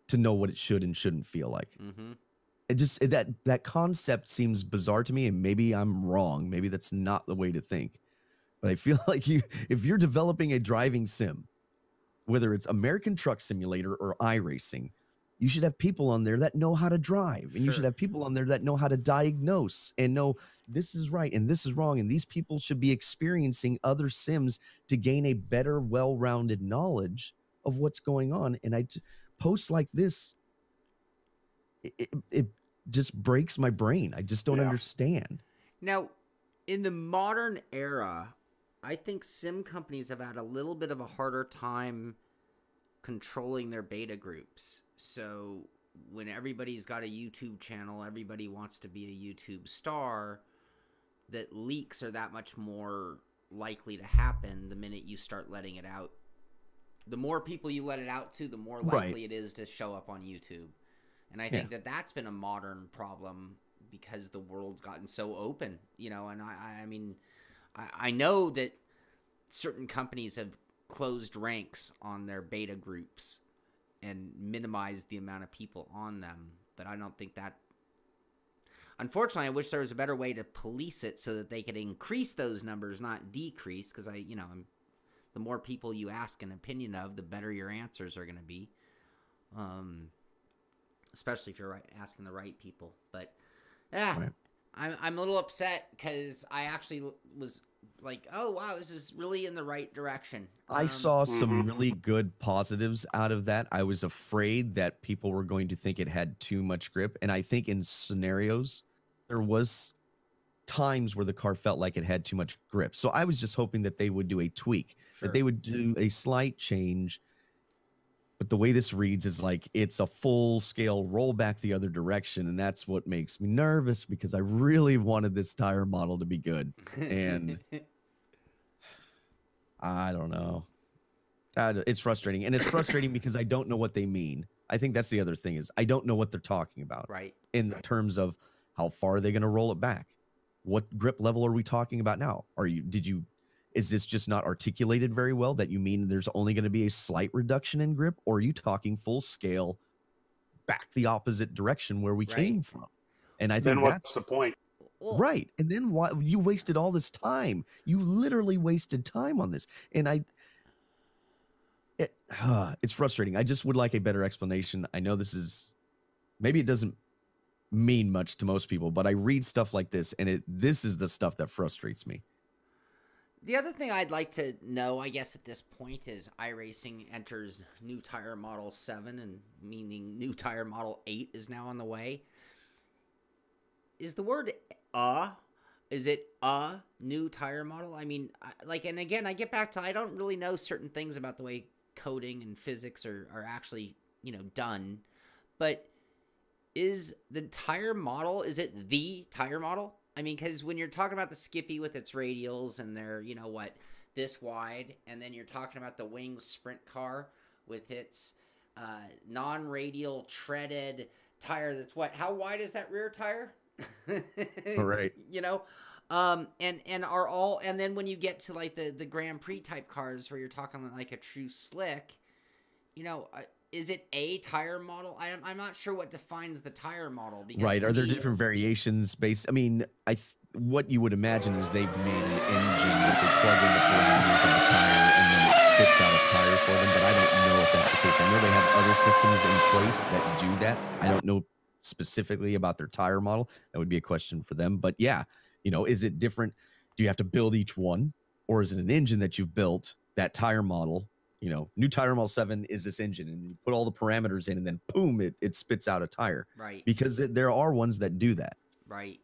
to know what it should and shouldn't feel like. Mm-hmm. It just, that concept seems bizarre to me, and maybe I'm wrong. Maybe that's not the way to think. But I feel like if you're developing a driving sim, whether it's American Truck Simulator or iRacing, you should have people on there that know how to drive. And you should have people on there that know how to diagnose and know this is right and this is wrong. And these people should be experiencing other sims to gain a better, well-rounded knowledge of what's going on. And posts like this, it just breaks my brain. I just don't understand. Now, in the modern era, I think sim companies have had a little bit of a harder time controlling their beta groups. So when everybody's got a YouTube channel, everybody wants to be a YouTube star, that leaks are that much more likely to happen the minute you start letting it out. The more people you let it out to, the more likely it is to show up on YouTube. And I think that's been a modern problem because the world's gotten so open, and I mean, I know that certain companies have closed ranks on their beta groups and minimized the amount of people on them, but I don't think that, unfortunately, I wish there was a better way to police it so that they could increase those numbers, not decrease. Because the more people you ask an opinion of, the better your answers are going to be. Especially if you're asking the right people. But yeah, right. I'm a little upset because I actually was like, oh wow, this is really in the right direction. I saw some really good positives out of that. I was afraid that people were going to think it had too much grip, and I think in scenarios there was times where the car felt like it had too much grip. So I was just hoping that they would do a tweak, that they would do a slight change. But the way this reads is like it's a full-scale rollback the other direction, and that's what makes me nervous because I really wanted this tire model to be good. And I don't know. It's frustrating. And it's frustrating because I don't know what they mean. I think that's the other thing is I don't know what they're talking about. Right. In terms of how far are they going to roll it back? What grip level are we talking about now? Is this just not articulated very well that you mean there's only going to be a slight reduction in grip? Or are you talking full scale back the opposite direction where we came from? And I think what's the point? Right. And then why you wasted all this time? You literally wasted time on this. And it's frustrating. I just would like a better explanation. I know maybe it doesn't mean much to most people, but I read stuff like this and this is the stuff that frustrates me. The other thing I'd like to know, I guess, at this point is iRacing enters new tire model 7, and meaning new tire model 8 is now on the way. Is the word is it a new tire model? I mean, and again, I get back to I don't really know certain things about the way coding and physics are actually, done. But is the tire model, is it the tire model? I mean, because when you're talking about the Skippy with its radials and they're, this wide, and then you're talking about the Wings sprint car with its non-radial treaded tire that's what? How wide is that rear tire? All right. And then when you get to like the Grand Prix type cars where you're talking like a true slick, is it a tire model? I'm not sure what defines the tire model. Because right. Are there different variations based? I mean, what you would imagine is they've made an engine that they plug in the parameters of the tire and then it spits out a tire for them. But I don't know if that's the case. I know they have other systems in place that do that. I don't know specifically about their tire model. That would be a question for them. But yeah, is it different? Do you have to build each one, or is it an engine that you've built, that tire model? New tire model 7 is this engine, and you put all the parameters in, and then boom, it spits out a tire. Right. Because there are ones that do that. Right.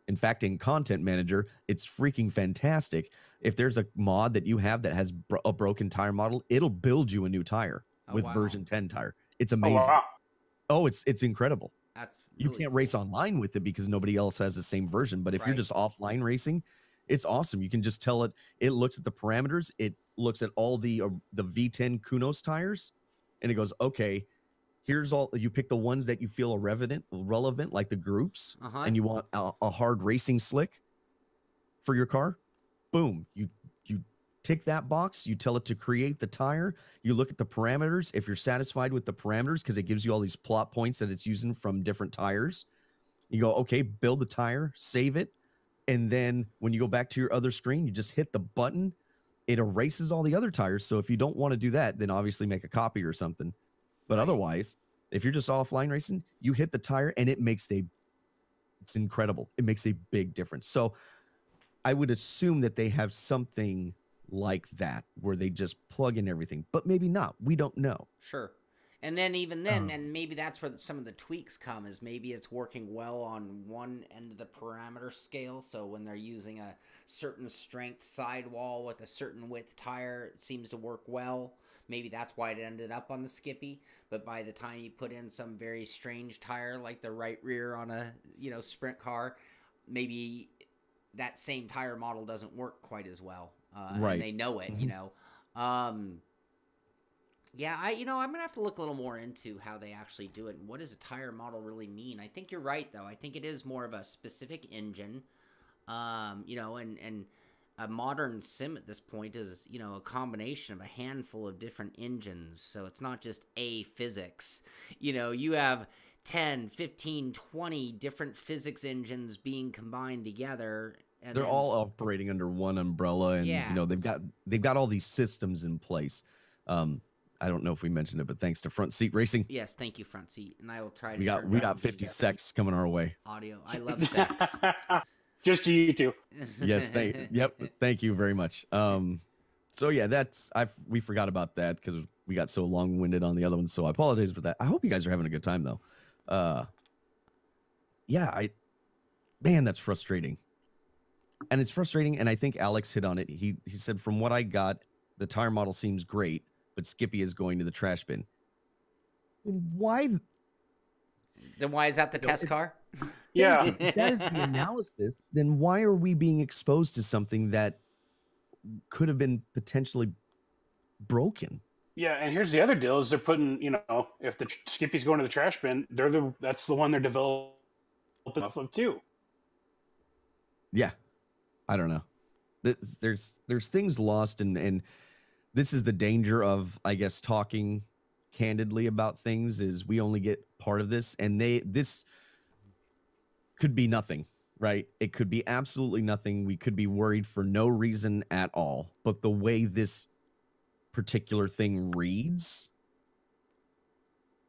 In fact, in Content Manager, it's freaking fantastic. If there's a mod that you have that has a broken tire model, it'll build you a new tire with version 10 tire. It's amazing. Oh, wow. Oh, it's incredible. That's really you can't race online with it because nobody else has the same version. But if you're just offline racing, it's awesome. You can just tell it. It looks at the parameters. It looks at all the V10 Kunos tires, and it goes, okay, here's all. You pick the ones that you feel are relevant, like the groups, and you want a hard racing slick for your car. Boom, you tick that box. You tell it to create the tire. You look at the parameters. If you're satisfied with the parameters, because it gives you all these plot points that it's using from different tires, you go, okay, build the tire, save it. And then when you go back to your other screen, you just hit the button. It erases all the other tires. So if you don't want to do that, then obviously make a copy or something. But otherwise, if you're just offline racing, you hit the tire and it's incredible. It makes a big difference. So I would assume that they have something like that where they just plug in everything, but maybe not. We don't know. Sure. And then even then, and maybe that's where some of the tweaks come, is maybe it's working well on one end of the parameter scale. So when they're using a certain strength sidewall with a certain width tire, it seems to work well. Maybe that's why it ended up on the Skippy. But by the time you put in some very strange tire like the right rear on a sprint car, maybe that same tire model doesn't work quite as well. Right. And they know it, Yeah, I'm going to have to look a little more into how they actually do it and what does a tire model really mean. I think you're right, though. I think it is more of a specific engine, and a modern sim at this point is, a combination of a handful of different engines. So it's not just a physics. You have 10, 15, 20 different physics engines being combined together. And they're all operating under one umbrella, and Yeah. you know, they've got all these systems in place. I don't know if we mentioned it, but thanks to Front Seat Racing, Yes, thank you, Front Seat. And I will try to we got turn down 50 the secs coming our way. audio. I love sex. Just to you two. Yes, thank you very much. So yeah, we forgot about that because we got so long-winded on the other one, so I apologize for that. I hope you guys are having a good time though. Yeah, man, that's frustrating. And it's frustrating, and I think Alex hit on it. He said, from what I got, the tire model seems great, but Skippy is going to the trash bin. And why? Then why is that the test car? Yeah. If that is the analysis, then why are we being exposed to something that could have been potentially broken? Yeah, and here's the other deal: is they're putting, if the Skippy's going to the trash bin, that's the one they're developing off of too. Yeah, I don't know. There's things lost, and this is the danger of, I guess, talking candidly about things. Is we only get part of this, and this could be nothing, right? It could be absolutely nothing. We could be worried for no reason at all. But the way this particular thing reads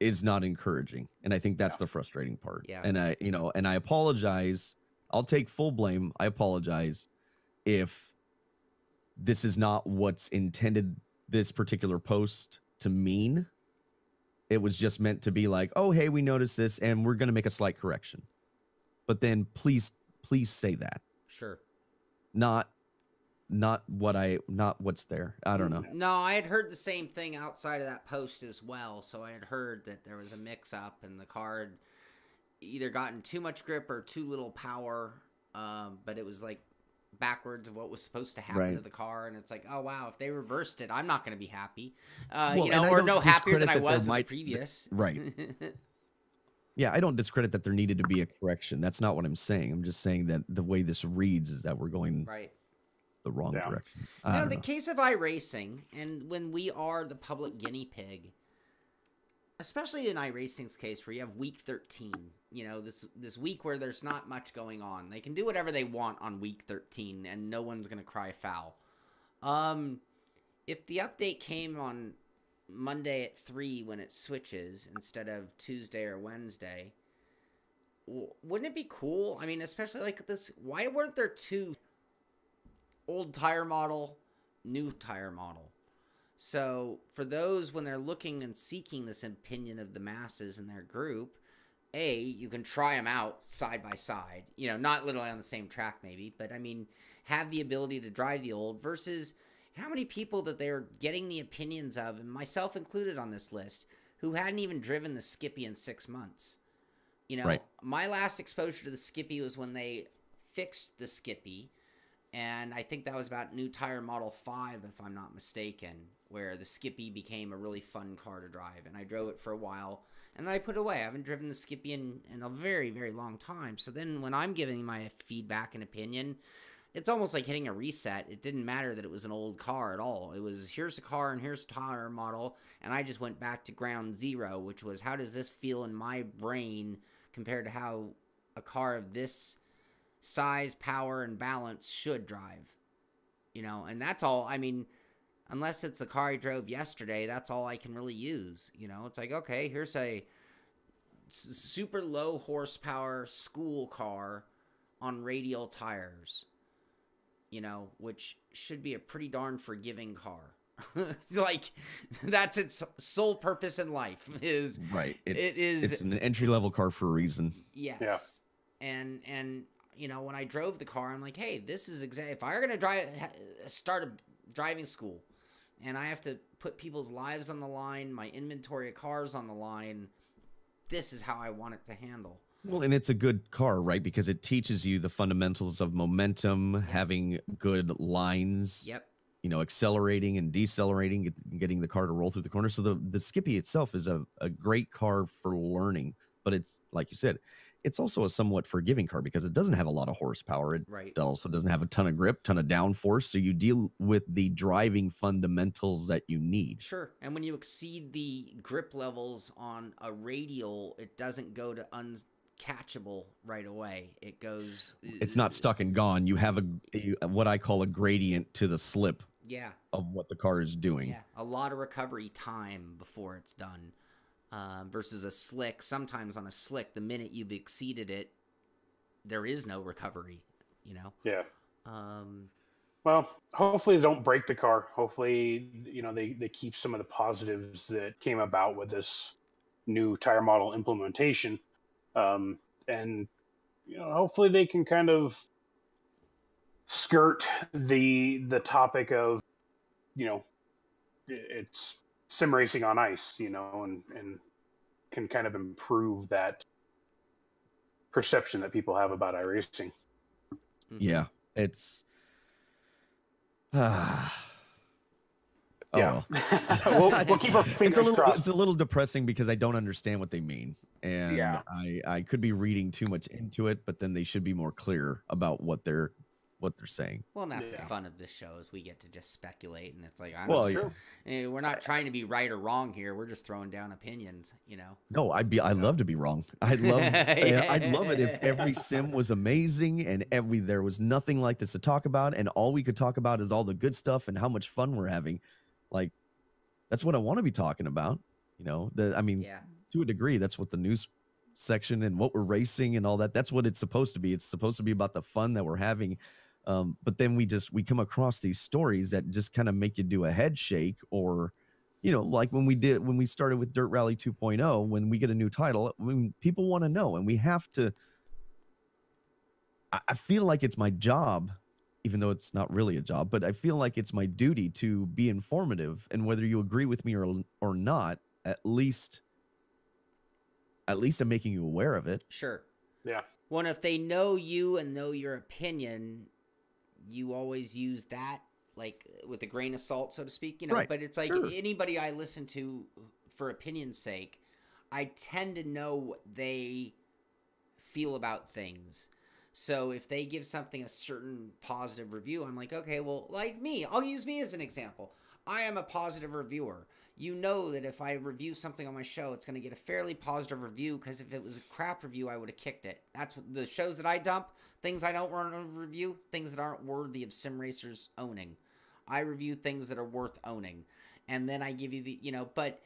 is not encouraging, and I think that's the frustrating part. Yeah. And I apologize. I'll take full blame. I apologize if this is not what's intended this particular post to mean. It was just meant to be like, oh, hey, we noticed this and we're going to make a slight correction. But then please say that. Sure. Not what's there. I don't know. No, I had heard the same thing outside of that post as well. So I had heard that there was a mix up and the car had either gotten too much grip or too little power. But it was like backwards of what was supposed to happen to the car, and it's like, oh wow, if they reversed it, I'm not going to be happy, or no happier than I was with the previous. Right. Yeah, I don't discredit that there needed to be a correction. That's not what I'm saying. I'm just saying that the way this reads is that we're going the wrong direction. Now, the case of iRacing, and when we are the public guinea pig, especially in iRacing's case, where you have week 13, this week where there's not much going on. They can do whatever they want on week 13, and no one's going to cry foul. If the update came on Monday at 3 when it switches instead of Tuesday or Wednesday, wouldn't it be cool? I mean, especially like this, why weren't there 2 old tire model, new tire model? So for those, when they're looking and seeking this opinion of the masses in their group, you can try them out side by side, not literally on the same track maybe, but I mean, have the ability to drive the old versus how many people that they're getting the opinions of, and myself included on this list, who hadn't even driven the Skippy in 6 months. My last exposure to the Skippy was when they fixed the Skippy, and I think that was about new tire model 5, if I'm not mistaken, where the Skippy became a really fun car to drive, and I drove it for a while, and then I put it away. I haven't driven the Skippy in a very, very long time. So then when I'm giving my feedback and opinion, it's almost like hitting a reset. It didn't matter that it was an old car at all. It was, here's a car and here's a tire model, and I just went back to ground zero, which was, how does this feel in my brain compared to how a car of this size, power, and balance should drive? And that's all. I mean, unless it's the car I drove yesterday, that's all I can really use. It's like, okay, here's a super low horsepower school car on radial tires, which should be a pretty darn forgiving car. Like, that's its sole purpose in life is right. It's an entry level car for a reason. Yes. Yeah. And when I drove the car, I'm like, hey, this is exactly, if I were going to start a driving school and I have to put people's lives on the line, my inventory of cars on the line, this is how I want it to handle. Well, and it's a good car, right? Because it teaches you the fundamentals of momentum, having good lines. Yep. Accelerating and decelerating, getting the car to roll through the corner. So the Skippy itself is a great car for learning, but it's, like you said, it's also a somewhat forgiving car because it doesn't have a lot of horsepower. It also doesn't have a ton of grip, ton of downforce. So you deal with the driving fundamentals that you need. Sure. And when you exceed the grip levels on a radial, it doesn't go to uncatchable right away. It goes. It's not stuck and gone. You have what I call a gradient to the slip. Yeah. Of what the car is doing. Yeah. A lot of recovery time before it's done. Versus a slick, sometimes on a slick, the minute you've exceeded it, there is no recovery, you know? Yeah. Well, hopefully they don't break the car. Hopefully, you know, they keep some of the positives that came about with this new tire model implementation. And, you know, hopefully they can kind of skirt the topic of, you know, it's sim racing on ice, you know, and can kind of improve that perception that people have about iRacing. Yeah, it's yeah. Well. we'll keep our fingers crossed. It's a little depressing because I don't understand what they mean, and I could be reading too much into it, but then they should be more clear about what they're saying. Well, and that's the fun of this show is we get to just speculate, and it's like, we're not trying to be right or wrong here. We're just throwing down opinions, you know. No, I'd love to be wrong. I'd love it if every sim was amazing and there was nothing like this to talk about, and all we could talk about is all the good stuff and how much fun we're having. Like, that's what I want to be talking about, you know. To a degree, that's what the news section and what we're racing and all that's what it's supposed to be. It's supposed to be about the fun that we're having. But then we come across these stories that just kind of make you do a head shake, or, you know, like when we started with Dirt Rally 2.0, when we get a new title, when people want to know, and we have to, I feel like it's my job, even though it's not really a job, but I feel like it's my duty to be informative, and whether you agree with me or not, at least I'm making you aware of it. Sure. Yeah. Well, if they know you and know your opinion, you always use that like with a grain of salt, so to speak, you know, but it's like anybody I listen to for opinion's sake, I tend to know what they feel about things. So if they give something a certain positive review, I'm like, okay, well, like me, I'll use me as an example. I am a positive reviewer. You know that if I review something on my show, it's going to get a fairly positive review, because if it was a crap review, I would have kicked it. That's what the shows that I dump, things I don't want to review, things that aren't worthy of sim racers owning. I review things that are worth owning. And then I give you the, you know, but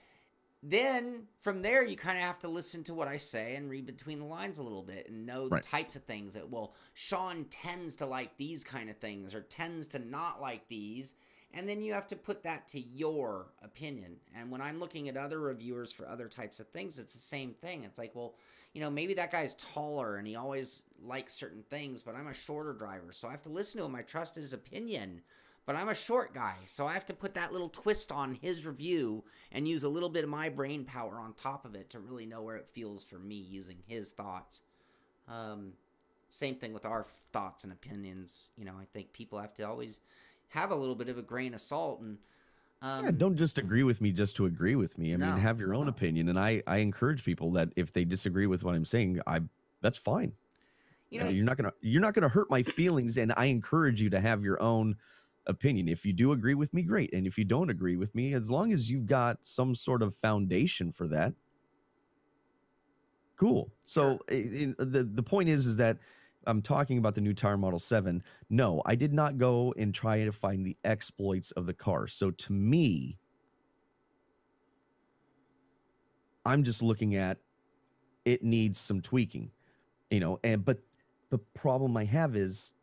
then from there, you kind of have to listen to what I say and read between the lines a little bit and know the types of things that, well, Shaun tends to like these kind of things or tends to not like these. And then you have to put that to your opinion. And when I'm looking at other reviewers for other types of things, it's the same thing. It's like, well, you know, maybe that guy's taller and he always likes certain things, but I'm a shorter driver, so I have to listen to him. I trust his opinion, but I'm a short guy, so I have to put that little twist on his review and use a little bit of my brain power on top of it to really know where it feels for me using his thoughts. Same thing with our thoughts and opinions. You know, I think people have to always have a little bit of a grain of salt, and don't just agree with me just to agree with me. I mean, have your own opinion, and I encourage people that if they disagree with what I'm saying, that's fine. You know, you're not gonna hurt my feelings, and I encourage you to have your own opinion. If you do agree with me, great, and if you don't agree with me, as long as you've got some sort of foundation for that, cool. So the point is that I'm talking about the new tire model 7. No, I did not go and try to find the exploits of the car. So to me, I'm just looking at it needs some tweaking, you know, but the problem I have is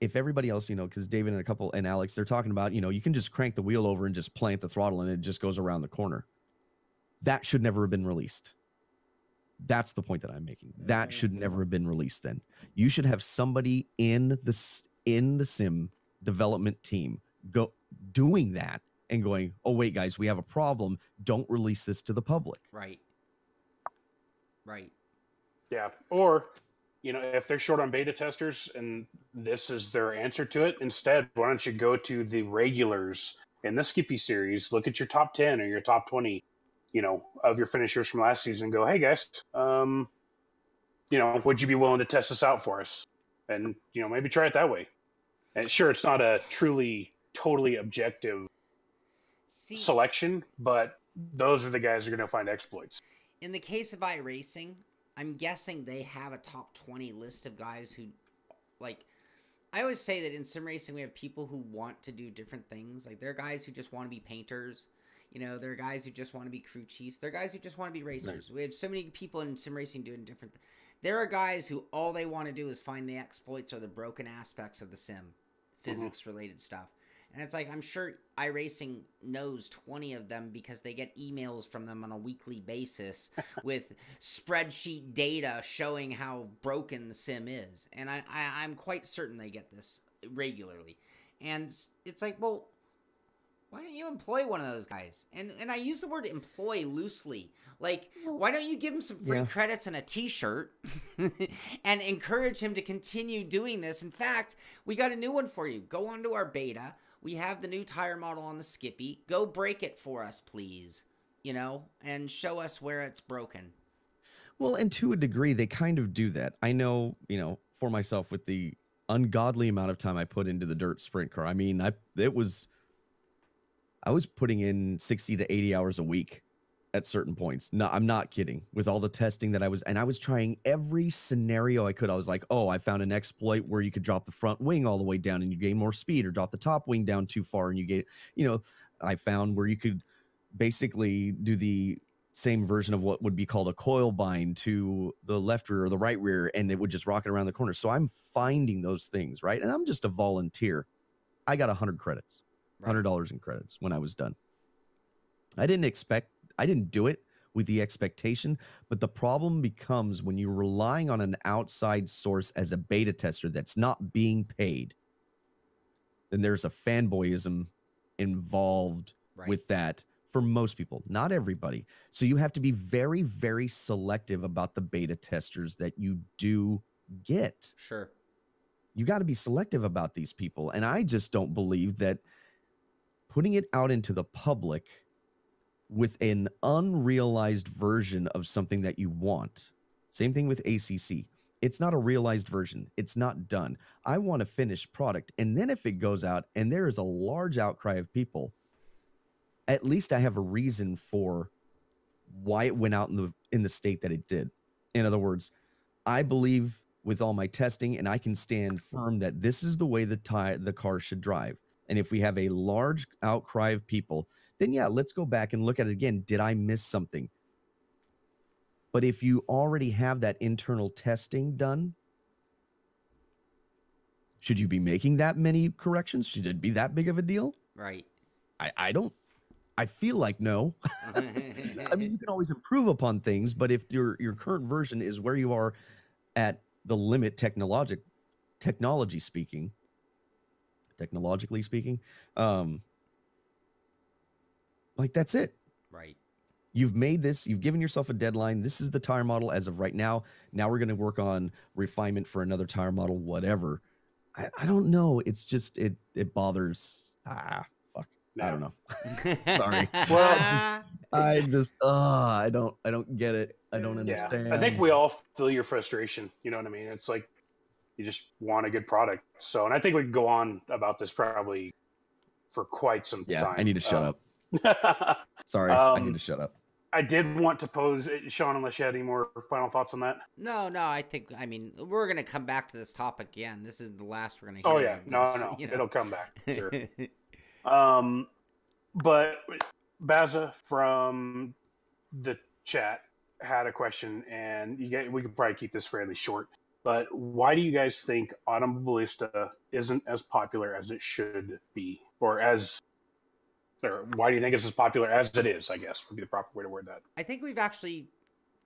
if everybody else, you know, because David and Alex, they're talking about, you know, you can just crank the wheel over and just plant the throttle and it just goes around the corner. That should never have been released. That's the point that I'm making. That should never have been released then. You should have somebody in the sim development team doing that and going, oh, wait, guys, we have a problem. Don't release this to the public. Right. Yeah. Or, you know, if they're short on beta testers and this is their answer to it, instead, why don't you go to the regulars in the Skippy series, look at your top 10 or your top 20, you know, of your finishers from last season and go, hey guys, would you be willing to test this out for us? And, maybe try it that way. And sure, it's not a totally objective selection, but those are the guys who are going to find exploits. In the case of iRacing, I'm guessing they have a top 20 list of guys who, like, I always say that in sim racing, we have people who want to do different things. Like, there are guys who just want to be painters. There are guys who just want to be crew chiefs. There are guys who just want to be racers. Right. We have so many people in sim racing doing different things. There are guys who all they want to do is find the exploits or the broken aspects of the sim, physics-related stuff. And it's like, I'm sure iRacing knows 20 of them because they get emails from them on a weekly basis with spreadsheet data showing how broken the sim is. And I'm quite certain they get this regularly. And it's like, well, why don't you employ one of those guys? And I use the word employ loosely. Like, why don't you give him some free credits and a t-shirt and encourage him to continue doing this? In fact, we got a new one for you. Go onto our beta. We have the new tire model on the Skippy. Go break it for us, please. And show us where it's broken. Well, and to a degree, they kind of do that. I know, for myself, with the ungodly amount of time I put into the dirt sprint car. I mean, I was putting in 60 to 80 hours a week at certain points. No, I'm not kidding. With all the testing that I was trying every scenario I could. I was like, oh, I found an exploit where you could drop the front wing all the way down and you gain more speed, or drop the top wing down too far and you get, I found where you could basically do the same version of what would be called a coil bind to the left rear or the right rear, and it would just rocket around the corner. So I'm finding those things, right? And I'm just a volunteer. I got 100 credits. $100 in credits when I was done. I didn't do it with the expectation, but the problem becomes when you're relying on an outside source as a beta tester that's not being paid, then there's a fanboyism involved with that for most people, not everybody. So you have to be very, very selective about the beta testers that you do get. Sure. You got to be selective about these people. And I just don't believe that putting it out into the public with an unrealized version of something that you want. Same thing with ACC. It's not a realized version. It's not done. I want a finished product. And then if it goes out and there is a large outcry of people, at least I have a reason for why it went out in the state that it did. In other words, I believe with all my testing, and I can stand firm that this is the way the car should drive. And if we have a large outcry of people, then yeah, let's go back and look at it again. Did I miss something? But if you already have that internal testing done, should you be making that many corrections? Should it be that big of a deal? Right. I feel like no. I mean, you can always improve upon things, but if your current version is where you are at the limit technologically speaking, like that's it. Right. You've made this, you've given yourself a deadline. This is the tire model as of right now. Now we're going to work on refinement for another tire model, whatever. I don't know. It's just, it bothers. Fuck. No. I don't know. Sorry. Well, I don't get it. I don't understand. I think we all feel your frustration. You know what I mean? It's like, you just want a good product. So, and I think we can go on about this probably for quite some time. I need to shut up. Sorry, I need to shut up. I did want to pose, Shaun, unless you had any more final thoughts on that. No, I mean, we're going to come back to this topic again. This is the last we're going to hear. Oh, yeah. No. It'll come back. Sure. But Baza from the chat had a question, and we could probably keep this fairly short. But why do you guys think Automobilista isn't as popular as it should be? Or why do you think it's as popular as it is, I guess, would be the proper way to word that. I think we've actually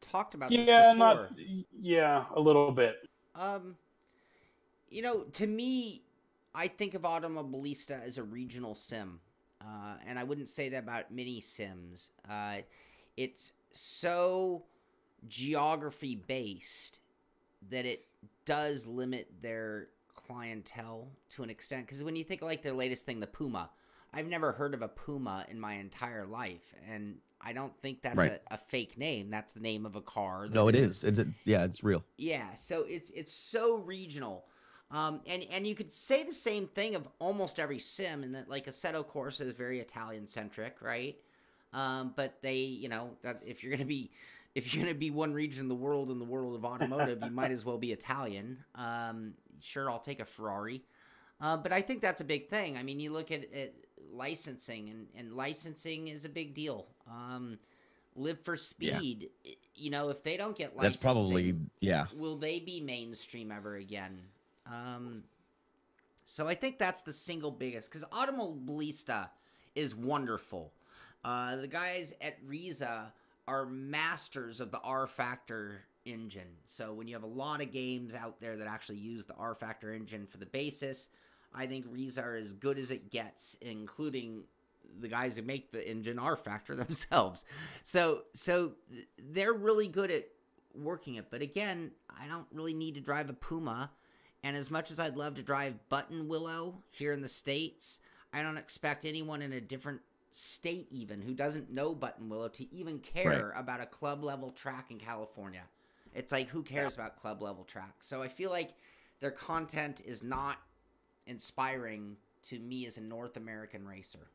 talked about this before. A little bit. To me, I think of Automobilista as a regional sim. And I wouldn't say that about mini sims. It's so geography-based that it does limit their clientele to an extent. Because when you think like their latest thing, the Puma, I've never heard of a Puma in my entire life. And I don't think that's Right. a fake name. That's the name of a car. No, it is. Yeah, it's real. Yeah, so it's so regional. And you could say the same thing of almost every sim, in that like Assetto Corsa is very Italian centric, right? But they, you know, that if you're gonna be one region in the world of automotive, you might as well be Italian. Sure, I'll take a Ferrari. But I think that's a big thing. I mean, you look at licensing, and licensing is a big deal. Live for Speed, you know, if they don't get licensing, That's probably, will they be mainstream ever again? So I think that's the single biggest, because Automobilista is wonderful. The guys at Riza are masters of the rFactor engine. So when you have a lot of games out there that actually use the rFactor engine for the basis, I think Riza are as good as it gets, including the guys who make the engine rFactor themselves. So they're really good at working it. But again, I don't really need to drive a Puma. And as much as I'd love to drive Button Willow here in the States, I don't expect anyone in a different state even who doesn't know Button Willow to even care about a club level track in California. It's like, who cares about club level track? So I feel like their content is not inspiring to me as a North American racer.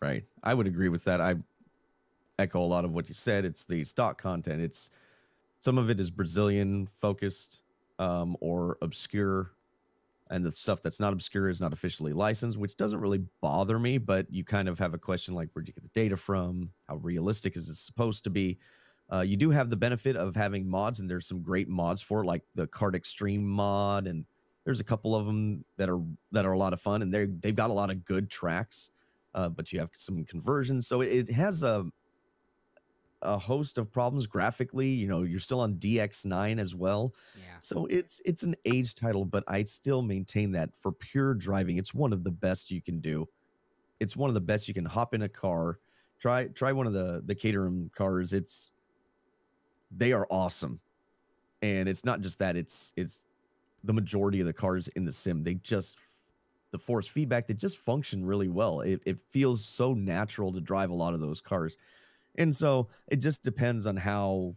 Right. I would agree with that. I echo a lot of what you said. It's the stock content. Some of it is Brazilian focused, or obscure, and the stuff that's not obscure is not officially licensed, which doesn't really bother me, but you kind of have a question like, where'd you get the data from? How realistic is it supposed to be? You do have the benefit of having mods, and there's some great mods for it, like the Kart Extreme mod, and there's a couple of them that are a lot of fun, and they've got a lot of good tracks, but you have some conversions, so it has a host of problems graphically. You know, you're still on DX9 as well. Yeah. So it's an age title, but I still maintain that for pure driving, it's one of the best you can do. It's one of the best. You can hop in a car, try one of the Caterham cars. They are awesome. And it's not just that, it's the majority of the cars in the sim, the force feedback, they just function really well. It feels so natural to drive a lot of those cars. And so it just depends on how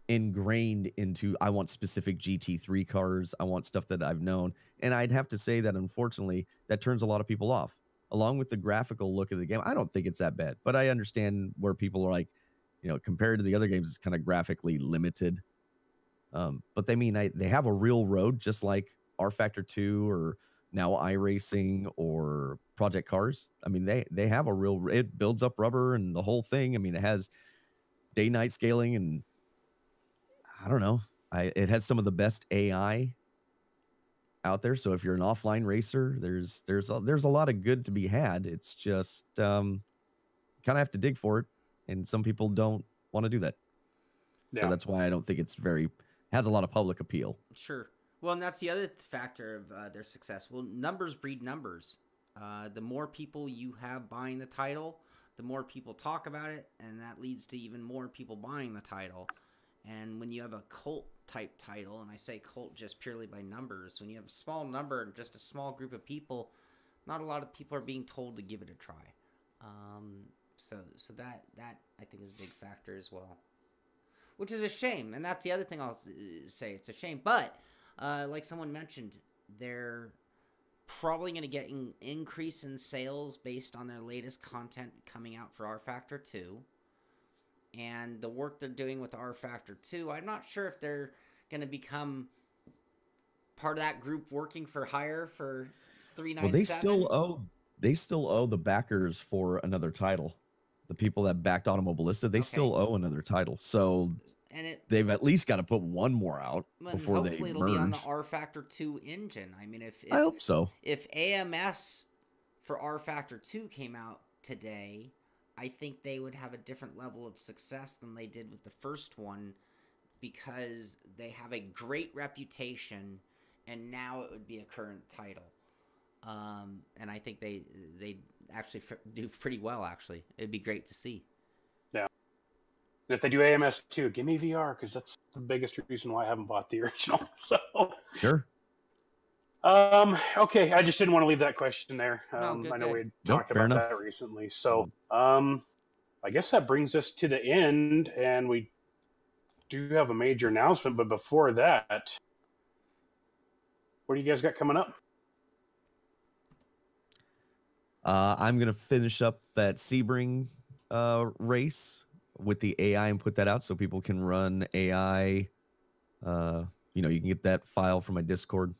ingrained into, I want specific GT3 cars, I want stuff that I've known. And I'd have to say that, unfortunately, that turns a lot of people off. Along with the graphical look of the game, I don't think it's that bad. But I understand where people are like, you know, compared to the other games, it's kind of graphically limited. But they have a real road, just like rFactor 2 or now iRacing or Project Cars. I mean, they have a real, it builds up rubber and the whole thing. I mean, it has day-night scaling, and I don't know, it has some of the best AI out there. So if you're an offline racer, there's a lot of good to be had. It's just kind of have to dig for it, and some people don't want to do that. Yeah. So that's why I don't think has a lot of public appeal. Sure. Well, and that's the other factor of their success. Well, numbers breed numbers. The more people you have buying the title, the more people talk about it, and that leads to even more people buying the title. And when you have a cult type title, and I say cult just purely by numbers, when you have a small number and just a small group of people, not a lot of people are being told to give it a try. So that I think is a big factor as well, which is a shame. And that's the other thing I'll say. It's a shame, but like someone mentioned, they're probably going to get an increase in sales based on their latest content coming out for rFactor 2. And the work they're doing with rFactor 2, I'm not sure if they're going to become part of that group working for hire for 397. Well, they still owe the backers for another title. The people that backed Automobilista, they still owe another title. So they've at least got to put one more out before they merge. Hopefully it'll be on the rFactor 2 engine. I mean, if I hope so. If AMS for rFactor 2 came out today, I think they would have a different level of success than they did with the first one, because they have a great reputation, and now it would be a current title. And I think they actually do pretty well, actually. It'd be great to see. Yeah. And if they do AMS too, give me VR, because that's the biggest reason why I haven't bought the original. So sure. Okay, I just didn't want to leave that question there. No, I know good. we talked about that recently. So I I guess that brings us to the end, and we do have a major announcement. But before that, what do you guys got coming up? I'm gonna finish up that Sebring race with the AI and put that out so people can run AI. You know, you can get that file from my Discord.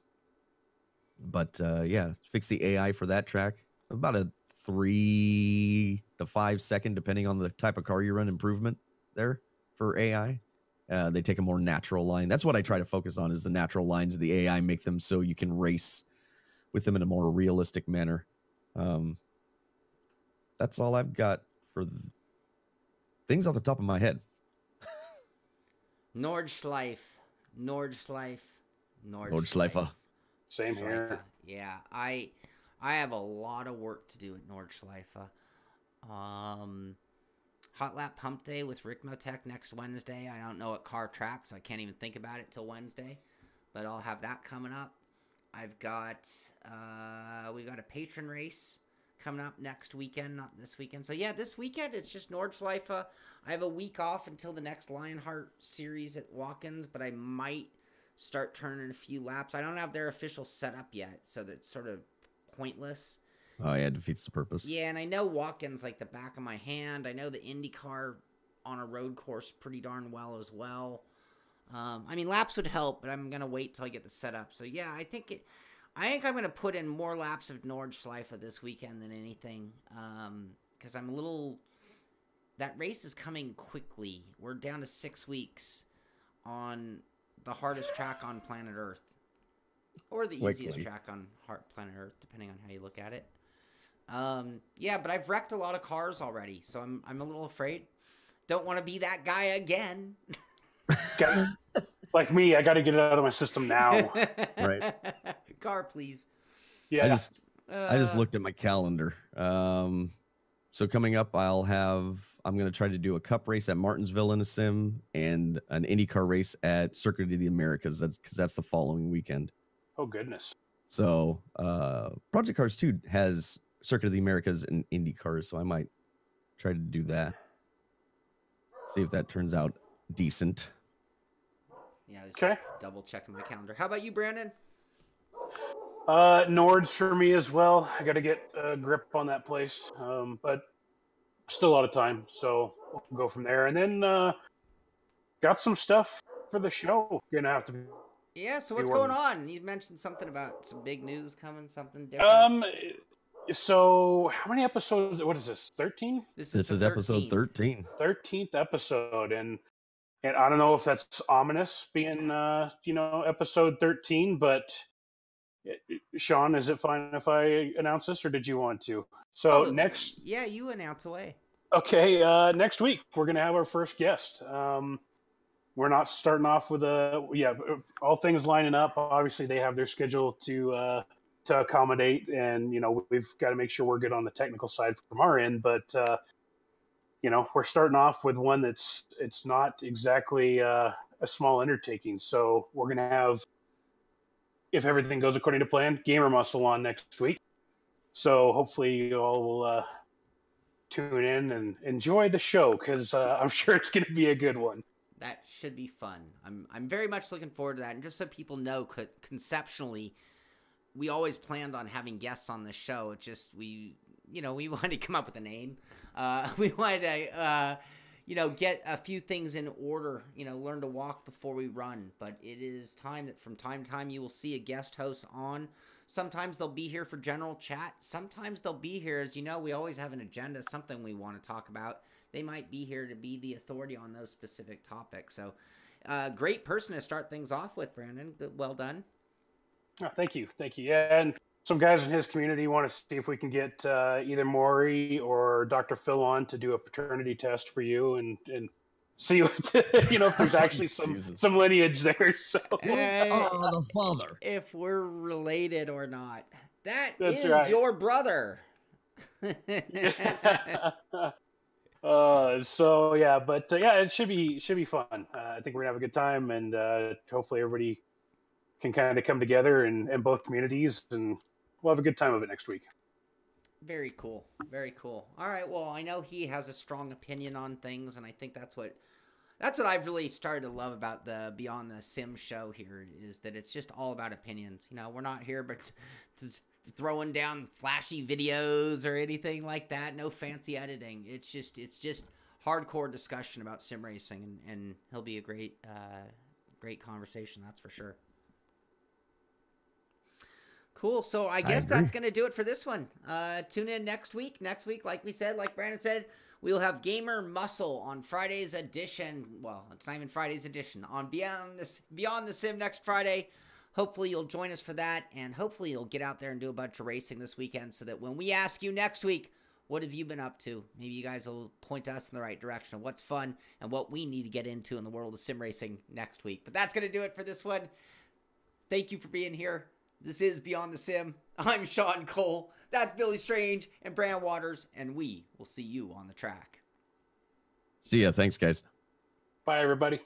But yeah, fix the AI for that track. About a 3 to 5 second, depending on the type of car you run, improvement there for AI. They take a more natural line. That's what I try to focus on, is the natural lines of the AI, make them so you can race with them in a more realistic manner. That's all I've got for things off the top of my head. Nordschleife. Same here. Yeah, I have a lot of work to do at Nordschleife. Hot Lap Pump Day with Rick Motec next Wednesday. I don't know what car track, so I can't even think about it till Wednesday. But I'll have that coming up. I've got we got a patron race coming up next weekend, not this weekend. So yeah, this weekend it's just Nordschleife. I have a week off until the next Lionheart series at Watkins, but I might start turning a few laps. I don't have their official setup yet, so that's sort of pointless. Oh yeah, it defeats the purpose. Yeah, and I know Watkins like the back of my hand. I know the IndyCar on a road course pretty darn well as well. I mean, laps would help, but I'm gonna wait till I get the setup. So yeah, I think I'm gonna put in more laps of Nordschleife this weekend than anything, because I'm a little. That race is coming quickly. We're down to 6 weeks on the hardest track on planet Earth, or the easiest track on planet Earth, depending on how you look at it. Yeah, but I've wrecked a lot of cars already, so I'm a little afraid. Don't want to be that guy again. Like me, I got to get it out of my system now. Right. Car, please. Yeah. I just looked at my calendar. So coming up, I'm going to try to do a cup race at Martinsville in a sim and an IndyCar race at Circuit of the Americas. That's the following weekend. Oh, goodness. So Project Cars 2 has Circuit of the Americas and IndyCars, so I might try to do that. See if that turns out decent. Yeah, I was just double checking my calendar. How about you, Brandon? Nords for me as well. I got to get a grip on that place, but still a lot of time, so we'll go from there. And then got some stuff for the show. Gonna have to. Yeah. So what's going on? You mentioned something about some big news coming, something different. So how many episodes? What is this? 13? This is episode 13. 13th episode, and I don't know if that's ominous being episode 13, but Shaun, is it fine if I announce this, or did you want to? So next, yeah, you announce away. Okay, next week we're gonna have our first guest. We're not starting off with all things lining up. Obviously, they have their schedule to accommodate, and we've got to make sure we're good on the technical side from our end. But we're starting off with one it's not exactly a small undertaking. So we're gonna have, if everything goes according to plan, Gamer Muscle on next week. So hopefully you all will tune in and enjoy the show, because I'm sure it's going to be a good one. That should be fun. I'm very much looking forward to that. And just so people know, conceptually, we always planned on having guests on this show. It's just we wanted to come up with a name. We wanted to get a few things in order, learn to walk before we run. But it is time that from time to time you will see a guest host on. Sometimes they'll be here for general chat. Sometimes they'll be here, as you know, we always have an agenda, something we want to talk about. They might be here to be the authority on those specific topics. So great person to start things off with, Brandon. Well done. Oh, thank you. Yeah, and some guys in his community want to see if we can get either Maury or Dr. Phil on to do a paternity test for you and see what, if there's actually some lineage there. So the father. If we're related or not. That's right. Your brother. So yeah, but it should be fun. I think we're gonna have a good time, and hopefully everybody can kind of come together in both communities, and we'll have a good time of it next week. Very cool. Very cool. All right. Well, I know he has a strong opinion on things, and I think that's what I've really started to love about the Beyond the Sim show here, is that it's just all about opinions. You know, we're not here but throwing down flashy videos or anything like that. No fancy editing. It's just hardcore discussion about sim racing, and he'll be a great conversation, that's for sure. Cool. So I guess that's going to do it for this one. Tune in next week. Next week, like we said, like Brandon said, we'll have Gamer Muscle on Friday's edition. Well, it's not even Friday's edition. On Beyond the Sim next Friday. Hopefully you'll join us for that, and hopefully you'll get out there and do a bunch of racing this weekend, so that when we ask you next week, what have you been up to? Maybe you guys will point us in the right direction of what's fun and what we need to get into in the world of sim racing next week. But that's going to do it for this one. Thank you for being here. This is Beyond the Sim. I'm Shaun Cole. That's Billy Strange and Brand Waters, and we will see you on the track. See ya. Thanks, guys. Bye, everybody.